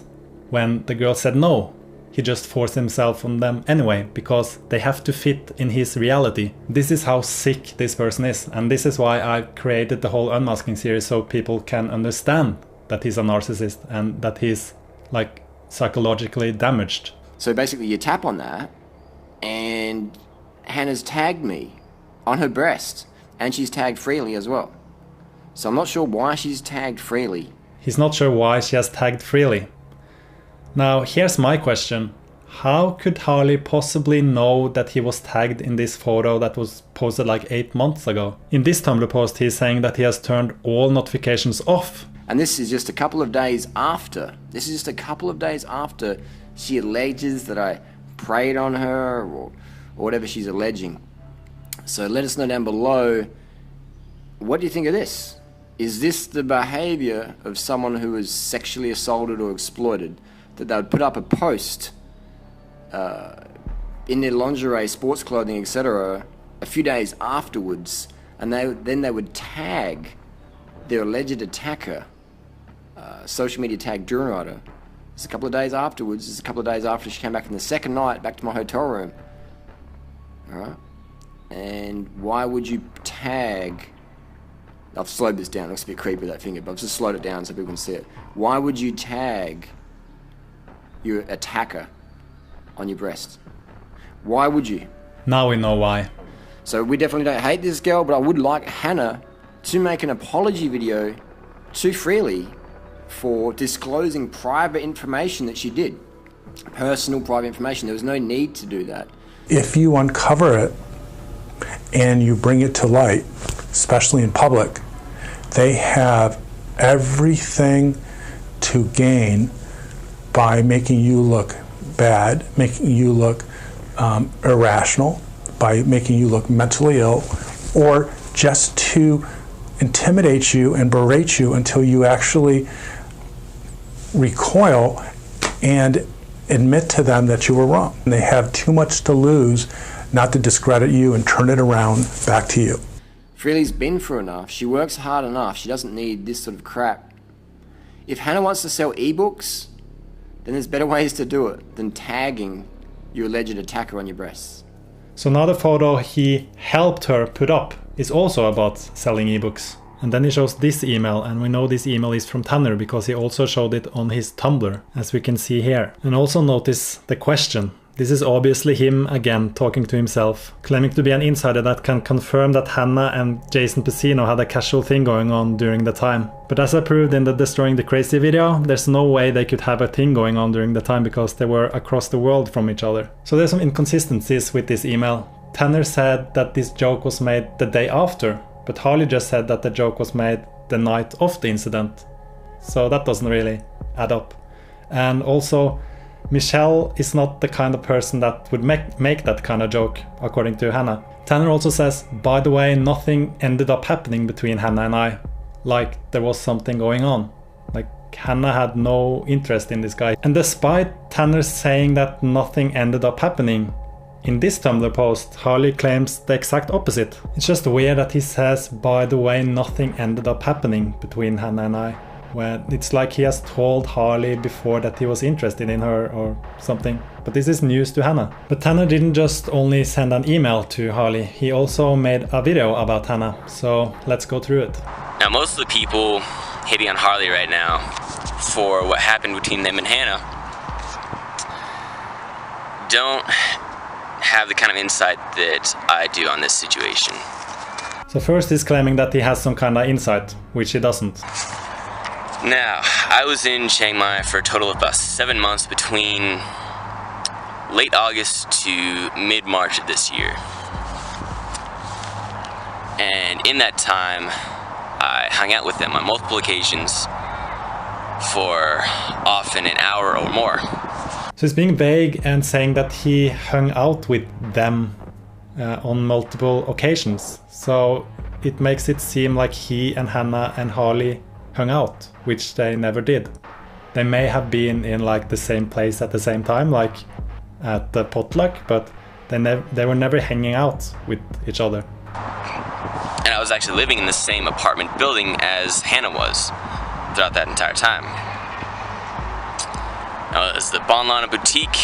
when the girl said no, he just forced himself on them anyway, because they have to fit in his reality. This is how sick this person is, and this is why I created the whole Unmasking series, so people can understand that he's a narcissist and that he's like psychologically damaged. So basically you tap on that, and Hannah's tagged me on her breast, and she's tagged Freely as well. So I'm not sure why she's tagged Freely. He's not sure why she has tagged Freely. Now, here's my question. How could Harley possibly know that he was tagged in this photo that was posted like 8 months ago? In this Tumblr post, he's saying that he has turned all notifications off. And this is just a couple of days after. This is just a couple of days after she alleges that I preyed on her or whatever she's alleging. So let us know down below, what do you think of this? Is this the behavior of someone who was sexually assaulted or exploited? That they would put up a post in their lingerie, sports clothing, etc. a few days afterwards, and then they would tag their alleged attacker, social media tag Durianrider. It's a couple of days afterwards. It's a couple of days after she came back from the second night, back to my hotel room. Alright? And why would you tag... I've slowed this down, it looks a bit creepy with that finger, but I've just slowed it down so people can see it. Why would you tag your attacker on your breast? Why would you? Now we know why. So we definitely don't hate this girl, but I would like Hannah to make an apology video to Freely for disclosing private information that she did. Personal private information. There was no need to do that. If you uncover it and you bring it to light, especially in public, they have everything to gain by making you look bad, making you look irrational, by making you look mentally ill, or just to intimidate you and berate you until you actually recoil and admit to them that you were wrong. They have too much to lose not to discredit you and turn it around back to you. Freely's been through enough. She works hard enough. She doesn't need this sort of crap. If Hannah wants to sell ebooks, then there's better ways to do it than tagging your alleged attacker on your breasts. So now the photo he helped her put up is also about selling ebooks. And then he shows this email, and we know this email is from Tanner because he also showed it on his Tumblr, as we can see here. And also notice the question. This is obviously him again talking to himself, claiming to be an insider that can confirm that Hannah and Jason Piscino had a casual thing going on during the time. But as I proved in the Destroying the Crazy video, there's no way they could have a thing going on during the time because they were across the world from each other. So there's some inconsistencies with this email. Tanner said that this joke was made the day after, but Harley just said that the joke was made the night of the incident. So that doesn't really add up. And also, Michelle is not the kind of person that would make that kind of joke, according to Hannah. Tanner also says, by the way, nothing ended up happening between Hannah and I. Like there was something going on. Like Hannah had no interest in this guy. And despite Tanner saying that nothing ended up happening, in this Tumblr post, Harley claims the exact opposite. It's just weird that he says, by the way, nothing ended up happening between Hannah and I. Where it's like he has told Harley before that he was interested in her or something. But this is news to Hannah. But Tanner didn't just only send an email to Harley, he also made a video about Hannah. So let's go through it. Now most of the people hating on Harley right now for what happened between them and Hannah don't have the kind of insight that I do on this situation. So first he's claiming that he has some kind of insight, which he doesn't. Now, I was in Chiang Mai for a total of about 7 months between late August to mid-March of this year. And in that time, I hung out with them on multiple occasions for often an hour or more. So he's being vague and saying that he hung out with them on multiple occasions. So it makes it seem like he and Hannah and Harley hung out, which they never did. They may have been in like the same place at the same time, like at the potluck, but they were never hanging out with each other. And I was actually living in the same apartment building as Hannah was throughout that entire time. Now, it's the Bon Lana Boutique.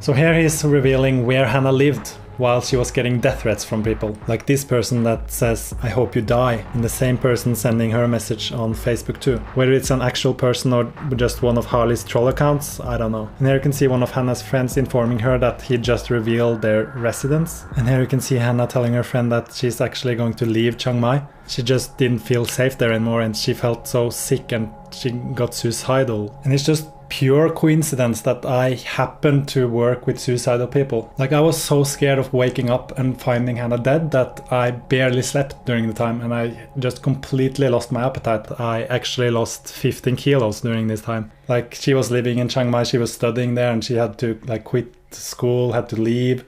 So here he's revealing where Hannah lived while she was getting death threats from people. Like this person that says, I hope you die, and the same person sending her a message on Facebook too. Whether it's an actual person or just one of Harley's troll accounts, I don't know. And here you can see one of Hannah's friends informing her that he just revealed their residence. And here you can see Hannah telling her friend that she's actually going to leave Chiang Mai. She just didn't feel safe there anymore and she felt so sick and she got suicidal. And it's just pure coincidence that I happened to work with suicidal people. Like I was so scared of waking up and finding Hannah dead that I barely slept during the time and I just completely lost my appetite. I actually lost 15 kilos during this time. Like she was living in Chiang Mai, she was studying there and she had to like quit school, had to leave.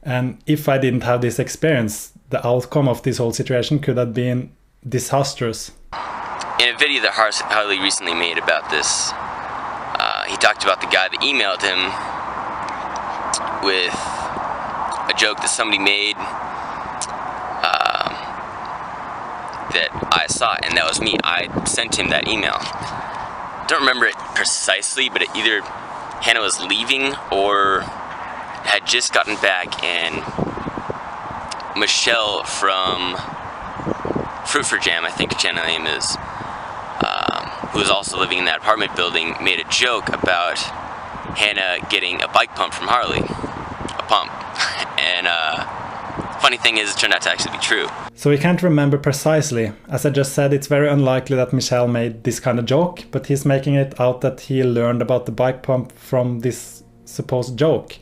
And if I didn't have this experience, the outcome of this whole situation could have been disastrous. In a video that Harley recently made about this, he talked about the guy that emailed him with a joke that somebody made that I saw, and that was me. I sent him that email. Don't remember it precisely, but either Hannah was leaving or had just gotten back, and Michelle from Fruit for Jam, I think her channel name is, who was also living in that apartment building, made a joke about Hannah getting a bike pump from Harley. A pump. And funny thing is, it turned out to actually be true. So we can't remember precisely. As I just said, it's very unlikely that Michelle made this kind of joke, but he's making it out that he learned about the bike pump from this supposed joke.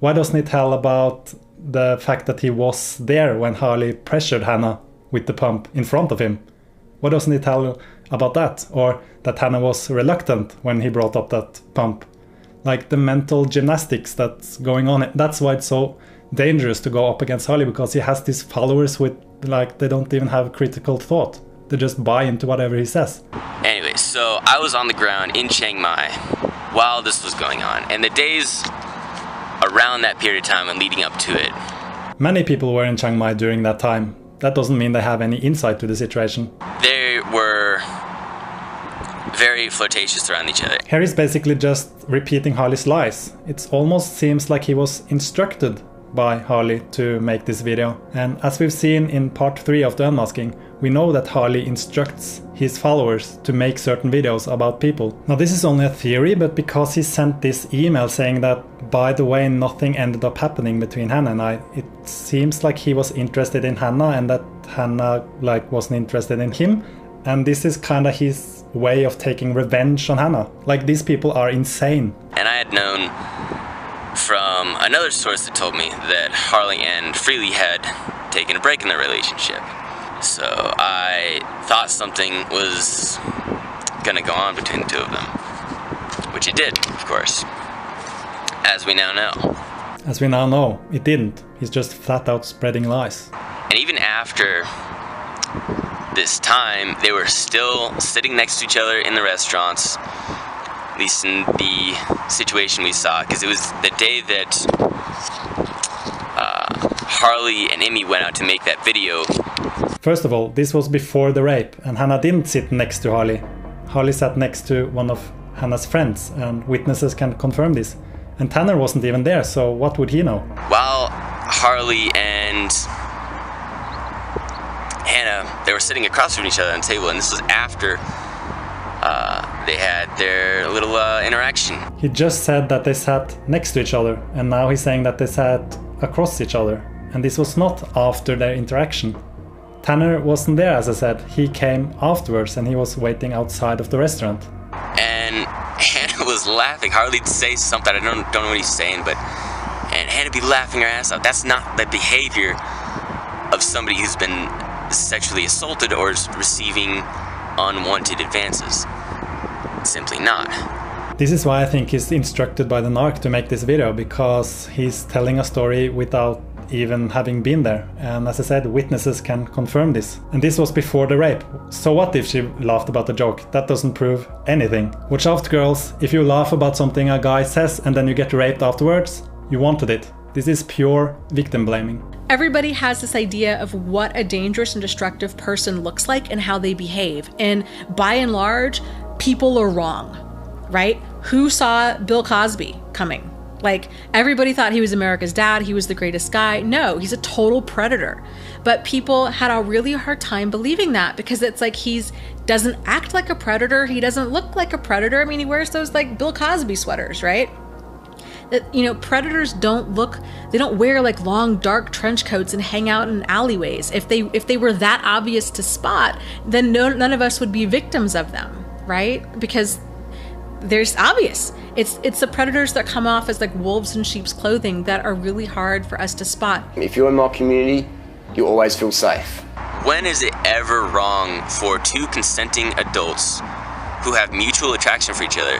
Why doesn't he tell about the fact that he was there when Harley pressured Hannah with the pump in front of him? Why doesn't he tell about that? Or that Hannah was reluctant when he brought up that pump? Like the mental gymnastics that's going on. That's why it's so dangerous to go up against Harley, because he has these followers with, like, they don't even have critical thought. They just buy into whatever he says. Anyway, so I was on the ground in Chiang Mai while this was going on, and the days around that period of time and leading up to it. Many people were in Chiang Mai during that time. That doesn't mean they have any insight to the situation. They were very flirtatious around each other. Here he's basically just repeating Harley's lies. It almost seems like he was instructed by Harley to make this video. And as we've seen in part 3 of the unmasking, we know that Harley instructs his followers to make certain videos about people. Now this is only a theory, but because he sent this email saying that, by the way, nothing ended up happening between Hannah and I, it seems like he was interested in Hannah and that Hannah wasn't interested in him. And this is kinda his way of taking revenge on Hannah. Like, these people are insane. And I had known from another source that told me that Harley and Freely had taken a break in their relationship. So I thought something was gonna go on between the two of them, which it did, of course, as we now know. As we now know, it didn't. He's just flat out spreading lies. And even after this time, they were still sitting next to each other in the restaurants, at least in the situation we saw, because it was the day that Harley and Emmy went out to make that video. First of all, this was before the rape, and Hannah didn't sit next to Harley. Harley sat next to one of Hannah's friends, and witnesses can confirm this. And Tanner wasn't even there, so what would he know? While Harley and Hannah, they were sitting across from each other on the table, and this was after they had their little interaction. He just said that they sat next to each other, and now he's saying that they sat across each other. And this was not after their interaction. Tanner wasn't there, as I said. He came afterwards, and he was waiting outside of the restaurant. And Hannah was laughing. Harley'd say something, I don't know what he's saying, and Hannah'd be laughing her ass off. That's not the behavior of somebody who's been sexually assaulted or is receiving unwanted advances. Simply not. This is why I think he's instructed by the narc to make this video, because he's telling a story without even having been there. And as I said, witnesses can confirm this. And this was before the rape. So what if she laughed about the joke? That doesn't prove anything. Watch out, girls. If you laugh about something a guy says and then you get raped afterwards, you wanted it. This is pure victim blaming. Everybody has this idea of what a dangerous and destructive person looks like and how they behave. And by and large, people are wrong, right? Who saw Bill Cosby coming? Like, everybody thought he was America's dad, he was the greatest guy. No, he's a total predator. But people had a really hard time believing that, because it's like doesn't act like a predator, he doesn't look like a predator. I mean, he wears those like Bill Cosby sweaters, right? That, predators don't wear like long dark trench coats and hang out in alleyways. If they were that obvious to spot, then none of us would be victims of them, right? Because there's obvious. It's the predators that come off as like wolves in sheep's clothing that are really hard for us to spot. If you're in my community, you always feel safe. When is it ever wrong for two consenting adults who have mutual attraction for each other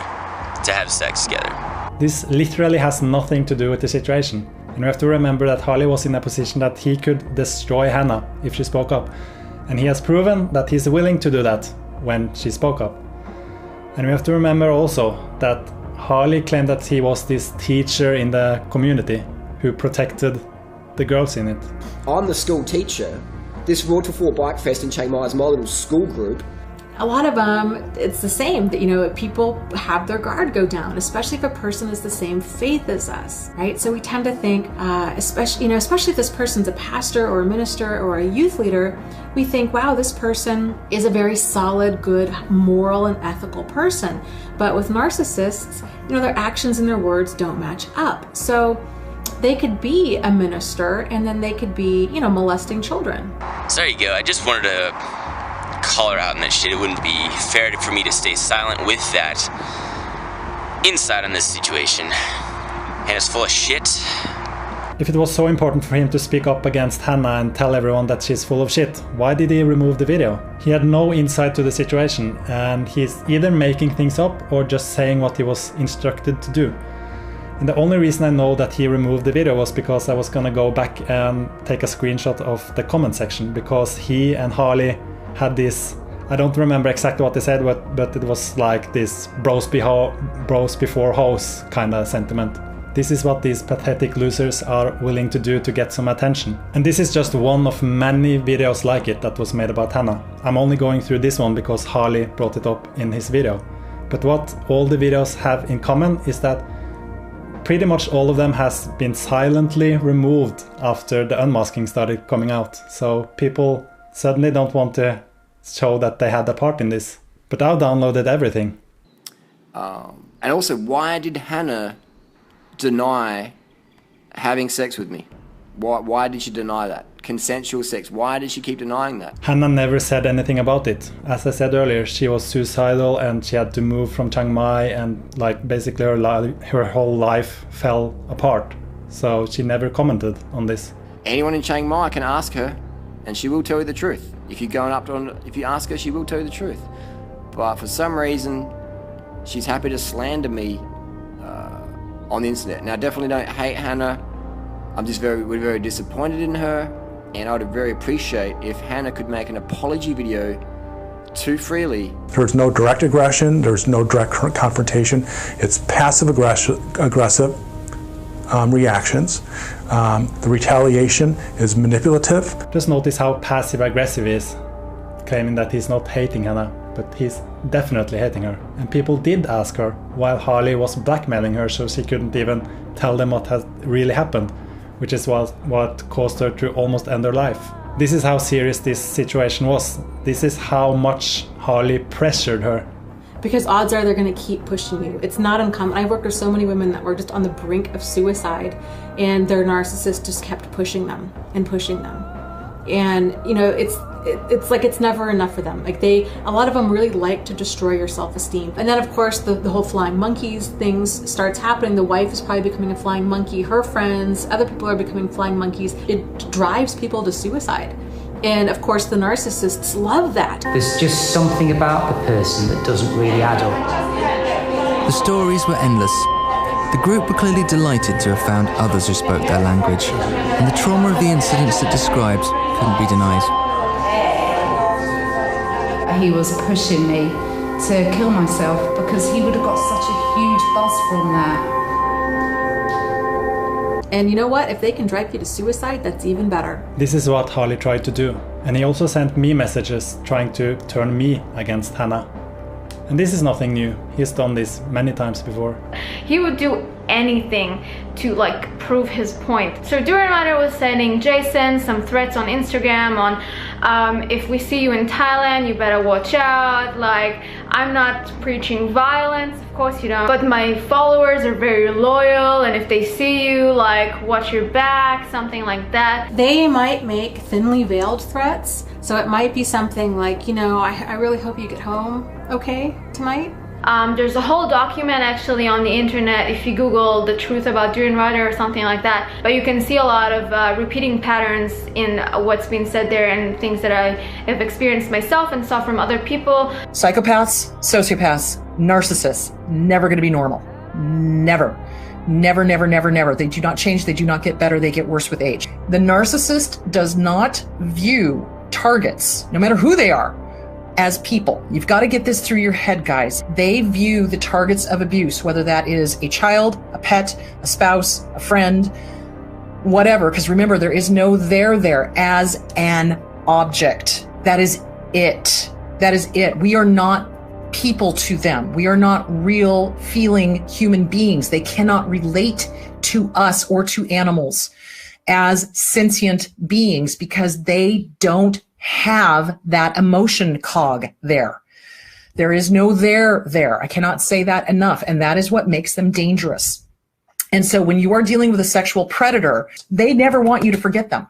to have sex together? This literally has nothing to do with the situation. And we have to remember that Harley was in a position that he could destroy Hannah if she spoke up. And he has proven that he's willing to do that when she spoke up. And we have to remember also that Harley claimed that he was this teacher in the community who protected the girls in it. I'm the school teacher. This Road to 4 Bike Fest in Chiang Mai is my little school group. A lot of them, it's the same, that, people have their guard go down, especially if a person is the same faith as us, right? So we tend to think, especially if this person's a pastor or a minister or a youth leader, we think, wow, this person is a very solid, good, moral and ethical person. But with narcissists, their actions and their words don't match up. So they could be a minister and then they could be, molesting children. So there you go. I just wanted to call her out on that shit. It wouldn't be fair for me to stay silent with that insight on this situation. And it's full of shit. If it was so important for him to speak up against Hannah and tell everyone that she's full of shit, why did he remove the video? He had no insight to the situation, and he's either making things up or just saying what he was instructed to do. And the only reason I know that he removed the video was because I was gonna go back and take a screenshot of the comment section, because he and Harley had this I don't remember exactly what they said, but it was like this bros before hoes kind of sentiment. This is what these pathetic losers are willing to do to get some attention. And this is just one of many videos like it that was made about Hannah. I'm only going through this one because Harley brought it up in his video. But what all the videos have in common is that pretty much all of them has been silently removed after the unmasking started coming out. So people suddenly don't want to show that they had a part in this. But I've downloaded everything. And also, why did Hannah deny having sex with me? Why did she deny that? Consensual sex. Why did she keep denying that? Hannah never said anything about it. As I said earlier, she was suicidal and she had to move from Chiang Mai, and like basically her whole life fell apart. So she never commented on this. Anyone in Chiang Mai can ask her, and she will tell you the truth. If you ask her, she will tell you the truth. But for some reason, she's happy to slander me on the internet. Now, I definitely don't hate Hannah. We're very disappointed in her, and I would very appreciate if Hannah could make an apology video to Freely. There's no direct aggression, there's no direct confrontation. It's passive aggressive reactions. The retaliation is manipulative. Just notice how passive aggressive he is, claiming that he's not hating Hannah, but he's definitely hating her. And people did ask her while Harley was blackmailing her, so she couldn't even tell them what had really happened, which is what caused her to almost end her life. This is how serious this situation was. This is how much Harley pressured her. Because odds are they're going to keep pushing you. It's not uncommon. I've worked with so many women that were just on the brink of suicide, and their narcissist just kept pushing them and pushing them. And you know, it's like it's never enough for them. Like a lot of them really like to destroy your self-esteem. And then of course the whole flying monkeys things starts happening. The wife is probably becoming a flying monkey. Her friends, other people are becoming flying monkeys. It drives people to suicide. And of course the narcissists love that. There's just something about the person that doesn't really add up. The stories were endless. The group were clearly delighted to have found others who spoke their language, and the trauma of the incidents it described couldn't be denied. He was pushing me to kill myself because he would have got such a huge buzz from that. And you know what? If they can drive you to suicide, that's even better. This is what Harley tried to do. And he also sent me messages trying to turn me against Hannah. And this is nothing new. He's done this many times before. He would do anything to like prove his point. So Durianrider was sending Jason some threats on Instagram on if we see you in Thailand, you better watch out. Like, I'm not preaching violence, of course you don't, but my followers are very loyal, and if they see you, like, watch your back, something like that. They might make thinly veiled threats. So it might be something like, you know, I really hope you get home okay tonight. There's a whole document actually on the internet if you Google the truth about Durianrider or something like that. But you can see a lot of repeating patterns in what's been said there and things that I have experienced myself and saw from other people. Psychopaths, sociopaths, narcissists, never going to be normal. Never. Never, never, never, never. They do not change. They do not get better. They get worse with age. The narcissist does not view targets, no matter who they are, as people. You've got to get this through your head, guys. They view the targets of abuse, whether that is a child, a pet, a spouse, a friend, whatever, because remember, there is no there, as an object. That is it. That is it. We are not people to them. We are not real feeling human beings. They cannot relate to us or to animals as sentient beings because they don't have that emotion cog there. There is no there. I cannot say that enough. And that is what makes them dangerous. And so when you are dealing with a sexual predator, they never want you to forget them.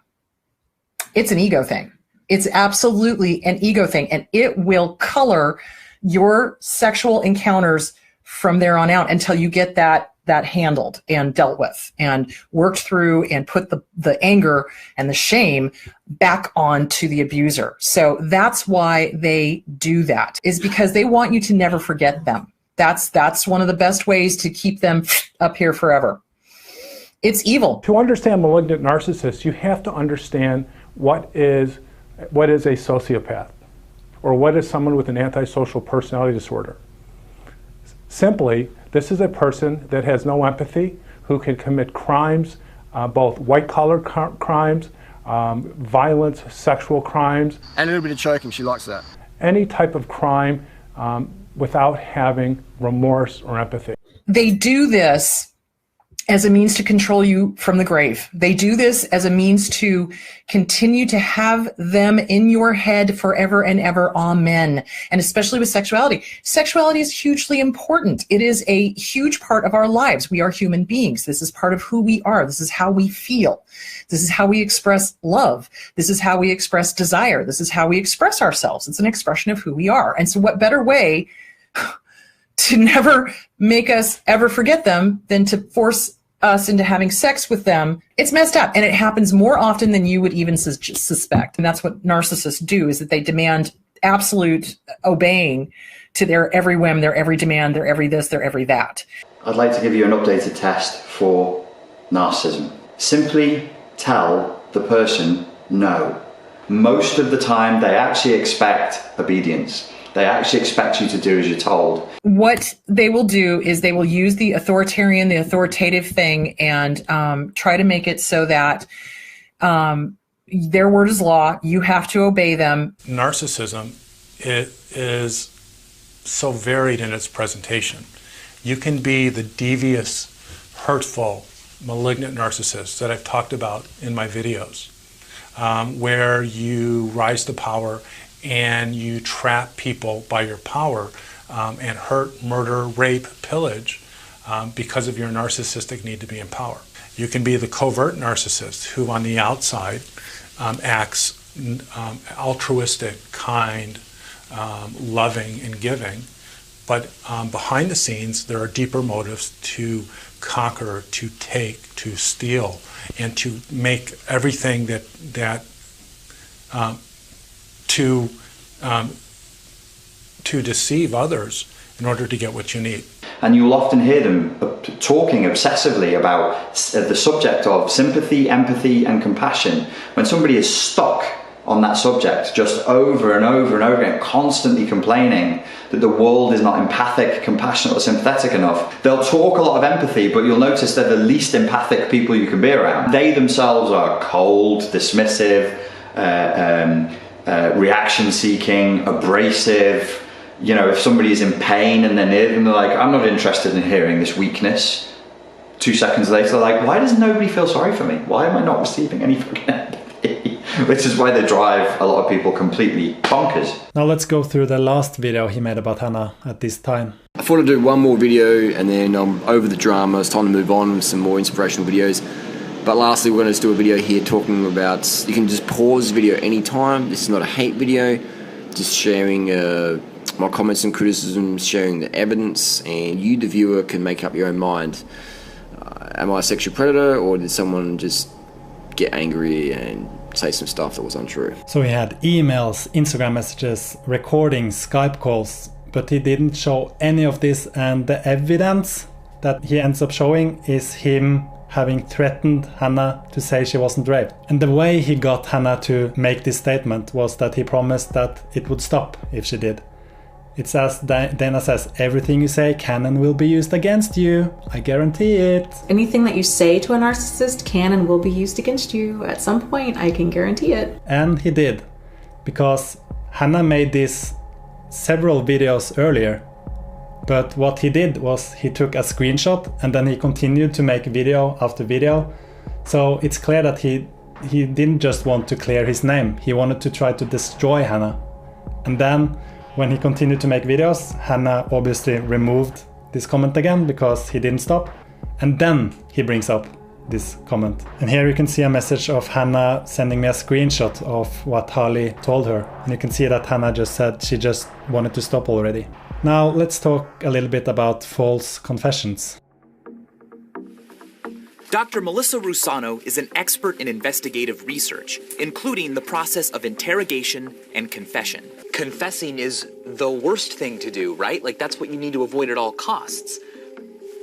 It's an ego thing. It's absolutely an ego thing. And it will color your sexual encounters from there on out until you get that handled and dealt with and worked through and put the anger and the shame back onto the abuser. So that's why they do that, is because they want you to never forget them. That's one of the best ways to keep them up here forever. It's evil. To understand malignant narcissists, you have to understand what is a sociopath Or what is someone with an antisocial personality disorder? Simply, this is a person that has no empathy, who can commit crimes, both white-collar crimes, violence, sexual crimes. And a little bit of choking, she likes that. Any type of crime without having remorse or empathy. They do this as a means to control you from the grave. They do this as a means to continue to have them in your head forever and ever. Amen. And especially with sexuality. Sexuality is hugely important. It is a huge part of our lives. We are human beings. This is part of who we are. This is how we feel. This is how we express love. This is how we express desire. This is how we express ourselves. It's an expression of who we are. And so what better way to never make us ever forget them than to force us into having sex with them. It's messed up, and it happens more often than you would even suspect. And that's what narcissists do, is that they demand absolute obeying to their every whim, their every demand, their every this, their every that. I'd like to give you an updated test for narcissism. Simply tell the person no. Most of the time they actually expect obedience. They actually expect you to do as you're told. What they will do is they will use the authoritarian, the authoritative thing, and try to make it so that their word is law. You have to obey them. Narcissism, it is so varied in its presentation. You can be the devious, hurtful, malignant narcissist that I've talked about in my videos, where you rise to power and you trap people by your power and hurt, murder, rape, pillage because of your narcissistic need to be in power. You can be the covert narcissist who on the outside acts altruistic, kind, loving, and giving, but behind the scenes there are deeper motives to conquer, to take, to steal, and to make everything to deceive others in order to get what you need. And you'll often hear them talking obsessively about the subject of sympathy, empathy, and compassion. When somebody is stuck on that subject just over and over and over again, constantly complaining that the world is not empathic, compassionate, or sympathetic enough, they'll talk a lot of empathy, but you'll notice they're the least empathic people you can be around. They themselves are cold, dismissive, reaction-seeking, abrasive. You know, if somebody is in pain and they're near them, they're like, I'm not interested in hearing this weakness. 2 seconds later, they're like, why does nobody feel sorry for me? Why am I not receiving any fucking empathy? Which is why they drive a lot of people completely bonkers. Now let's go through the last video he made about Hannah at this time. I thought I'd do one more video and then over the drama. It's time to move on with some more inspirational videos. But lastly, we're going to do a video here talking about, you can just pause the video anytime. This is not a hate video, just sharing my comments and criticisms, sharing the evidence, and you, the viewer, can make up your own mind. Am I a sexual predator, or did someone just get angry and say some stuff that was untrue? So he had emails, Instagram messages, recordings, Skype calls, but he didn't show any of this, and the evidence that he ends up showing is him having threatened Hannah to say she wasn't raped. And the way he got Hannah to make this statement was that he promised that it would stop if she did. It's as Dana says, everything you say can and will be used against you. I guarantee it. Anything that you say to a narcissist can and will be used against you at some point. I can guarantee it. And he did. Because Hannah made this several videos earlier. But what he did was he took a screenshot and then he continued to make video after video. So it's clear that he didn't just want to clear his name. He wanted to try to destroy Hannah. And then when he continued to make videos, Hannah obviously removed this comment again because he didn't stop. And then he brings up this comment. And here you can see a message of Hannah sending me a screenshot of what Harley told her. And you can see that Hannah just said she just wanted to stop already. Now let's talk a little bit about false confessions. Dr. Melissa Rusano is an expert in investigative research, including the process of interrogation and confession. Confessing is the worst thing to do, right? Like, that's what you need to avoid at all costs.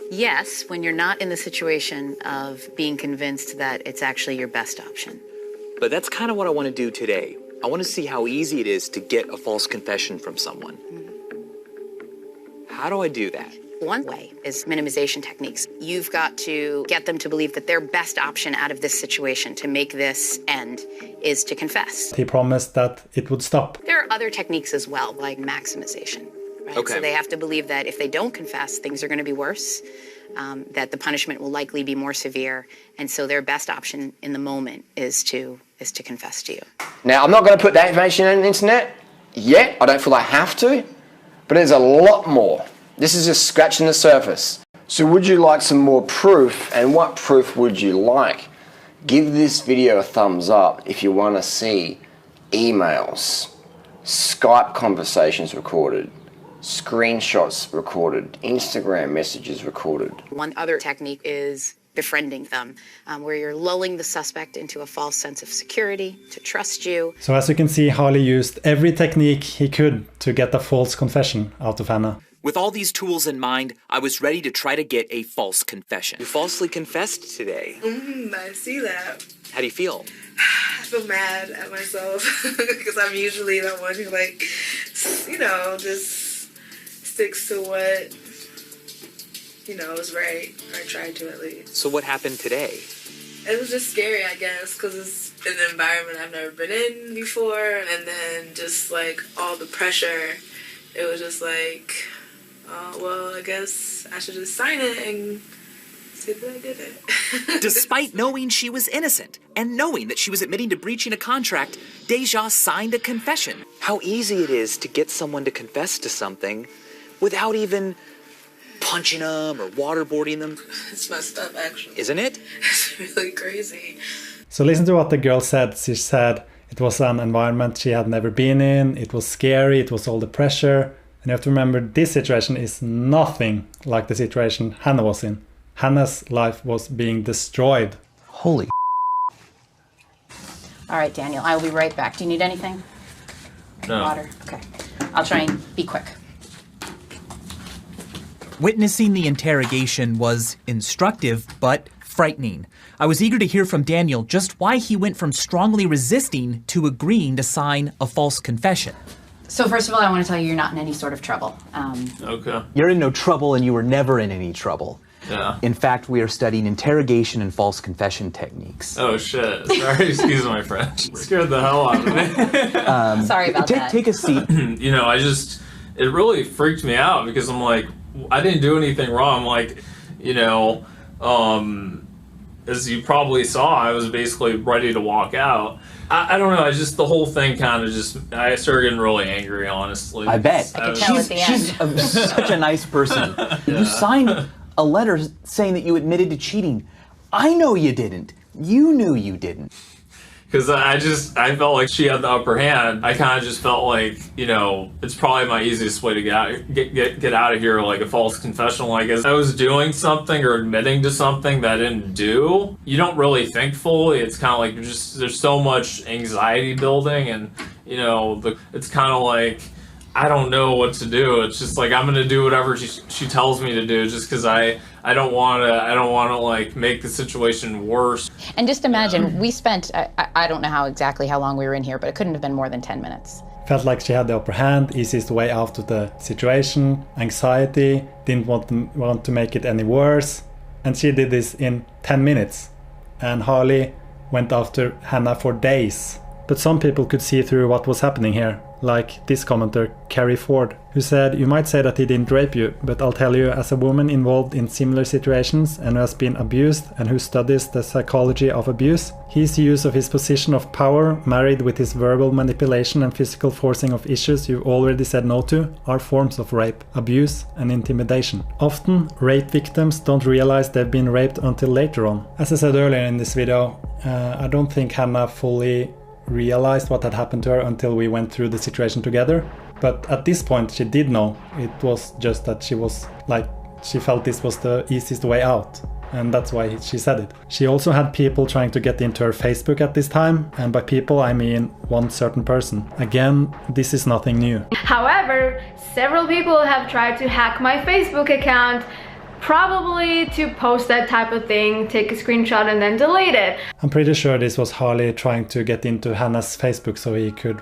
Yes, when you're not in the situation of being convinced that it's actually your best option. But that's kind of what I want to do today. I want to see how easy it is to get a false confession from someone. How do I do that? One way is minimization techniques. You've got to get them to believe that their best option out of this situation to make this end is to confess. He promised that it would stop. There are other techniques as well, like maximization. Right? Okay. So they have to believe that if they don't confess, things are going to be worse, that the punishment will likely be more severe, and so their best option in the moment is to confess to you. Now, I'm not going to put that information on the internet yet. I don't feel I have to, but there's a lot more. This is just scratching the surface. So would you like some more proof, and what proof would you like? Give this video a thumbs up if you want to see emails, Skype conversations recorded, screenshots recorded, Instagram messages recorded. One other technique is befriending them, where you're lulling the suspect into a false sense of security, to trust you. So as you can see, Harley used every technique he could to get a false confession out of Hannah. With all these tools in mind, I was ready to try to get a false confession. You falsely confessed today. I see that. How do you feel? I feel mad at myself because I'm usually the one who, like, just sticks to what, is right. Or I try to, at least. So what happened today? It was just scary, I guess, because it's an environment I've never been in before, and then just, like, all the pressure. It was just like, well, I guess I should just sign it and say that I did it. Despite knowing she was innocent and knowing that she was admitting to breaching a contract, Deja signed a confession. How easy it is to get someone to confess to something without even punching them or waterboarding them. It's messed up, actually. Isn't it? It's really crazy. So listen to what the girl said. She said it was an environment she had never been in. It was scary. It was all the pressure. And you have to remember, this situation is nothing like the situation Hannah was in. Hannah's life was being destroyed. Holy. All right, Daniel, I will be right back. Do you need anything? No. Water? Okay. I'll try and be quick. Witnessing the interrogation was instructive, but frightening. I was eager to hear from Daniel just why he went from strongly resisting to agreeing to sign a false confession. So first of all, I want to tell you you're not in any sort of trouble. Okay. You're in no trouble, and you were never in any trouble. Yeah. In fact, we are studying interrogation and false confession techniques. Oh shit. Sorry, excuse my French. Scared the hell out of me. Sorry about that. Take a seat. It really freaked me out because I'm like, I didn't do anything wrong. Like, as you probably saw, I was basically ready to walk out. I don't know, the whole thing kind of I started getting really angry, honestly. I bet. She's such a nice person. Yeah. You signed a letter saying that you admitted to cheating. I know you didn't. You knew you didn't. Because I felt like she had the upper hand. I kind of just felt like, it's probably my easiest way to get out of here, like a false confession. Like, as I was doing something or admitting to something that I didn't do, you don't really think fully. It's kind of like there's so much anxiety building, and, it's kind of like, I don't know what to do. It's just like, I'm gonna do whatever she tells me to do, just because I don't want to like make the situation worse. And just imagine, we spent, I don't know exactly how long we were in here, but it couldn't have been more than 10 minutes. Felt like she had the upper hand, easiest way out of the situation, anxiety, didn't want to make it any worse. And she did this in 10 minutes. And Harley went after Hannah for days. But some people could see through what was happening here, like this commenter, Carrie Ford, who said, "You might say that he didn't rape you, but I'll tell you, as a woman involved in similar situations and who has been abused and who studies the psychology of abuse, his use of his position of power, married with his verbal manipulation and physical forcing of issues you've already said no to, are forms of rape, abuse and intimidation. Often, rape victims don't realize they've been raped until later on." As I said earlier in this video, I don't think Hannah fully realized what had happened to her until we went through the situation together. But at this point she did know. It was just that she felt this was the easiest way out, and that's why she said it. She also had people trying to get into her Facebook at this time, and by people I mean one certain person. Again, this is nothing new. However, several people have tried to hack my Facebook account Probably to post that type of thing, take a screenshot and then delete it. I'm pretty sure this was Harley trying to get into Hannah's Facebook so he could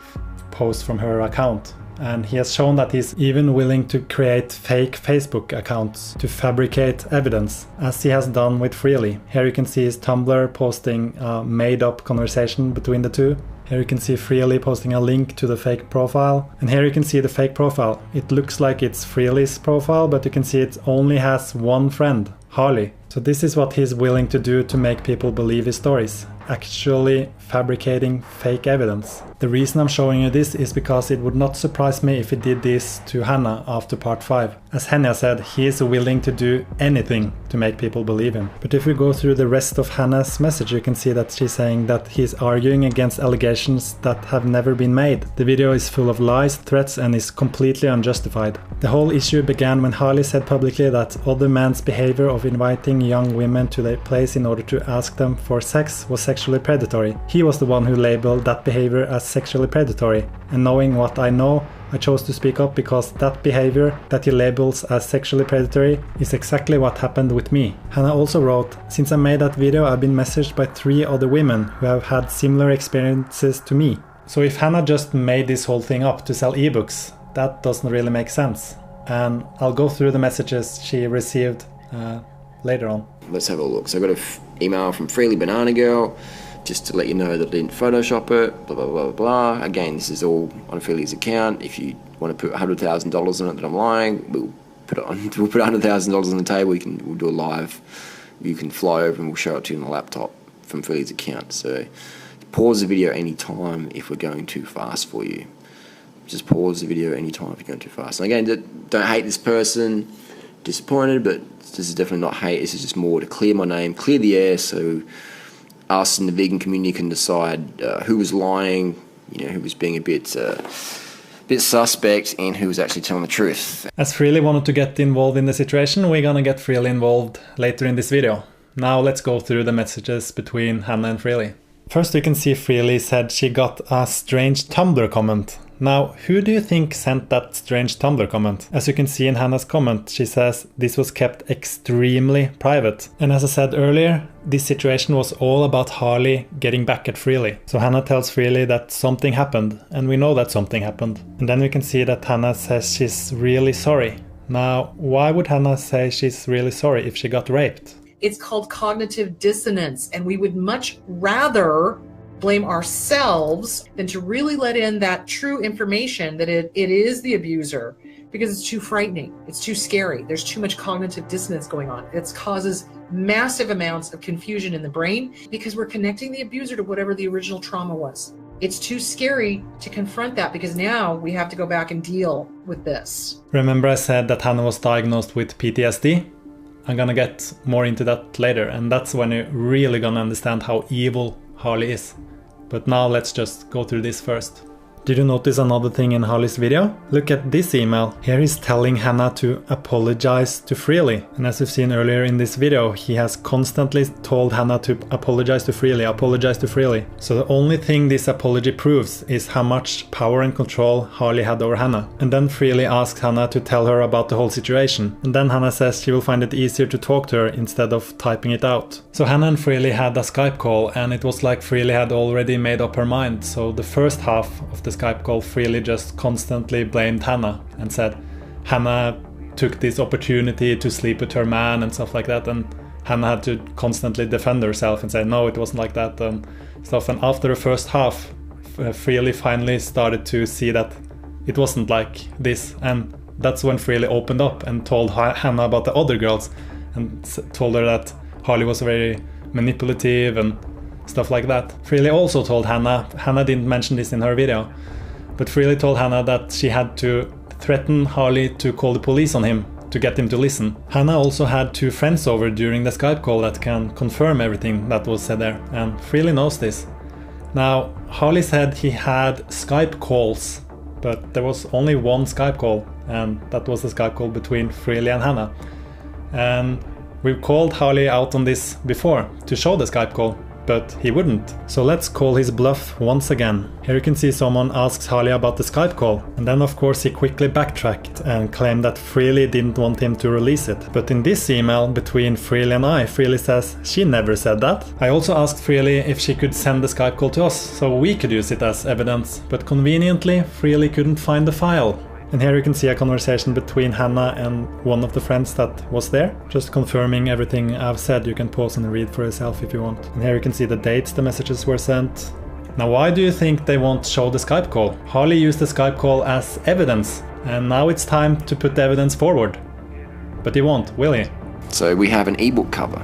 post from her account. And he has shown that he's even willing to create fake Facebook accounts to fabricate evidence, as he has done with Freely. Here you can see his Tumblr posting a made-up conversation between the two. Here you can see Freely posting a link to the fake profile. And here you can see the fake profile. It looks like it's Freely's profile, but you can see it only has one friend, Harley. So this is what he's willing to do to make people believe his stories. Actually fabricating fake evidence. The reason I'm showing you this is because it would not surprise me if he did this to Hannah after part 5. As Hannah said, he is willing to do anything to make people believe him. But if you go through the rest of Hannah's message, you can see that she's saying that he's arguing against allegations that have never been made. The video is full of lies, threats, and is completely unjustified. The whole issue began when Harley said publicly that other men's behavior of inviting young women to their place in order to ask them for sex was sexually predatory. He was the one who labeled that behavior as sexually predatory, and knowing what I know, I chose to speak up because that behavior that he labels as sexually predatory is exactly what happened with me. Hannah also wrote, "Since I made that video, I've been messaged by 3 other women who have had similar experiences to me." So if Hannah just made this whole thing up to sell ebooks, that doesn't really make sense. And I'll go through the messages she received later on. Let's have a look. So I got an email from Freely Banana Girl, just to let you know that I didn't Photoshop it, blah, blah, blah, blah. Again, this is all on Freely's account. If you want to put $100,000 on it that I'm lying, we'll put $100,000 on the table. We'll do a live. You can fly over and we'll show it to you on the laptop from Freely's account. So pause the video anytime if we're going too fast for you. Just pause the video anytime if you're going too fast. And again, don't hate this person. Disappointed, but this is definitely not hate. This is just more to clear my name, clear the air, so us in the vegan community can decide who was lying, who was being a bit suspect, and who was actually telling the truth. As Freely wanted to get involved in the situation, we're gonna get Freely involved later in this video. Now let's go through the messages between Hannah and Freely. First you can see Freely said she got a strange Tumblr comment. Now, who do you think sent that strange Tumblr comment? As you can see in Hannah's comment, she says this was kept extremely private. And as I said earlier, this situation was all about Harley getting back at Freely. So Hannah tells Freely that something happened, and we know that something happened. And then we can see that Hannah says she's really sorry. Now, why would Hannah say she's really sorry if she got raped? It's called cognitive dissonance, and we would much rather blame ourselves than to really let in that true information that it is the abuser, because it's too frightening. It's too scary. There's too much cognitive dissonance going on. It causes massive amounts of confusion in the brain because we're connecting the abuser to whatever the original trauma was. It's too scary to confront that because now we have to go back and deal with this. Remember I said that Hannah was diagnosed with PTSD? I'm gonna get more into that later, and that's when you're really gonna understand how evil Harley is. But now let's just go through this first. Did you notice another thing in Harley's video? Look at this email. Here he's telling Hannah to apologize to Freely. And as you've seen earlier in this video, he has constantly told Hannah to apologize to Freely, apologize to Freely. So the only thing this apology proves is how much power and control Harley had over Hannah. And then Freely asks Hannah to tell her about the whole situation. And then Hannah says she will find it easier to talk to her instead of typing it out. So Hannah and Freely had a Skype call, and it was like Freely had already made up her mind. So the first half of the Skype call, Freely just constantly blamed Hannah and said Hannah took this opportunity to sleep with her man and stuff like that, and Hannah had to constantly defend herself and say no, it wasn't like that and stuff. And after the first half, Freely finally started to see that it wasn't like this, and that's when Freely opened up and told Hannah about the other girls and told her that Harley was very manipulative and stuff like that. Freely also told Hannah didn't mention this in her video, but Freely told Hannah that she had to threaten Harley to call the police on him to get him to listen. Hannah also had 2 friends over during the Skype call that can confirm everything that was said there, and Freely knows this. Now, Harley said he had Skype calls, but there was only one Skype call, and that was the Skype call between Freely and Hannah. And we've called Harley out on this before to show the Skype call, but he wouldn't. So let's call his bluff once again. Here you can see someone asks Harley about the Skype call, and then of course he quickly backtracked and claimed that Freely didn't want him to release it. But in this email between Freely and I, Freely says she never said that. I also asked Freely if she could send the Skype call to us so we could use it as evidence, but conveniently Freely couldn't find the file. And here you can see a conversation between Hannah and one of the friends that was there, just confirming everything I've said. You can pause and read for yourself if you want. And here you can see the dates the messages were sent. Now why do you think they won't show the Skype call? Harley used the Skype call as evidence, and now it's time to put the evidence forward. But he won't, will he? So we have an ebook cover.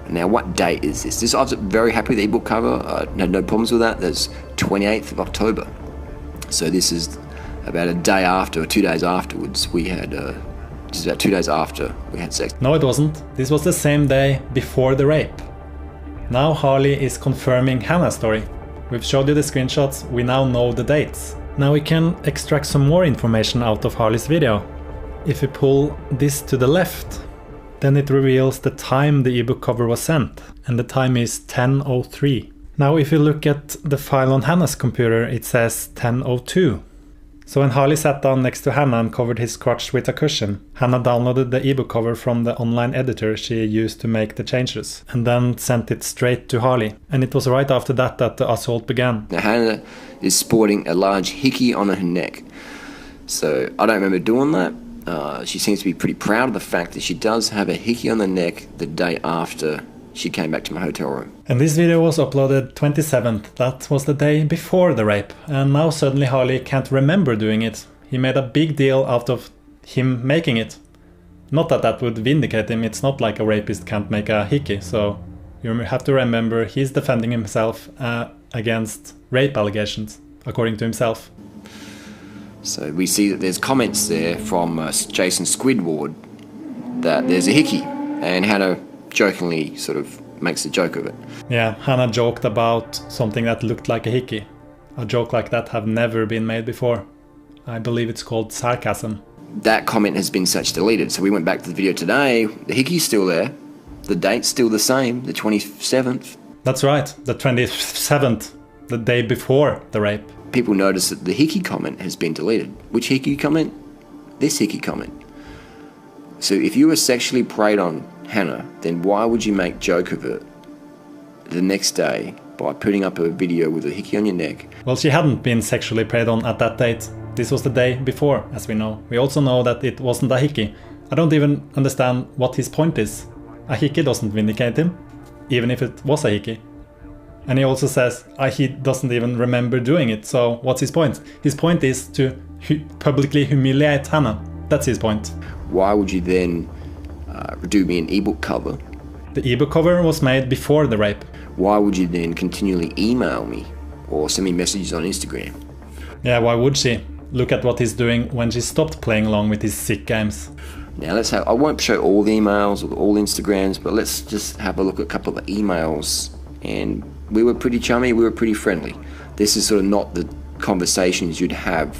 Now what date is this? I was very happy with the ebook cover. I had no problems with that. That's 28th of October. So this is about a day after, or 2 days afterwards, we had, just about 2 days after we had sex. No, it wasn't. This was the same day before the rape. Now Harley is confirming Hannah's story. We've showed you the screenshots, we now know the dates. Now we can extract some more information out of Harley's video. If we pull this to the left, then it reveals the time the ebook cover was sent, and the time is 10:03. Now if you look at the file on Hannah's computer, it says 10:02. So when Harley sat down next to Hannah and covered his crotch with a cushion, Hannah downloaded the ebook cover from the online editor she used to make the changes, and then sent it straight to Harley. And it was right after that that the assault began. Now Hannah is sporting a large hickey on her neck. So I don't remember doing that. She seems to be pretty proud of the fact that she does have a hickey on the neck the day after she came back to my hotel room. And this video was uploaded 27th, that was the day before the rape. And now suddenly Harley can't remember doing it. He made a big deal out of him making it. Not that that would vindicate him, it's not like a rapist can't make a hickey, so you have to remember he's defending himself against rape allegations, according to himself. So we see that there's comments there from Jason Squidward that there's a hickey, and Hannah jokingly sort of makes a joke of it. Yeah, Hannah joked about something that looked like a hickey. A joke like that have never been made before. I believe it's called sarcasm. That comment has been such deleted, so we went back to the video today. The hickey's still there. The date's still the same, the 27th. That's right, the 27th, the day before the rape. People notice that the hickey comment has been deleted. Which hickey comment? This hickey comment. So if you were sexually preyed on Hannah, then why would you make joke of it the next day by putting up a video with a hickey on your neck? Well, she hadn't been sexually preyed on at that date. This was the day before, as we know. We also know that it wasn't a hickey. I don't even understand what his point is. A hickey doesn't vindicate him, even if it was a hickey. And he also says he doesn't even remember doing it, so what's his point? His point is to publicly humiliate Hannah. That's his point. Why would you then do me an ebook cover? The ebook cover was made before the rape. Why would you then continually email me or send me messages on Instagram? Yeah, why would she? Look at what he's doing when she stopped playing along with his sick games. Now I won't show all the emails or all Instagrams, but let's just have a look at a couple of the emails. And we were pretty chummy, we were pretty friendly. This is sort of not the conversations you'd have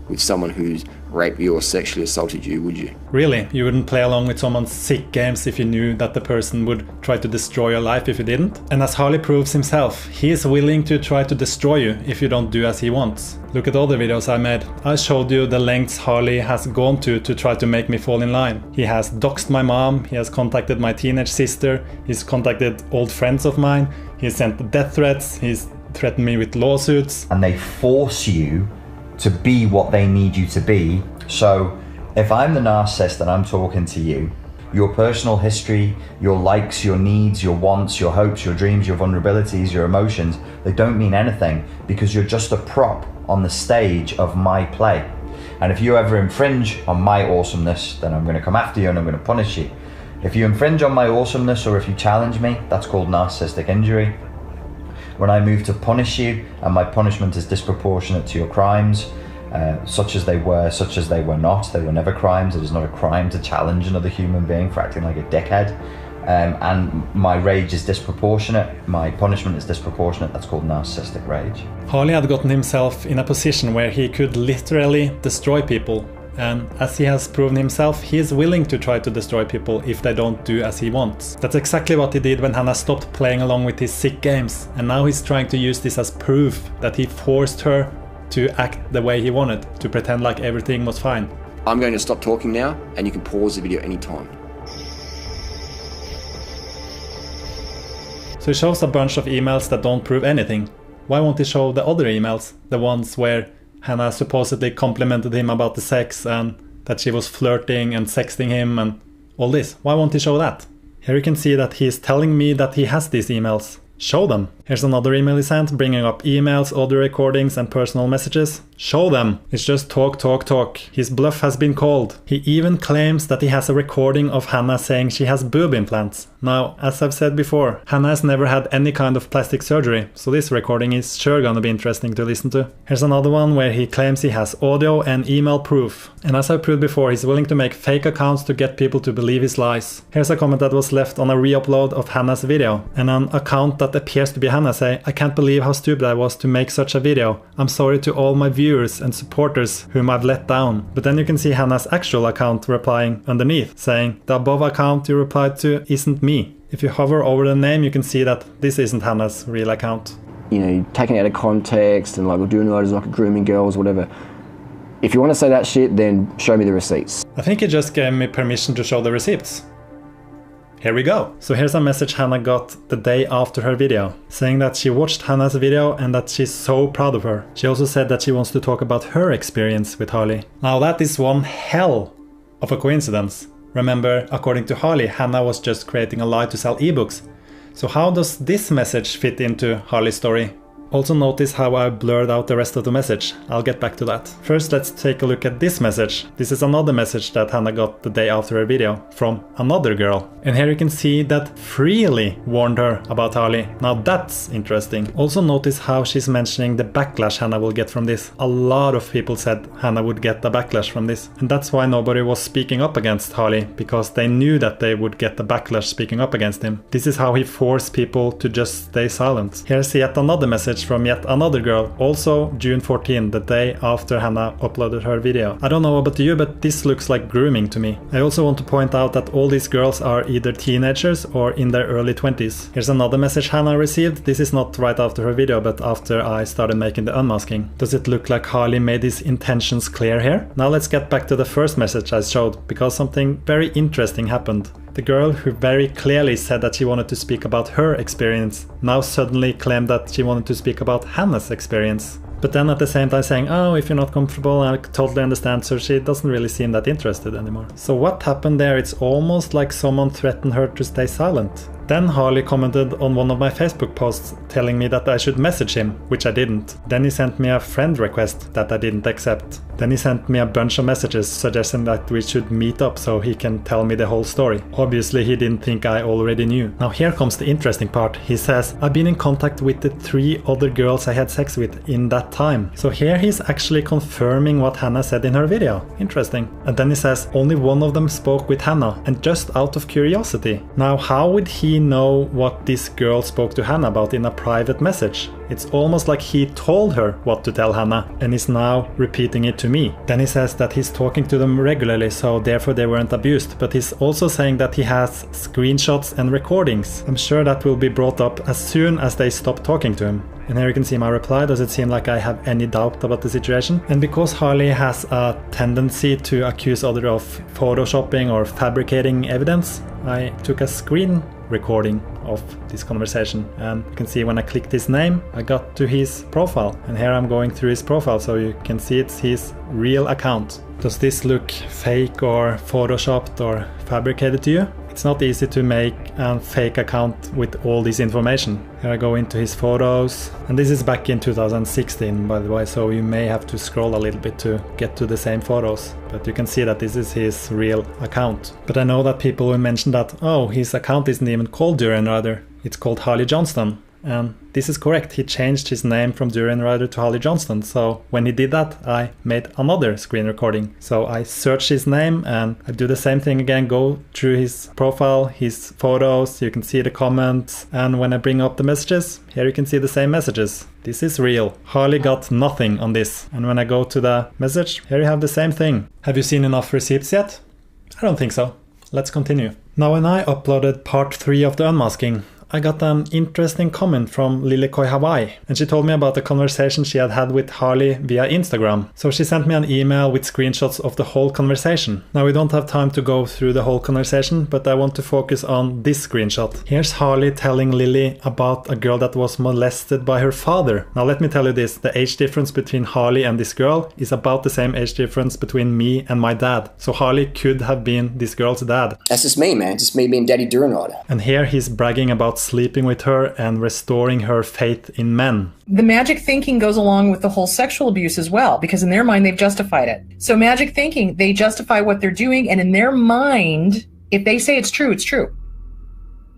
with someone who's raped you or sexually assaulted you, would you? Really? You wouldn't play along with someone's sick games if you knew that the person would try to destroy your life if you didn't? And as Harley proves himself, he is willing to try to destroy you if you don't do as he wants. Look at all the videos I made. I showed you the lengths Harley has gone to try to make me fall in line. He has doxed my mom, he has contacted my teenage sister, he's contacted old friends of mine, he's sent death threats, he's threatened me with lawsuits. And they force you to be what they need you to be. So if I'm the narcissist and I'm talking to you, your personal history, your likes, your needs, your wants, your hopes, your dreams, your vulnerabilities, your emotions, they don't mean anything because you're just a prop on the stage of my play. And if you ever infringe on my awesomeness, then I'm going to come after you and I'm going to punish you. If you infringe on my awesomeness or if you challenge me, that's called narcissistic injury. When I move to punish you and my punishment is disproportionate to your crimes, such as they were, such as they were not, they were never crimes. It is not a crime to challenge another human being for acting like a dickhead. And my rage is disproportionate, my punishment is disproportionate, that's called narcissistic rage. Harley had gotten himself in a position where he could literally destroy people. And as he has proven himself, he is willing to try to destroy people if they don't do as he wants. That's exactly what he did when Hannah stopped playing along with his sick games, and now he's trying to use this as proof that he forced her to act the way he wanted, to pretend like everything was fine. I'm going to stop talking now, and you can pause the video anytime. So he shows a bunch of emails that don't prove anything. Why won't he show the other emails? The ones where Hannah supposedly complimented him about the sex and that she was flirting and sexting him and all this. Why won't he show that? Here you can see that he's telling me that he has these emails. Show them. Here's another email he sent, bringing up emails, audio recordings and personal messages. Show them. It's just talk, talk, talk. His bluff has been called. He even claims that he has a recording of Hannah saying she has boob implants. Now, as I've said before, Hannah has never had any kind of plastic surgery, so this recording is sure gonna be interesting to listen to. Here's another one where he claims he has audio and email proof. And as I've proved before, he's willing to make fake accounts to get people to believe his lies. Here's a comment that was left on a re-upload of Hannah's video, and an account that appears to be Hannah say, "I can't believe how stupid I was to make such a video. I'm sorry to all my viewers and supporters whom I've let down." But then you can see Hannah's actual account replying underneath, saying, "The above account you replied to isn't me." If you hover over the name, you can see that this isn't Hannah's real account. You know, taken out of context and like, we're doing it as like grooming girls, whatever. If you want to say that shit, then show me the receipts. I think he just gave me permission to show the receipts. Here we go. So here's a message Hannah got the day after her video, saying that she watched Hannah's video and that she's so proud of her. She also said that she wants to talk about her experience with Harley. Now that is one hell of a coincidence. Remember, according to Harley, Hannah was just creating a lie to sell ebooks. So how does this message fit into Harley's story? Also notice how I blurred out the rest of the message. I'll get back to that. First, let's take a look at this message. This is another message that Hannah got the day after her video from another girl. And here you can see that Freely warned her about Harley. Now that's interesting. Also notice how she's mentioning the backlash Hannah will get from this. A lot of people said Hannah would get a backlash from this. And that's why nobody was speaking up against Harley, because they knew that they would get a backlash speaking up against him. This is how he forced people to just stay silent. Here's yet another message from yet another girl, also June 14, the day after Hannah uploaded her video. I don't know about you, but this looks like grooming to me. I also want to point out that all these girls are either teenagers or in their early 20s. Here's another message Hannah received. This is not right after her video, but after I started making the unmasking. Does it look like Harley made his intentions clear here? Now let's get back to the first message I showed, because something very interesting happened. The girl who very clearly said that she wanted to speak about her experience now suddenly claimed that she wanted to speak about Hannah's experience. But then at the same time saying, "Oh, if you're not comfortable, I totally understand," so she doesn't really seem that interested anymore. So what happened there? It's almost like someone threatened her to stay silent. Then Harley commented on one of my Facebook posts telling me that I should message him, which I didn't. Then he sent me a friend request that I didn't accept. Then he sent me a bunch of messages suggesting that we should meet up so he can tell me the whole story. Obviously he didn't think I already knew. Now here comes the interesting part. He says, "I've been in contact with the 3 other girls I had sex with in that time." So here he's actually confirming what Hannah said in her video. Interesting. And then he says, "Only one of them spoke with Hannah, and just out of curiosity." Now how would he know what this girl spoke to Hannah about in a private message? It's almost like he told her what to tell Hannah and is now repeating it to me. Then he says that he's talking to them regularly, so therefore they weren't abused, but he's also saying that he has screenshots and recordings. I'm sure that will be brought up as soon as they stop talking to him. And here you can see my reply. Does it seem like I have any doubt about the situation? And because Harley has a tendency to accuse others of photoshopping or fabricating evidence, I took a screen recording of this conversation, and you can see when I clicked his name I got to his profile, and here I'm going through his profile so you can see it's his real account. Does this look fake or photoshopped or fabricated to you? It's not easy to make a fake account with all this information. Here I go into his photos, and this is back in 2016 by the way, so you may have to scroll a little bit to get to the same photos. But you can see that this is his real account. But I know that people will mention that, oh, his account isn't even called Durianrider, it's called Harley Johnston. And this is correct, he changed his name from Durianrider to Harley Johnston. So when he did that, I made another screen recording. So I search his name and I do the same thing again, go through his profile, his photos, you can see the comments. And when I bring up the messages, here you can see the same messages. This is real. Harley got nothing on this. And when I go to the message, here you have the same thing. Have you seen enough receipts yet? I don't think so. Let's continue. Now when I uploaded part 3 of the unmasking, I got an interesting comment from Lily Koi Hawaii, and she told me about the conversation she had with Harley via Instagram. So she sent me an email with screenshots of the whole conversation. Now we don't have time to go through the whole conversation, but I want to focus on this screenshot. Here's Harley telling Lily about a girl that was molested by her father. Now let me tell you this, the age difference between Harley and this girl is about the same age difference between me and my dad. So Harley could have been this girl's dad. That's just me, man. Just me being Daddy Durianrider. And here he's bragging about sleeping with her and restoring her faith in men. The magic thinking goes along with the whole sexual abuse as well, because in their mind, they've justified it. So magic thinking, they justify what they're doing, and in their mind, if they say it's true,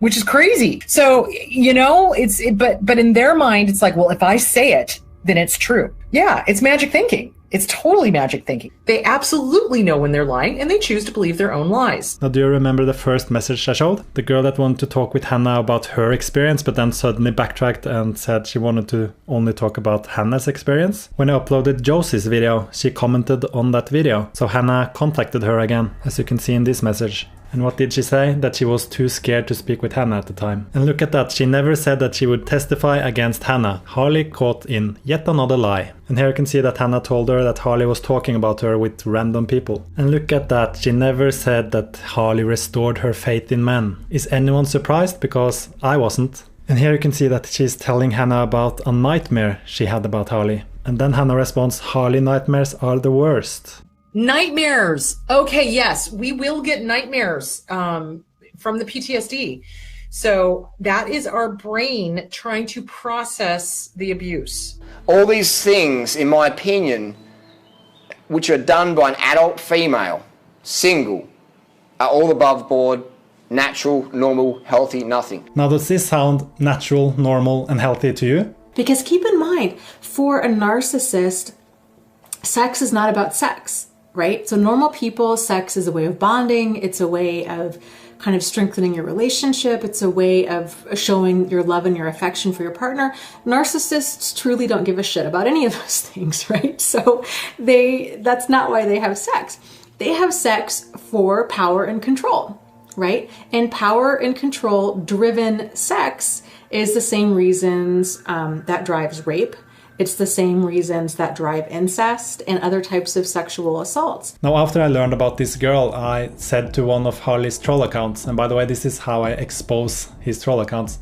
which is crazy. So, you know, but in their mind, it's like, well, if I say it, then it's true. Yeah, it's magic thinking. It's totally magic thinking. They absolutely know when they're lying, and they choose to believe their own lies. Now, do you remember the first message I showed? The girl that wanted to talk with Hannah about her experience, but then suddenly backtracked and said she wanted to only talk about Hannah's experience? When I uploaded Josie's video, she commented on that video. So Hannah contacted her again, as you can see in this message. And what did she say? That she was too scared to speak with Hannah at the time. And look at that, she never said that she would testify against Hannah. Harley caught in yet another lie. And here you can see that Hannah told her that Harley was talking about her with random people. And look at that, she never said that Harley restored her faith in men. Is anyone surprised? Because I wasn't. And here you can see that she's telling Hannah about a nightmare she had about Harley. And then Hannah responds, Harley nightmares are the worst. Nightmares. Okay, yes, we will get nightmares from the PTSD. So that is our brain trying to process the abuse. All these things, in my opinion, which are done by an adult female, single, are all above board, natural, normal, healthy, nothing. Now, does this sound natural, normal, and healthy to you? Because keep in mind, for a narcissist, sex is not about sex. Right? So normal people, sex is a way of bonding. It's a way of kind of strengthening your relationship. It's a way of showing your love and your affection for your partner. Narcissists truly don't give a shit about any of those things, right? So that's not why they have sex. They have sex for power and control, right? And power and control driven sex is the same reasons that drives rape. It's the same reasons that drive incest and other types of sexual assaults. Now, after I learned about this girl, I said to one of Harley's troll accounts, and by the way, this is how I expose his troll accounts.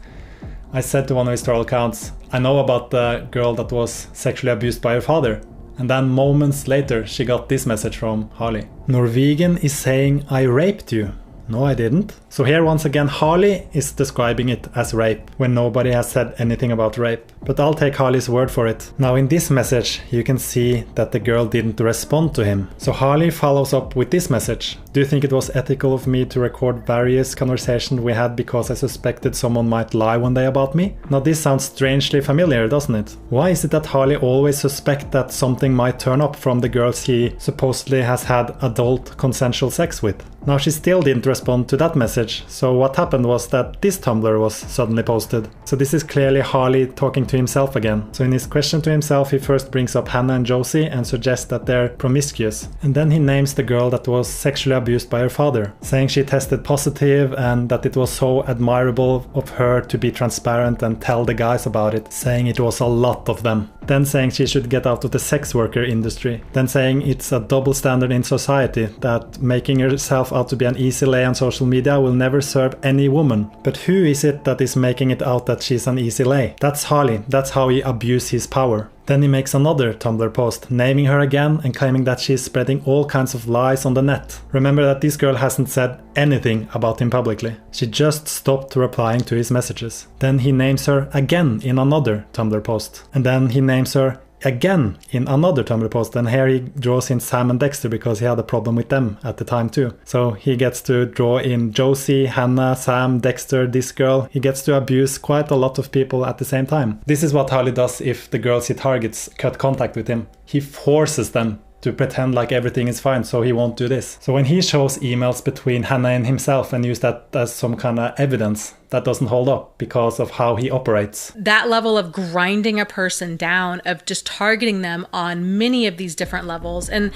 I said to one of his troll accounts, I know about the girl that was sexually abused by her father. And then moments later, she got this message from Harley. Norwegian is saying, I raped you. No, I didn't. So here once again, Harley is describing it as rape, when nobody has said anything about rape. But I'll take Harley's word for it. Now in this message, you can see that the girl didn't respond to him. So Harley follows up with this message. Do you think it was ethical of me to record various conversations we had because I suspected someone might lie one day about me? Now this sounds strangely familiar, doesn't it? Why is it that Harley always suspects that something might turn up from the girls he supposedly has had adult consensual sex with? Now she still didn't respond to that message, so what happened was that this Tumblr was suddenly posted. So this is clearly Harley talking to himself again. So in his question to himself, he first brings up Hannah and Josie and suggests that they're promiscuous. And then he names the girl that was sexually abused by her father, saying she tested positive and that it was so admirable of her to be transparent and tell the guys about it, saying it was a lot of them. Then saying she should get out of the sex worker industry. Then saying it's a double standard in society, that making herself out to be an easy lay on social media will never serve any woman. But who is it that is making it out that she's an easy lay? That's Harley. That's how he abuses his power. Then he makes another Tumblr post, naming her again and claiming that she's spreading all kinds of lies on the net. Remember that this girl hasn't said anything about him publicly. She just stopped replying to his messages. Then he names her again in another Tumblr post. And then he names her again in another Tumblr post, and here he draws in Sam and Dexter because he had a problem with them at the time too. So he gets to draw in Josie, Hannah, Sam, Dexter, this girl. He gets to abuse quite a lot of people at the same time. This is what Harley does if the girls he targets cut contact with him. He forces them to pretend like everything is fine, so he won't do this. So when he shows emails between Hannah and himself and use that as some kind of evidence that doesn't hold up because of how he operates. That level of grinding a person down, of just targeting them on many of these different levels. And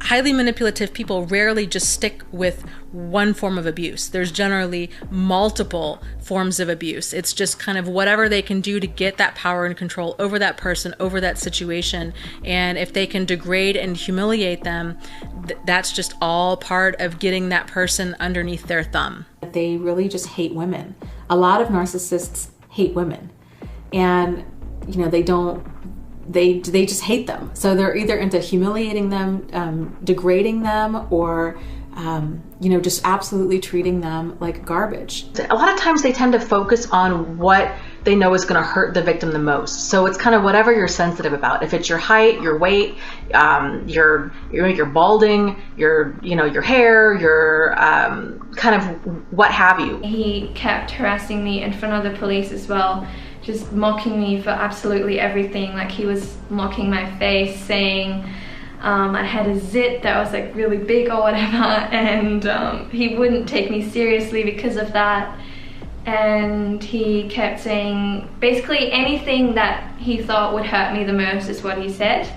highly manipulative people rarely just stick with one form of abuse. There's generally multiple forms of abuse. It's just kind of whatever they can do to get that power and control over that person, over that situation. And if they can degrade and humiliate them, that's just all part of getting that person underneath their thumb. They really just hate women. A lot of narcissists hate women, and they just hate them. So they're either into humiliating them, degrading them, or just absolutely treating them like garbage. A lot of times they tend to focus on what they know is going to hurt the victim the most. So it's kind of whatever you're sensitive about. If it's your height, your weight, your balding, your hair, your kind of what have you. He kept harassing me in front of the police as well, just mocking me for absolutely everything. Like, he was mocking my face, saying I had a zit that was like really big or whatever, and he wouldn't take me seriously because of that. And he kept saying basically anything that he thought would hurt me the most is what he said.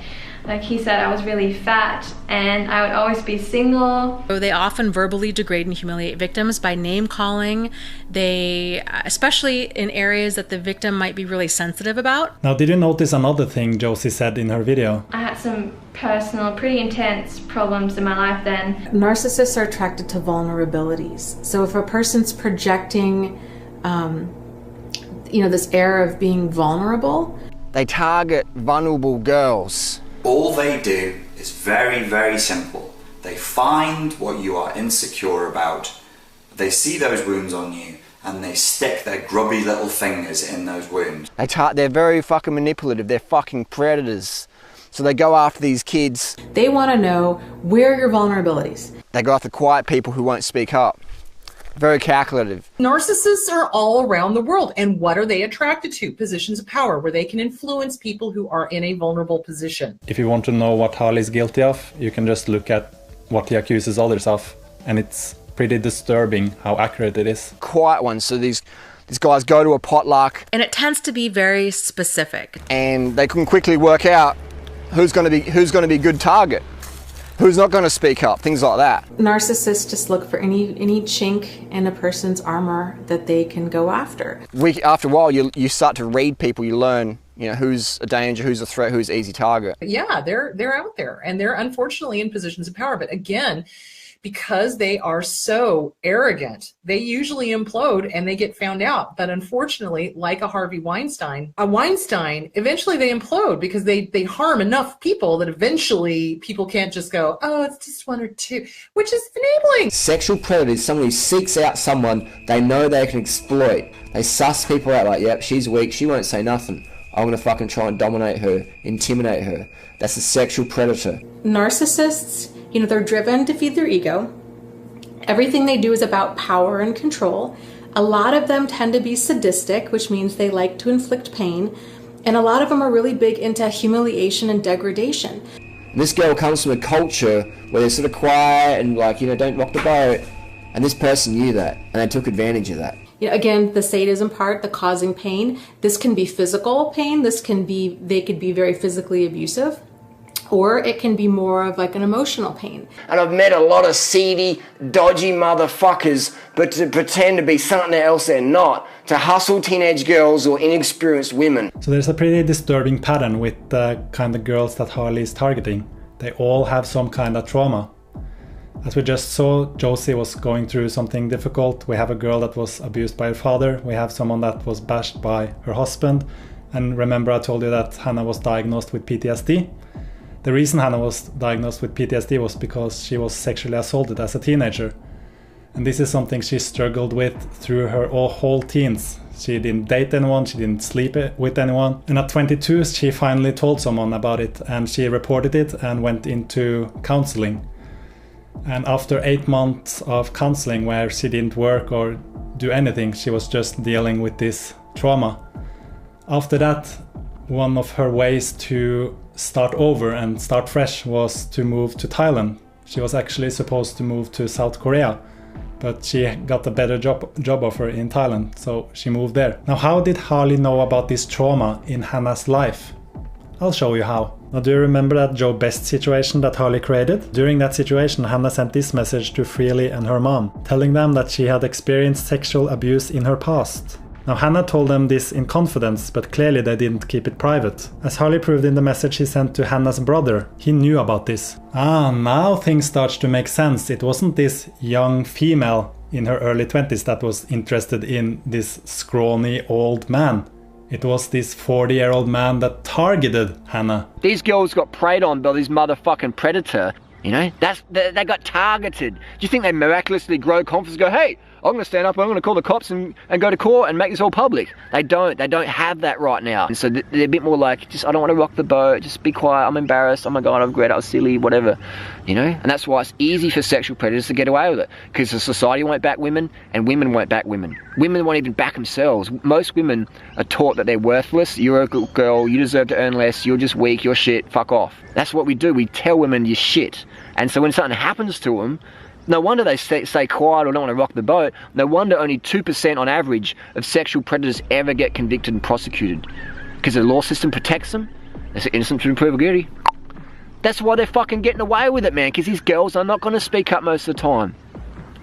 Like, he said I was really fat and I would always be single. They often verbally degrade and humiliate victims by name calling. They, especially in areas that the victim might be really sensitive about. Now, did you notice another thing Josie said in her video? I had some personal, pretty intense problems in my life then. Narcissists are attracted to vulnerabilities. So if a person's projecting this air of being vulnerable. They target vulnerable girls. All they do is very, very simple. They find what you are insecure about, they see those wounds on you, and they stick their grubby little fingers in those wounds. They're very fucking manipulative, they're fucking predators. So they go after these kids. They want to know where are your vulnerabilities. They go after quiet people who won't speak up. Very calculative. Narcissists are all around the world. And what are they attracted to? Positions of power where they can influence people who are in a vulnerable position. If you want to know what Harley's guilty of, you can just look at what he accuses others of. And it's pretty disturbing how accurate it is. Quiet ones. So these guys go to a potluck. And it tends to be very specific. And they can quickly work out who's going to be a good target. Who's not going to speak up, things like that. Narcissists just look for any chink in a person's armor that they can go after. After a while, you start to read people, you learn, who's a danger, who's a threat, who's an easy target. Yeah, they're out there, and they're unfortunately in positions of power. But again, because they are so arrogant, they usually implode and they get found out. But unfortunately, like a Harvey Weinstein, eventually they implode because they harm enough people that eventually people can't just go, oh, it's just one or two, which is enabling. Sexual predator is someone who seeks out someone they know they can exploit. They suss people out like, yep, she's weak, she won't say nothing. I'm going to fucking try and dominate her, intimidate her. That's a sexual predator. Narcissists, they're driven to feed their ego. Everything they do is about power and control. A lot of them tend to be sadistic, which means they like to inflict pain. And a lot of them are really big into humiliation and degradation. This girl comes from a culture where they're sort of quiet and don't rock the boat. And this person knew that, and they took advantage of that. Again, the sadism part, the causing pain. This can be physical pain. They could be very physically abusive. Or it can be more of like an emotional pain. And I've met a lot of seedy, dodgy motherfuckers, but to pretend to be something else they're not, to hustle teenage girls or inexperienced women. So there's a pretty disturbing pattern with the kind of girls that Harley is targeting. They all have some kind of trauma. As we just saw, Josie was going through something difficult. We have a girl that was abused by her father. We have someone that was bashed by her husband. And remember, I told you that Hannah was diagnosed with PTSD. The reason Hannah was diagnosed with PTSD was because she was sexually assaulted as a teenager. And this is something she struggled with through her whole teens. She didn't date anyone, she didn't sleep with anyone. And at 22, she finally told someone about it, and she reported it and went into counseling. And after 8 months of counseling where she didn't work or do anything, she was just dealing with this trauma. After that, one of her ways to start over and start fresh was to move to Thailand. She was actually supposed to move to South Korea, but she got a better job offer in Thailand, so she moved there. Now, how did Harley know about this trauma in Hannah's life? I'll show you how. Now, do you remember that Joe Best situation that Harley created? During that situation, Hannah sent this message to Freely and her mom, telling them that she had experienced sexual abuse in her past. Now, Hannah told them this in confidence, but clearly they didn't keep it private. As Harley proved in the message he sent to Hannah's brother, he knew about this. Now things start to make sense. It wasn't this young female in her early 20s that was interested in this scrawny old man. It was this 40-year-old man that targeted Hannah. These girls got preyed on by this motherfucking predator. You know, they got targeted. Do you think they miraculously grow confidence and go, hey, I'm going to stand up, I'm going to call the cops and go to court and make this all public? They don't have that right now. And so they're a bit more like, I don't want to rock the boat, just be quiet, I'm embarrassed, oh my God, I regret, I was silly, whatever. You know, and that's why it's easy for sexual predators to get away with it. Because the society won't back women and women won't back women. Women won't even back themselves. Most women are taught that they're worthless, you're a good girl, you deserve to earn less, you're just weak, you're shit, fuck off. That's what we do, we tell women you're shit. And so when something happens to them, no wonder they stay quiet or don't want to rock the boat. No wonder only 2% on average of sexual predators ever get convicted and prosecuted. Because the law system protects them. They're innocent until proven guilty. That's why they're fucking getting away with it, man. Because these girls are not going to speak up most of the time.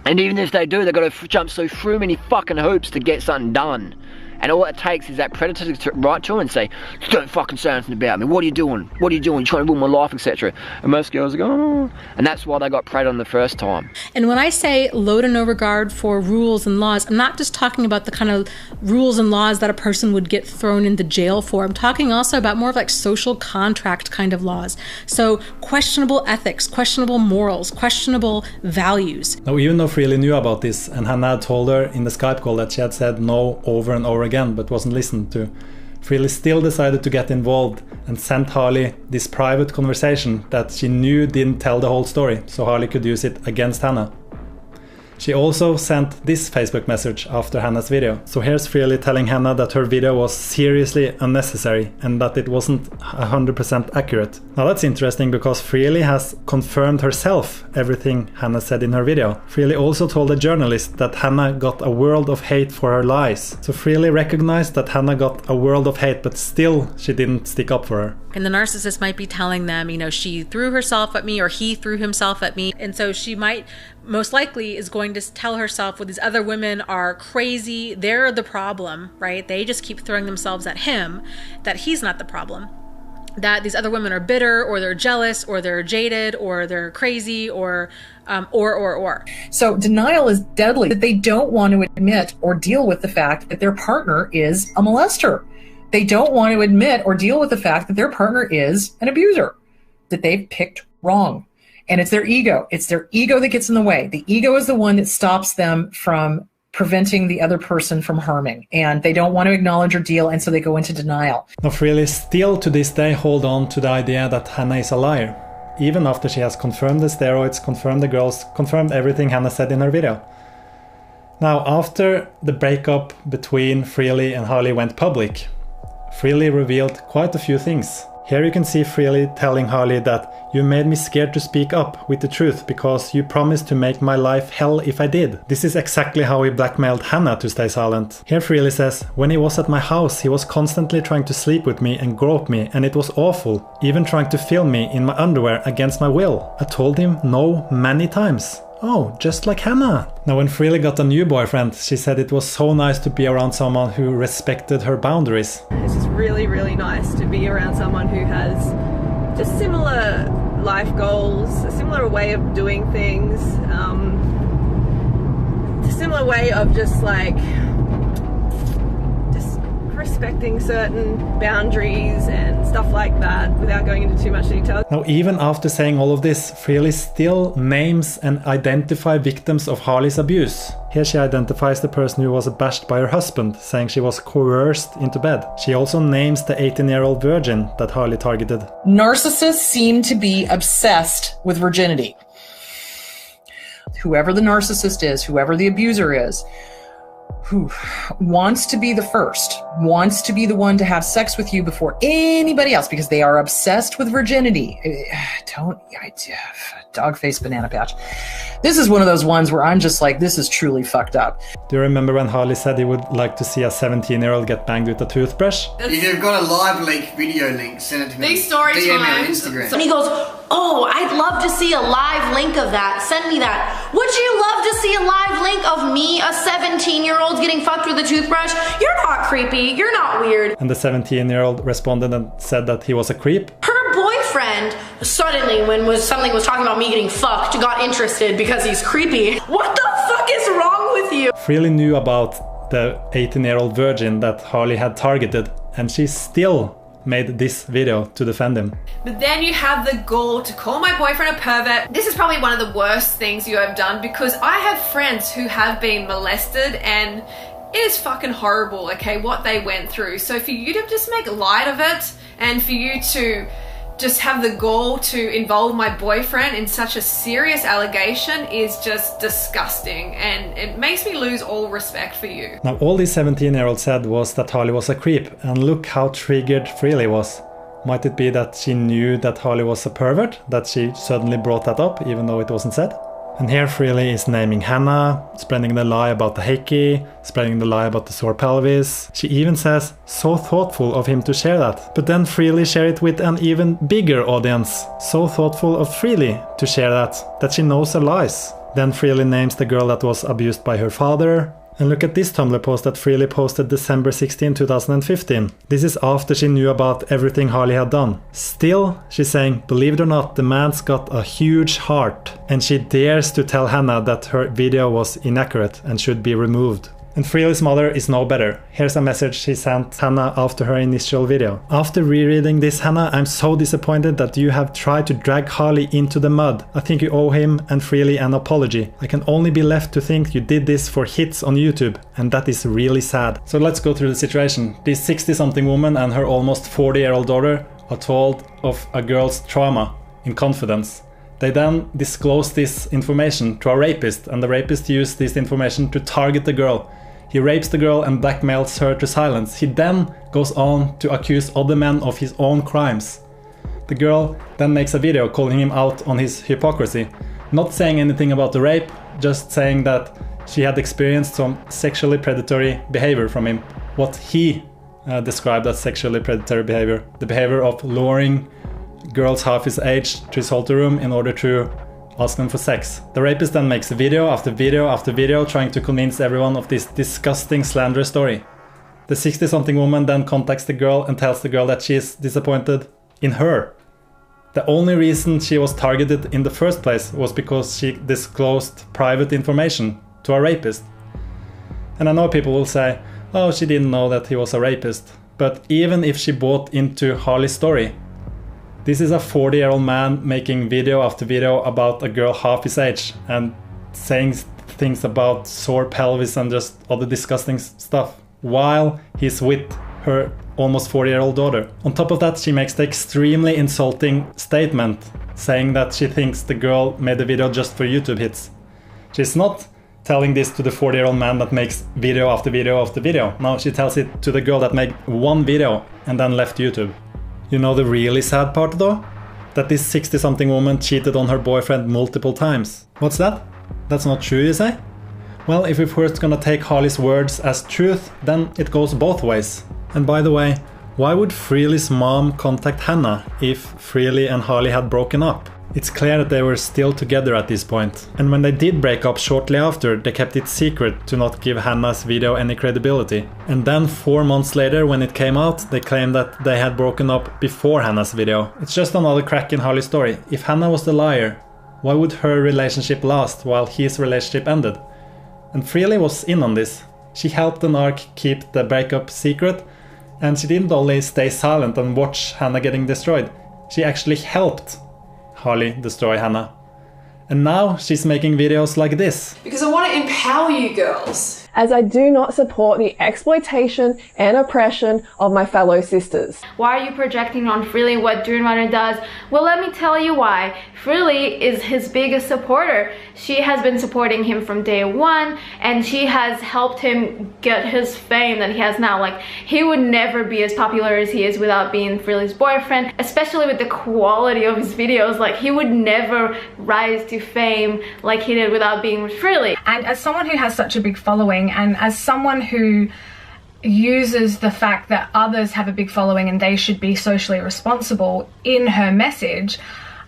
And even if they do, they've got to jump through many fucking hoops to get something done. And all it takes is that predator to write to them and say, don't fucking say anything about me. What are you doing? What are you doing? You're trying to ruin my life, etc. And most girls go, oh. And that's why they got preyed on the first time. And when I say low to no regard for rules and laws, I'm not just talking about the kind of rules and laws that a person would get thrown into jail for. I'm talking also about more of like social contract kind of laws. So questionable ethics, questionable morals, questionable values. Now, even though Freely knew about this, and Hannah had told her in the Skype call that she had said no over and over again, but wasn't listened to, Freely still decided to get involved and sent Harley this private conversation that she knew didn't tell the whole story, so Harley could use it against Hannah. She also sent this Facebook message after Hannah's video. So here's Freely telling Hannah that her video was seriously unnecessary and that it wasn't 100% accurate. Now that's interesting because Freely has confirmed herself everything Hannah said in her video. Freely also told a journalist that Hannah got a world of hate for her lies. So Freely recognized that Hannah got a world of hate, but still she didn't stick up for her. And the narcissist might be telling them, you know, she threw herself at me or he threw himself at me. And so she might, most likely, is going to tell herself, well, these other women are crazy. They're the problem, right? They just keep throwing themselves at him, that he's not the problem. That these other women are bitter or they're jealous or they're jaded or they're crazy or. So denial is deadly. That they don't want to admit or deal with the fact that their partner is a molester. They don't want to admit or deal with the fact that their partner is an abuser, that they've picked wrong. And it's their ego. It's their ego that gets in the way. The ego is the one that stops them from preventing the other person from harming. And they don't want to acknowledge or deal, and so they go into denial. Now, Freely still to this day hold on to the idea that Hannah is a liar, even after she has confirmed the steroids, confirmed the girls, confirmed everything Hannah said in her video. Now, after the breakup between Freely and Harley went public, Freely revealed quite a few things. Here you can see Freely telling Harley that you made me scared to speak up with the truth because you promised to make my life hell if I did. This is exactly how he blackmailed Hannah to stay silent. Here Freely says, when he was at my house he was constantly trying to sleep with me and grope me and it was awful, even trying to film me in my underwear against my will. I told him no many times. Oh, just like Hannah. Now when Freely got a new boyfriend, she said it was so nice to be around someone who respected her boundaries. It's just really, really nice to be around someone who has just similar life goals, a similar way of doing things, a similar way of just like respecting certain boundaries and stuff like that without going into too much detail. Now, even after saying all of this, Freely still names and identifies victims of Harley's abuse. Here she identifies the person who was bashed by her husband, saying she was coerced into bed. She also names the 18-year-old virgin that Harley targeted. Narcissists seem to be obsessed with virginity. Whoever the narcissist is, whoever the abuser is, who wants to be the first, wants to be the one to have sex with you before anybody else because they are obsessed with virginity. Dog face banana pouch. This is one of those ones where I'm just like, this is truly fucked up. Do you remember when Harley said he would like to see a 17-year-old get banged with a toothbrush? If you've got a live leak video link, send it to me. These story DM me on times. Instagram. And he goes, oh, I'd love to see a live link of that. Send me that. Would you love to see a live link of me, a 17-year-old, getting fucked with a toothbrush? You're not creepy. You're not weird. And the 17-year-old responded and said that he was a creep. Her boyfriend suddenly, when something was talking about me getting fucked, got interested because he's creepy. What the fuck is wrong with you? Freely knew about the 18-year-old virgin that Harley had targeted, and she still made this video to defend him. But then you have the gall to call my boyfriend a pervert. This is probably one of the worst things you have done, because I have friends who have been molested and it is fucking horrible, okay, what they went through. So for you to just make light of it and for you to just have the gall to involve my boyfriend in such a serious allegation is just disgusting, and it makes me lose all respect for you. Now all this 17-year-old said was that Harley was a creep, and look how triggered Freely was. Might it be that she knew that Harley was a pervert, that she suddenly brought that up even though it wasn't said? And here Freely is naming Hannah, spreading the lie about the hickey, spreading the lie about the sore pelvis. She even says, so thoughtful of him to share that. But then Freely share it with an even bigger audience. So thoughtful of Freely to share that she knows her lies. Then Freely names the girl that was abused by her father. And look at this Tumblr post that Freely posted December 16, 2015. This is after she knew about everything Harley had done. Still, she's saying, believe it or not, the man's got a huge heart. And she dares to tell Hannah that her video was inaccurate and should be removed. And Freely's mother is no better. Here's a message she sent Hannah after her initial video. After rereading this, Hannah, I'm so disappointed that you have tried to drag Harley into the mud. I think you owe him and Freely an apology. I can only be left to think you did this for hits on YouTube, and that is really sad. So let's go through the situation. This 60-something woman and her almost 40-year-old daughter are told of a girl's trauma in confidence. They then disclose this information to a rapist, and the rapist used this information to target the girl. He rapes the girl and blackmails her to silence. He then goes on to accuse other men of his own crimes. The girl then makes a video calling him out on his hypocrisy, not saying anything about the rape, just saying that she had experienced some sexually predatory behavior from him. What he described as sexually predatory behavior. The behavior of luring girls half his age to his hotel room in order to ask them for sex. The rapist then makes video after video after video trying to convince everyone of this disgusting slanderous story. The 60-something woman then contacts the girl and tells the girl that she is disappointed in her. The only reason she was targeted in the first place was because she disclosed private information to a rapist. And I know people will say, oh, she didn't know that he was a rapist. But even if she bought into Harley's story, this is a 40-year-old man making video after video about a girl half his age and saying things about sore pelvis and just other disgusting stuff while he's with her almost 40-year-old daughter. On top of that, she makes the extremely insulting statement saying that she thinks the girl made the video just for YouTube hits. She's not telling this to the 40-year-old man that makes video after video after video. No, she tells it to the girl that made one video and then left YouTube. You know the really sad part though? That this 60-something woman cheated on her boyfriend multiple times. What's that? That's not true, you say? Well, if we're first gonna take Harley's words as truth, then it goes both ways. And by the way, why would Freely's mom contact Hannah if Freely and Harley had broken up? It's clear that they were still together at this point. And when they did break up shortly after, they kept it secret to not give Hannah's video any credibility. And then 4 months later, when it came out, they claimed that they had broken up before Hannah's video. It's just another crack in Harley's story. If Hannah was the liar, why would her relationship last while his relationship ended? And Freely was in on this. She helped the narc keep the breakup secret, and she didn't only stay silent and watch Hannah getting destroyed. She actually helped Harley destroy Hannah. And now she's making videos like this. Because I want to empower you girls. as I do not support the exploitation and oppression of my fellow sisters. Why are you projecting on Freely what Durianrider does? Well, let me tell you why. Freely is his biggest supporter. She has been supporting him from day one, and she has helped him get his fame that he has now. Like, he would never be as popular as he is without being Freely's boyfriend, especially with the quality of his videos. Like, he would never rise to fame like he did without being with Freely. And as someone who has such a big following, and as someone who uses the fact that others have a big following and they should be socially responsible in her message,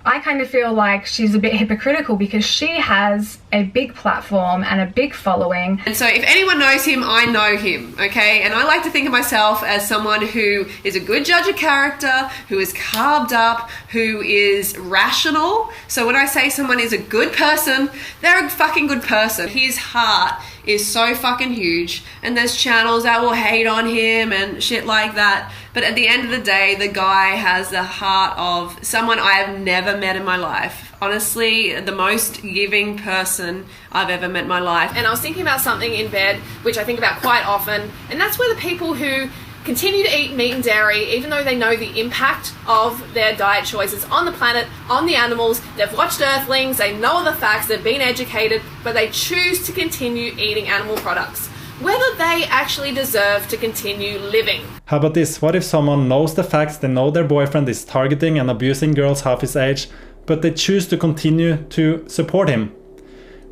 I kind of feel like she's a bit hypocritical because she has a big platform and a big following. And so if anyone knows him, I know him, okay? And I like to think of myself as someone who is a good judge of character, who is carved up, who is rational. So when I say someone is a good person, they're a fucking good person. His heart is so fucking huge, and there's channels that will hate on him and shit like that. But at the end of the day, the guy has the heart of someone I have never met in my life. Honestly, the most giving person I've ever met in my life. And I was thinking about something in bed, which I think about quite often, and that's where the people who continue to eat meat and dairy, even though they know the impact of their diet choices on the planet, on the animals, they've watched Earthlings, they know all the facts, they've been educated, but they choose to continue eating animal products, whether they actually deserve to continue living. How about this? What if someone knows the facts, they know their boyfriend is targeting and abusing girls half his age, but they choose to continue to support him?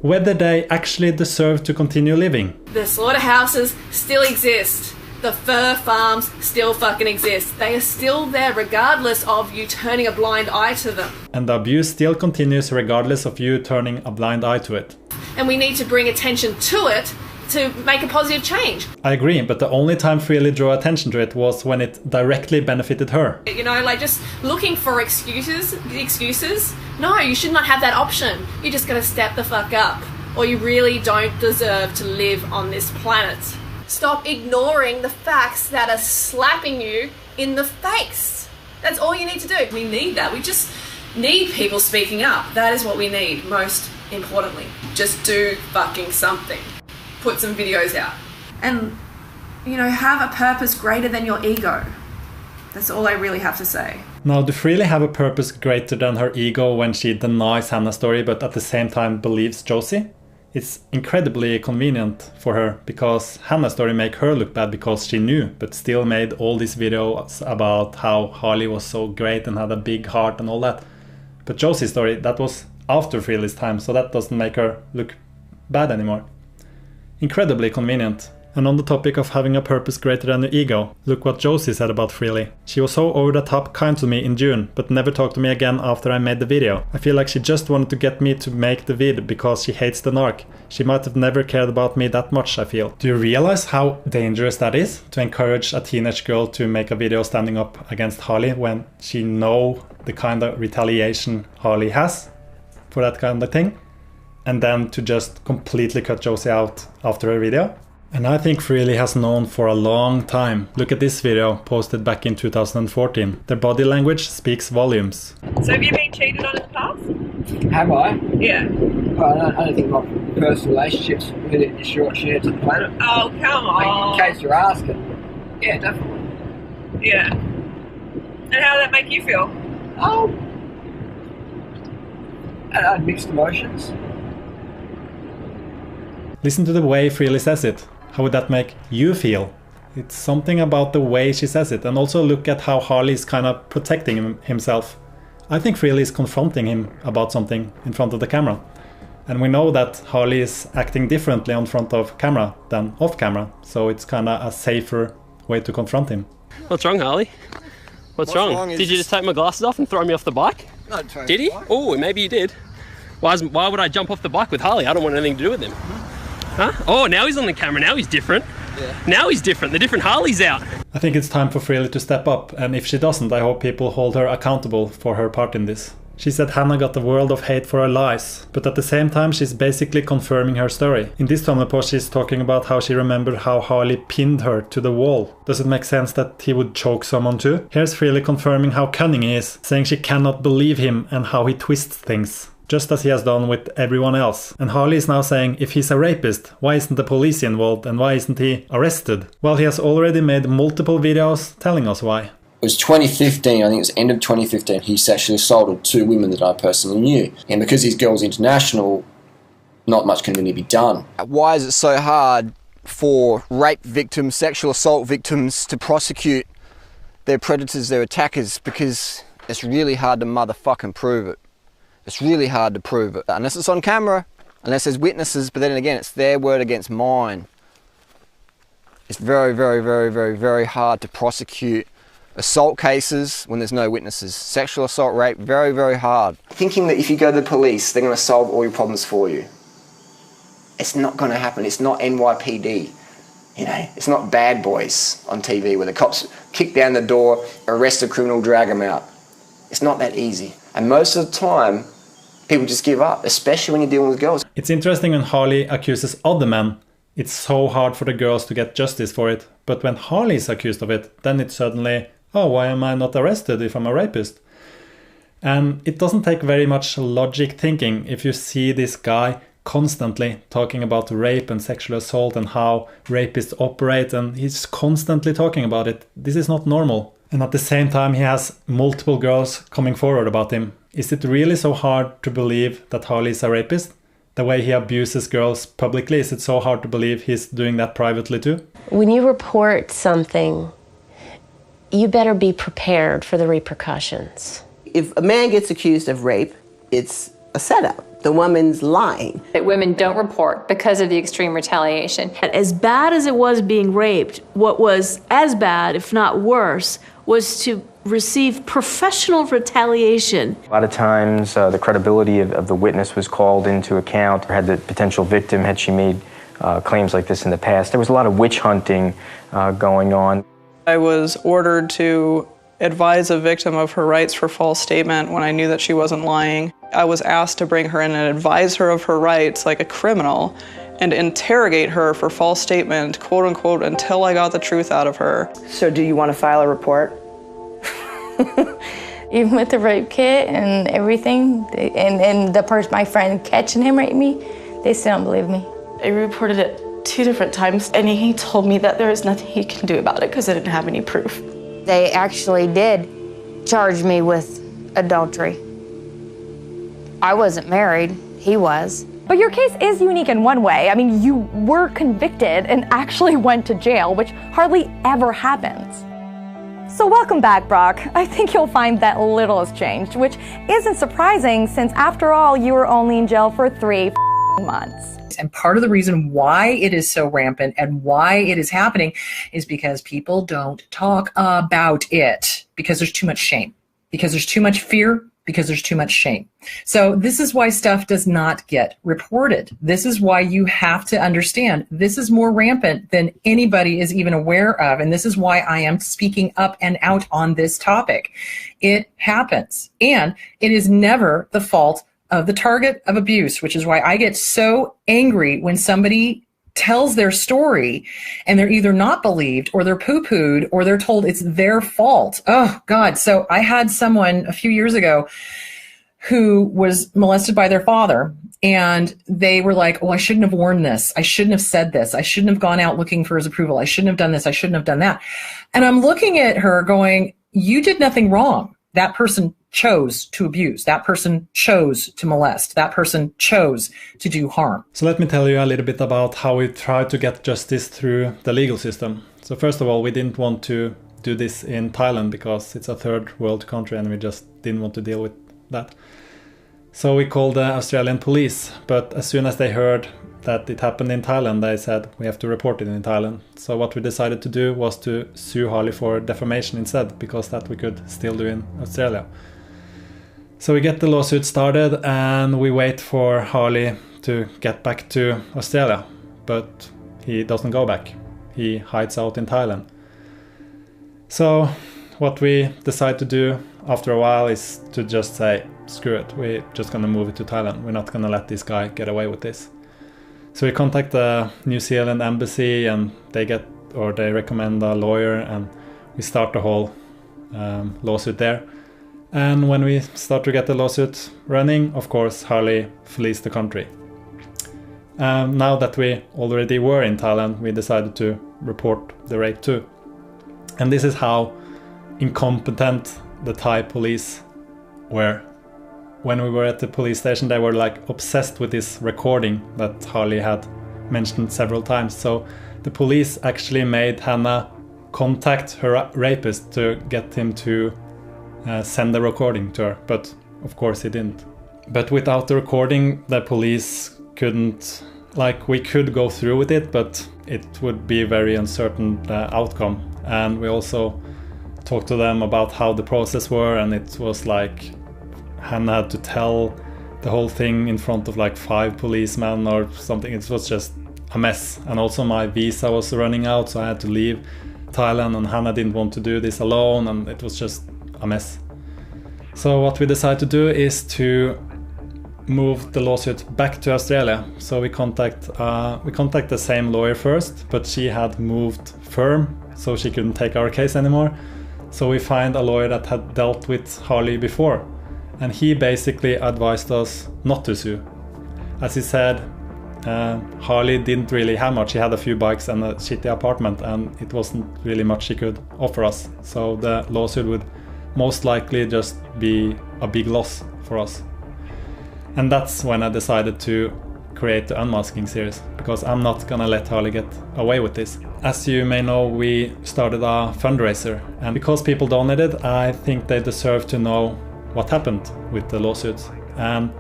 Whether they actually deserve to continue living. The slaughterhouses still exist. The fur farms still fucking exist. They are still there regardless of you turning a blind eye to them. And the abuse still continues regardless of you turning a blind eye to it. And we need to bring attention to it to make a positive change. I agree, but the only time Freely drew attention to it was when it directly benefited her. You know, like just looking for excuses. No, you should not have that option. You just gotta step the fuck up, or you really don't deserve to live on this planet. Stop ignoring the facts that are slapping you in the face. That's all you need to do. We need that. We just need people speaking up. That is what we need, most importantly. Just do fucking something. Put some videos out. And, you know, have a purpose greater than your ego. That's all I really have to say. Now, do Freely have a purpose greater than her ego when she denies Hannah's story but at the same time believes Josie? It's incredibly convenient for her because Hannah's story made her look bad because she knew, but still made all these videos about how Harley was so great and had a big heart and all that. But Josie's story, that was after Freely's time, so that doesn't make her look bad anymore. Incredibly convenient. And on the topic of having a purpose greater than your ego, look what Josie said about Freely. She was so over the top kind to me in June, but never talked to me again after I made the video. I feel like she just wanted to get me to make the vid because she hates the narc. She might have never cared about me that much, I feel. Do you realize how dangerous that is? To encourage a teenage girl to make a video standing up against Harley when she knows the kind of retaliation Harley has for that kind of thing? And then to just completely cut Josie out after her video? And I think Freely has known for a long time. Look at this video posted back in 2014. Their body language speaks volumes. So have you been cheated on in the past? Have I? Yeah. Well, I don't think my personal relationships really a short share to the planet. Oh, come on. In case you're asking. Yeah, definitely. Yeah. And how did that make you feel? Oh. I had mixed emotions. Listen to the way Freely says it. How would that make you feel? It's something about the way she says it. And also look at how Harley is kind of protecting himself. I think Freely is confronting him about something in front of the camera. And we know that Harley is acting differently on front of camera than off camera. So it's kind of a safer way to confront him. What's wrong, Harley? What's wrong? Did you just take my glasses off and throw me off the bike? No, did he? Oh, maybe you did. Why would I jump off the bike with Harley? I don't want anything to do with him. Huh? Oh, now he's on the camera. Now he's different. Yeah. Now he's different. The different Harley's out. I think it's time for Freely to step up. And if she doesn't, I hope people hold her accountable for her part in this. She said Hannah got a world of hate for her lies. But at the same time, she's basically confirming her story. In this thumbnail post, she's talking about how she remembered how Harley pinned her to the wall. Does it make sense that he would choke someone too? Here's Freely confirming how cunning he is. Saying she cannot believe him and how he twists things. just as he has done with everyone else. And Harley is now saying, if he's a rapist, why isn't the police involved and why isn't he arrested? Well, he has already made multiple videos telling us why. It was 2015, I think it was end of 2015, he sexually assaulted 2 women that I personally knew. And because his girl's international, not much can really be done. Why is it so hard for rape victims, sexual assault victims to prosecute their predators, their attackers? Because it's really hard to motherfucking prove it. It's really hard to prove it. Unless it's on camera, unless there's witnesses, but then again, it's their word against mine. It's very, very, very, very, very hard to prosecute assault cases when there's no witnesses. Sexual assault, rape, very, very hard. Thinking that if you go to the police, they're going to solve all your problems for you. It's not going to happen. It's not NYPD. You know, it's not Bad Boys on TV where the cops kick down the door, arrest a criminal, drag them out. It's not that easy. And most of the time, people just give up, especially when you're dealing with girls. It's interesting when Harley accuses other men. It's so hard for the girls to get justice for it. But when Harley is accused of it, then it's suddenly, oh, why am I not arrested if I'm a rapist? And it doesn't take very much logic thinking if you see this guy constantly talking about rape and sexual assault and how rapists operate, and he's constantly talking about it. This is not normal. And at the same time, he has multiple girls coming forward about him. Is it really so hard to believe that Harley is a rapist? The way he abuses girls publicly, is it so hard to believe he's doing that privately too? When you report something, you better be prepared for the repercussions. If a man gets accused of rape, it's a setup. The woman's lying. That women don't report because of the extreme retaliation. As bad as it was being raped, what was as bad, if not worse, was to receive professional retaliation. A lot of times the credibility of the witness was called into account. Had the potential victim, had she made claims like this in the past. There was a lot of witch hunting going on. I was ordered to advise a victim of her rights for false statement when I knew that she wasn't lying. I was asked to bring her in and advise her of her rights like a criminal and interrogate her for false statement, quote unquote, until I got the truth out of her. So do you want to file a report? Even with the rape kit and everything, and my friend catching him raping me, they still don't believe me. I reported it 2 different times, and he told me that there is nothing he can do about it because I didn't have any proof. They actually did charge me with adultery. I wasn't married, he was. But your case is unique in one way. I mean, you were convicted and actually went to jail, which hardly ever happens. So welcome back, Brock. I think you'll find that little has changed, which isn't surprising since after all, you were only in jail for 3 months. And part of the reason why it is so rampant and why it is happening is because people don't talk about it, because there's too much shame, because there's too much fear, because there's too much shame. So this is why stuff does not get reported. This is why you have to understand this is more rampant than anybody is even aware of. And this is why I am speaking up and out on this topic. It happens. And it is never the fault of the target of abuse, which is why I get so angry when somebody tells their story and they're either not believed or they're poo-pooed or they're told it's their fault. Oh God. So I had someone a few years ago who was molested by their father, and they were like, oh, I shouldn't have worn this. I shouldn't have said this. I shouldn't have gone out looking for his approval. I shouldn't have done this. I shouldn't have done that. And I'm looking at her going, you did nothing wrong. That person chose to abuse. That person chose to molest. That person chose to do harm. So let me tell you a little bit about how we try to get justice through the legal system. So first of all, we didn't want to do this in Thailand because it's a third world country and we just didn't want to deal with that. So we called the Australian police, but as soon as they heard that it happened in Thailand, they said we have to report it in Thailand. So what we decided to do was to sue Harley for defamation instead, because that we could still do in Australia. So we get the lawsuit started and we wait for Harley to get back to Australia, but he doesn't go back. He hides out in Thailand. So what we decide to do after a while is to just say, screw it, we're just gonna move it to Thailand. We're not gonna let this guy get away with this. So we contact the New Zealand embassy and they recommend a lawyer and we start the whole lawsuit there. And when we start to get the lawsuit running, of course, Harley flees the country. Now that we already were in Thailand, we decided to report the rape too. And this is how incompetent the Thai police were. When we were at the police station, they were like obsessed with this recording that Harley had mentioned several times. So the police actually made Hannah contact her rapist to get him to send the recording to her. But of course he didn't. But without the recording, the police couldn't, like, we could go through with it, but it would be a very uncertain outcome. And we also talked to them about how the process were, and it was like Hannah had to tell the whole thing in front of like 5 policemen or something. It was just a mess. And also my visa was running out, so I had to leave Thailand, and Hannah didn't want to do this alone, and it was just a mess. So what we decided to do is to move the lawsuit back to Australia. So we contact the same lawyer first, but she had moved firm, so she couldn't take our case anymore. So we find a lawyer that had dealt with Harley before, and he basically advised us not to sue. As he said, Harley didn't really have much. She had a few bikes and a shitty apartment, and it wasn't really much she could offer us. So the lawsuit would most likely just be a big loss for us. And that's when I decided to create the Unmasking series, because I'm not gonna let Harley get away with this. As you may know, we started a fundraiser, and because people donated, I think they deserve to know what happened with the lawsuits. And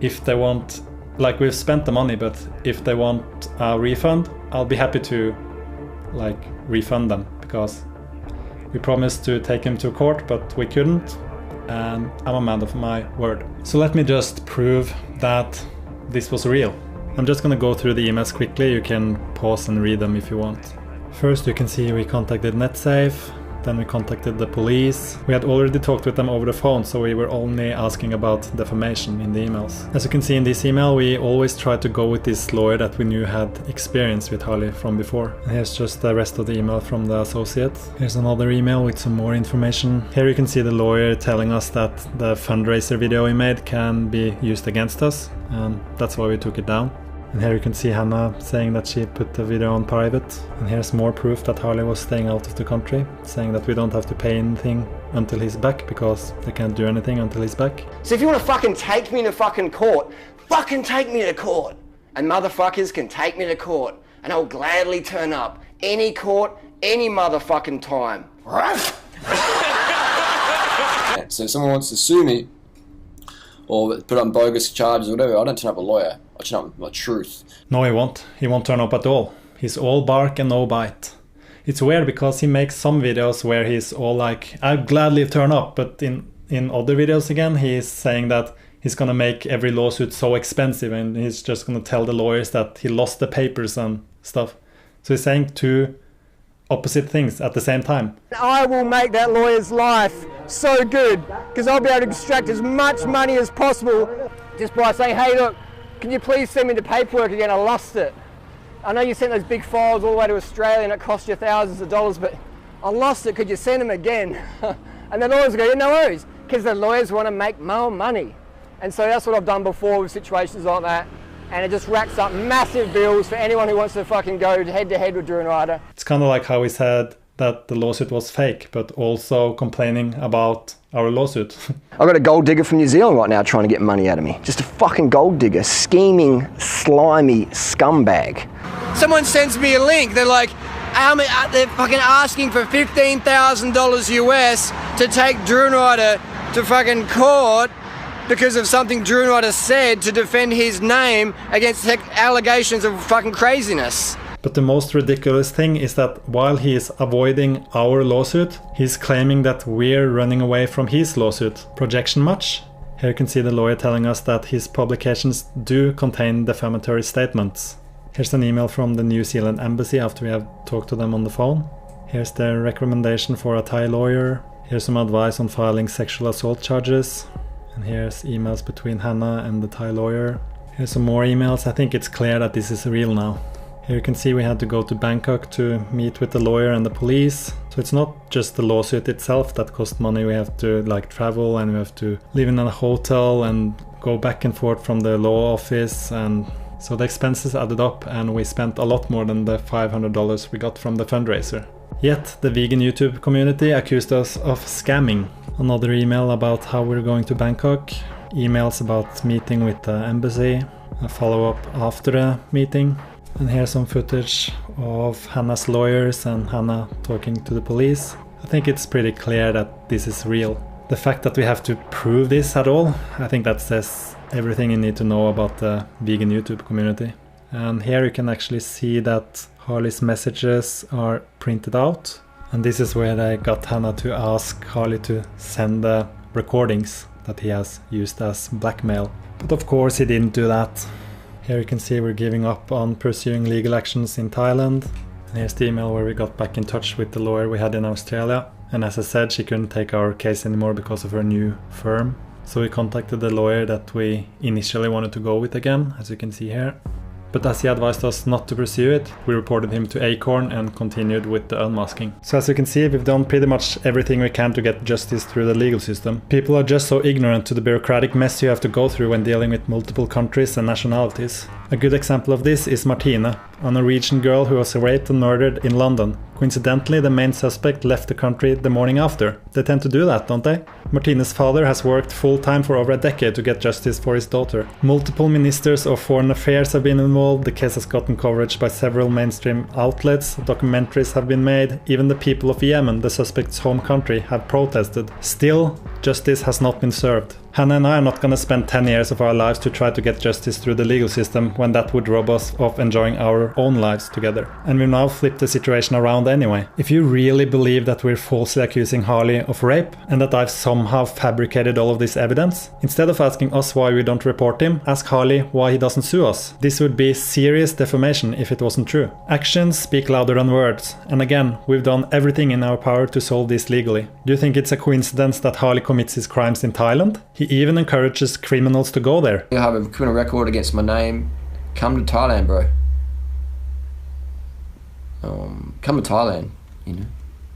if they want, like, we've spent the money, but if they want a refund, I'll be happy to like refund them, because we promised to take him to court, but we couldn't, and I'm a man of my word. So let me just prove that this was real. I'm just gonna go through the emails quickly. You can pause and read them if you want. First, you can see we contacted NetSafe, then we contacted the police. We had already talked with them over the phone, so we were only asking about defamation in the emails. As you can see in this email, we always tried to go with this lawyer that we knew had experience with Harley from before. And here's just the rest of the email from the associate. Here's another email with some more information. Here you can see the lawyer telling us that the fundraiser video we made can be used against us, and that's why we took it down. And here you can see Hannah saying that she put the video on private. And here's more proof that Harley was staying out of the country, saying that we don't have to pay anything until he's back, because they can't do anything until he's back. So if you want to fucking take me to fucking court, fucking take me to court. And motherfuckers can take me to court, and I'll gladly turn up. Any court, any motherfucking time. So if someone wants to sue me, or put on bogus charges or whatever, I don't turn up a lawyer. I turn up with my truth. No, he won't. He won't turn up at all. He's all bark and no bite. It's weird because he makes some videos where he's all like, I'd gladly turn up, but in other videos again, he's saying that he's gonna make every lawsuit so expensive, and he's just gonna tell the lawyers that he lost the papers and stuff. So he's saying two opposite things at the same time. I will make that lawyer's life so good, because I'll be able to extract as much money as possible just by saying, hey look, can you please send me the paperwork again, I lost it. I know you sent those big files all the way to Australia and it cost you thousands of dollars, but I lost it, could you send them again? And the lawyers go, yeah, no worries, because the lawyers want to make more money. And so that's what I've done before with situations like that. And it just racks up massive bills for anyone who wants to fucking go head to head with Durianrider. It's kind of like how he said that the lawsuit was fake, but also complaining about our lawsuit. I've got a gold digger from New Zealand right now trying to get money out of me. Just a fucking gold digger, scheming, slimy scumbag. Someone sends me a link, they're like, they're fucking asking for $15,000 US to take Durianrider to fucking court because of something Durianrider said to defend his name against allegations of fucking craziness. But the most ridiculous thing is that while he is avoiding our lawsuit, he's claiming that we're running away from his lawsuit. Projection much? Here you can see the lawyer telling us that his publications do contain defamatory statements. Here's an email from the New Zealand embassy after we have talked to them on the phone. Here's their recommendation for a Thai lawyer. Here's some advice on filing sexual assault charges. And here's emails between Hannah and the Thai lawyer. Here's some more emails. I think it's clear that this is real now. Here you can see we had to go to Bangkok to meet with the lawyer and the police. So it's not just the lawsuit itself that cost money. We have to like travel, and we have to live in a hotel and go back and forth from the law office, and so the expenses added up, and we spent a lot more than the $500 we got from the fundraiser. Yet the vegan YouTube community accused us of scamming. Another email about how we're going to Bangkok, emails about meeting with the embassy, a follow-up after the meeting. And here's some footage of Hannah's lawyers and Hannah talking to the police. I think it's pretty clear that this is real. The fact that we have to prove this at all, I think that says everything you need to know about the vegan YouTube community. And here you can actually see that Harley's messages are printed out. And this is where I got Hannah to ask Harley to send the recordings that he has used as blackmail. But of course he didn't do that. Here you can see we're giving up on pursuing legal actions in Thailand. And here's the email where we got back in touch with the lawyer we had in Australia. And as I said, she couldn't take our case anymore because of her new firm. So we contacted the lawyer that we initially wanted to go with again, as you can see here. But as he advised us not to pursue it, we reported him to Acorn and continued with the unmasking. So as you can see, we've done pretty much everything we can to get justice through the legal system. People are just so ignorant to the bureaucratic mess you have to go through when dealing with multiple countries and nationalities. A good example of this is Martine, a Norwegian girl who was raped and murdered in London. Coincidentally, the main suspect left the country the morning after. They tend to do that, don't they? Martine's father has worked full-time for over a decade to get justice for his daughter. Multiple ministers of foreign affairs have been involved, the case has gotten coverage by several mainstream outlets, documentaries have been made, even the people of Yemen, the suspect's home country, have protested. Still, justice has not been served. Hannah and I are not going to spend 10 years of our lives to try to get justice through the legal system when that would rob us of enjoying our own lives together. And we've now flipped the situation around anyway. If you really believe that we're falsely accusing Harley of rape and that I've somehow fabricated all of this evidence, instead of asking us why we don't report him, ask Harley why he doesn't sue us. This would be serious defamation if it wasn't true. Actions speak louder than words. And again, we've done everything in our power to solve this legally. Do you think it's a coincidence that Harley commits his crimes in Thailand? He even encourages criminals to go there. You have a criminal record against my name. Come to Thailand, bro. Come to Thailand, you know.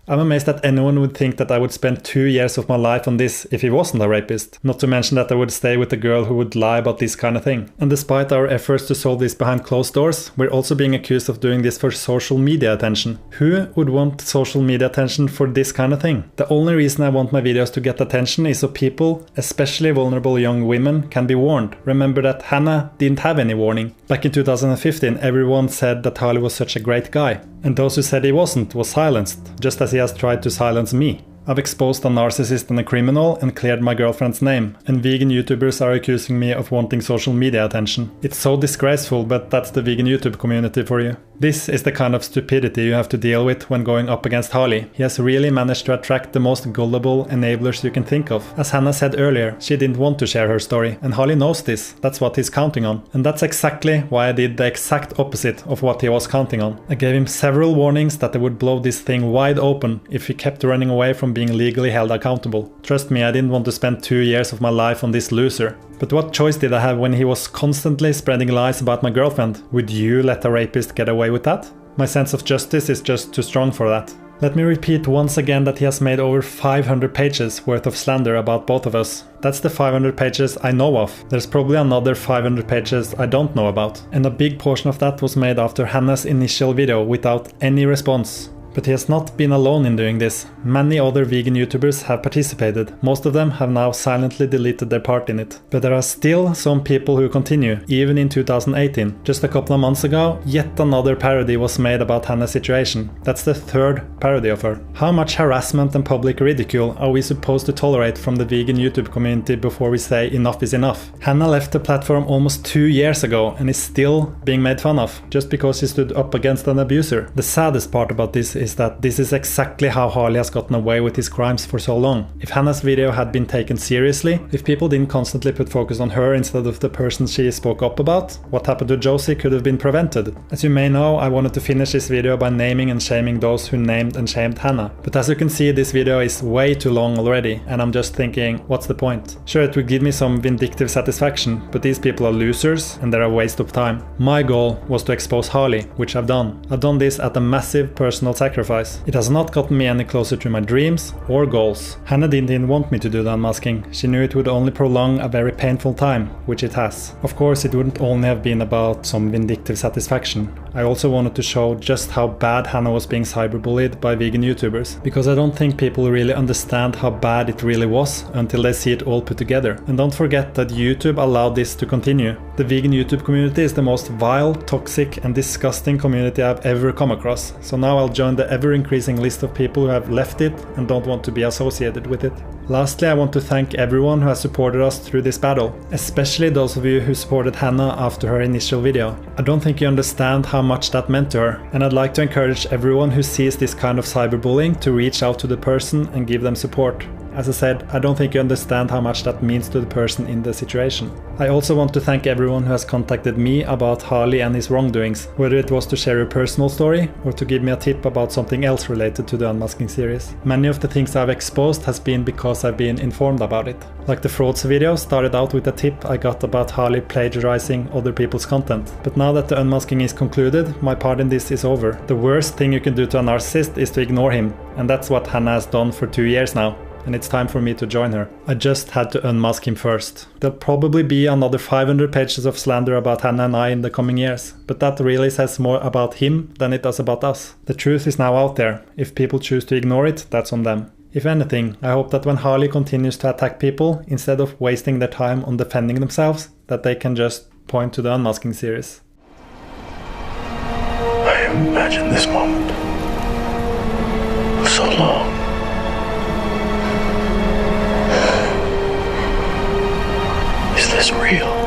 I'm amazed that anyone would think that I would spend 2 years of my life on this if he wasn't a rapist. Not to mention that I would stay with a girl who would lie about this kind of thing. And despite our efforts to solve this behind closed doors, we're also being accused of doing this for social media attention. Who would want social media attention for this kind of thing? The only reason I want my videos to get attention is so people, especially vulnerable young women, can be warned. Remember that Hannah didn't have any warning. Back in 2015, everyone said that Harley was such a great guy. And those who said he wasn't was silenced, just as he has tried to silence me. I've exposed a narcissist and a criminal and cleared my girlfriend's name, and vegan YouTubers are accusing me of wanting social media attention. It's so disgraceful, but that's the vegan YouTube community for you. This is the kind of stupidity you have to deal with when going up against Harley. He has really managed to attract the most gullible enablers you can think of. As Hannah said earlier, she didn't want to share her story, and Harley knows this. That's what he's counting on. And that's exactly why I did the exact opposite of what he was counting on. I gave him several warnings that they would blow this thing wide open if he kept running away from being legally held accountable. Trust me, I didn't want to spend 2 years of my life on this loser. But what choice did I have when he was constantly spreading lies about my girlfriend? Would you let a rapist get away with that? My sense of justice is just too strong for that. Let me repeat once again that he has made over 500 pages worth of slander about both of us. That's the 500 pages I know of. There's probably another 500 pages I don't know about. And a big portion of that was made after Hannah's initial video without any response. But he has not been alone in doing this. Many other vegan YouTubers have participated. Most of them have now silently deleted their part in it. But there are still some people who continue, even in 2018. Just a couple of months ago, yet another parody was made about Hannah's situation. That's the third parody of her. How much harassment and public ridicule are we supposed to tolerate from the vegan YouTube community before we say enough is enough? Hannah left the platform almost 2 years ago and is still being made fun of, just because she stood up against an abuser. The saddest part about this is that this is exactly how Harley has gotten away with his crimes for so long. If Hannah's video had been taken seriously, if people didn't constantly put focus on her instead of the person she spoke up about, what happened to Josie could have been prevented. As you may know, I wanted to finish this video by naming and shaming those who named and shamed Hannah. But as you can see, this video is way too long already, and I'm just thinking, what's the point? Sure, it would give me some vindictive satisfaction, but these people are losers and they're a waste of time. My goal was to expose Harley, which I've done. I've done this at a massive personal sacrifice. It has not gotten me any closer to my dreams or goals. Hannah didn't want me to do the unmasking. She knew it would only prolong a very painful time, which it has. Of course, it wouldn't only have been about some vindictive satisfaction. I also wanted to show just how bad Hannah was being cyberbullied by vegan YouTubers, because I don't think people really understand how bad it really was until they see it all put together. And don't forget that YouTube allowed this to continue. The vegan YouTube community is the most vile, toxic and disgusting community I've ever come across, so now I'll join the ever-increasing list of people who have left it and don't want to be associated with it. Lastly, I want to thank everyone who has supported us through this battle, especially those of you who supported Hannah after her initial video. I don't think you understand how much that meant to her, and I'd like to encourage everyone who sees this kind of cyberbullying to reach out to the person and give them support. As I said, I don't think you understand how much that means to the person in the situation. I also want to thank everyone who has contacted me about Harley and his wrongdoings, whether it was to share a personal story or to give me a tip about something else related to the Unmasking series. Many of the things I've exposed has been because I've been informed about it. Like the frauds video started out with a tip I got about Harley plagiarizing other people's content. But now that the unmasking is concluded, my part in this is over. The worst thing you can do to a narcissist is to ignore him, and that's what Hannah has done for 2 years now. And it's time for me to join her. I just had to unmask him first. There'll probably be another 500 pages of slander about Hannah and I in the coming years, but that really says more about him than it does about us. The truth is now out there. If people choose to ignore it, that's on them. If anything, I hope that when Harley continues to attack people, instead of wasting their time on defending themselves, that they can just point to the Unmasking series. I have imagined this moment for so long. Is this real?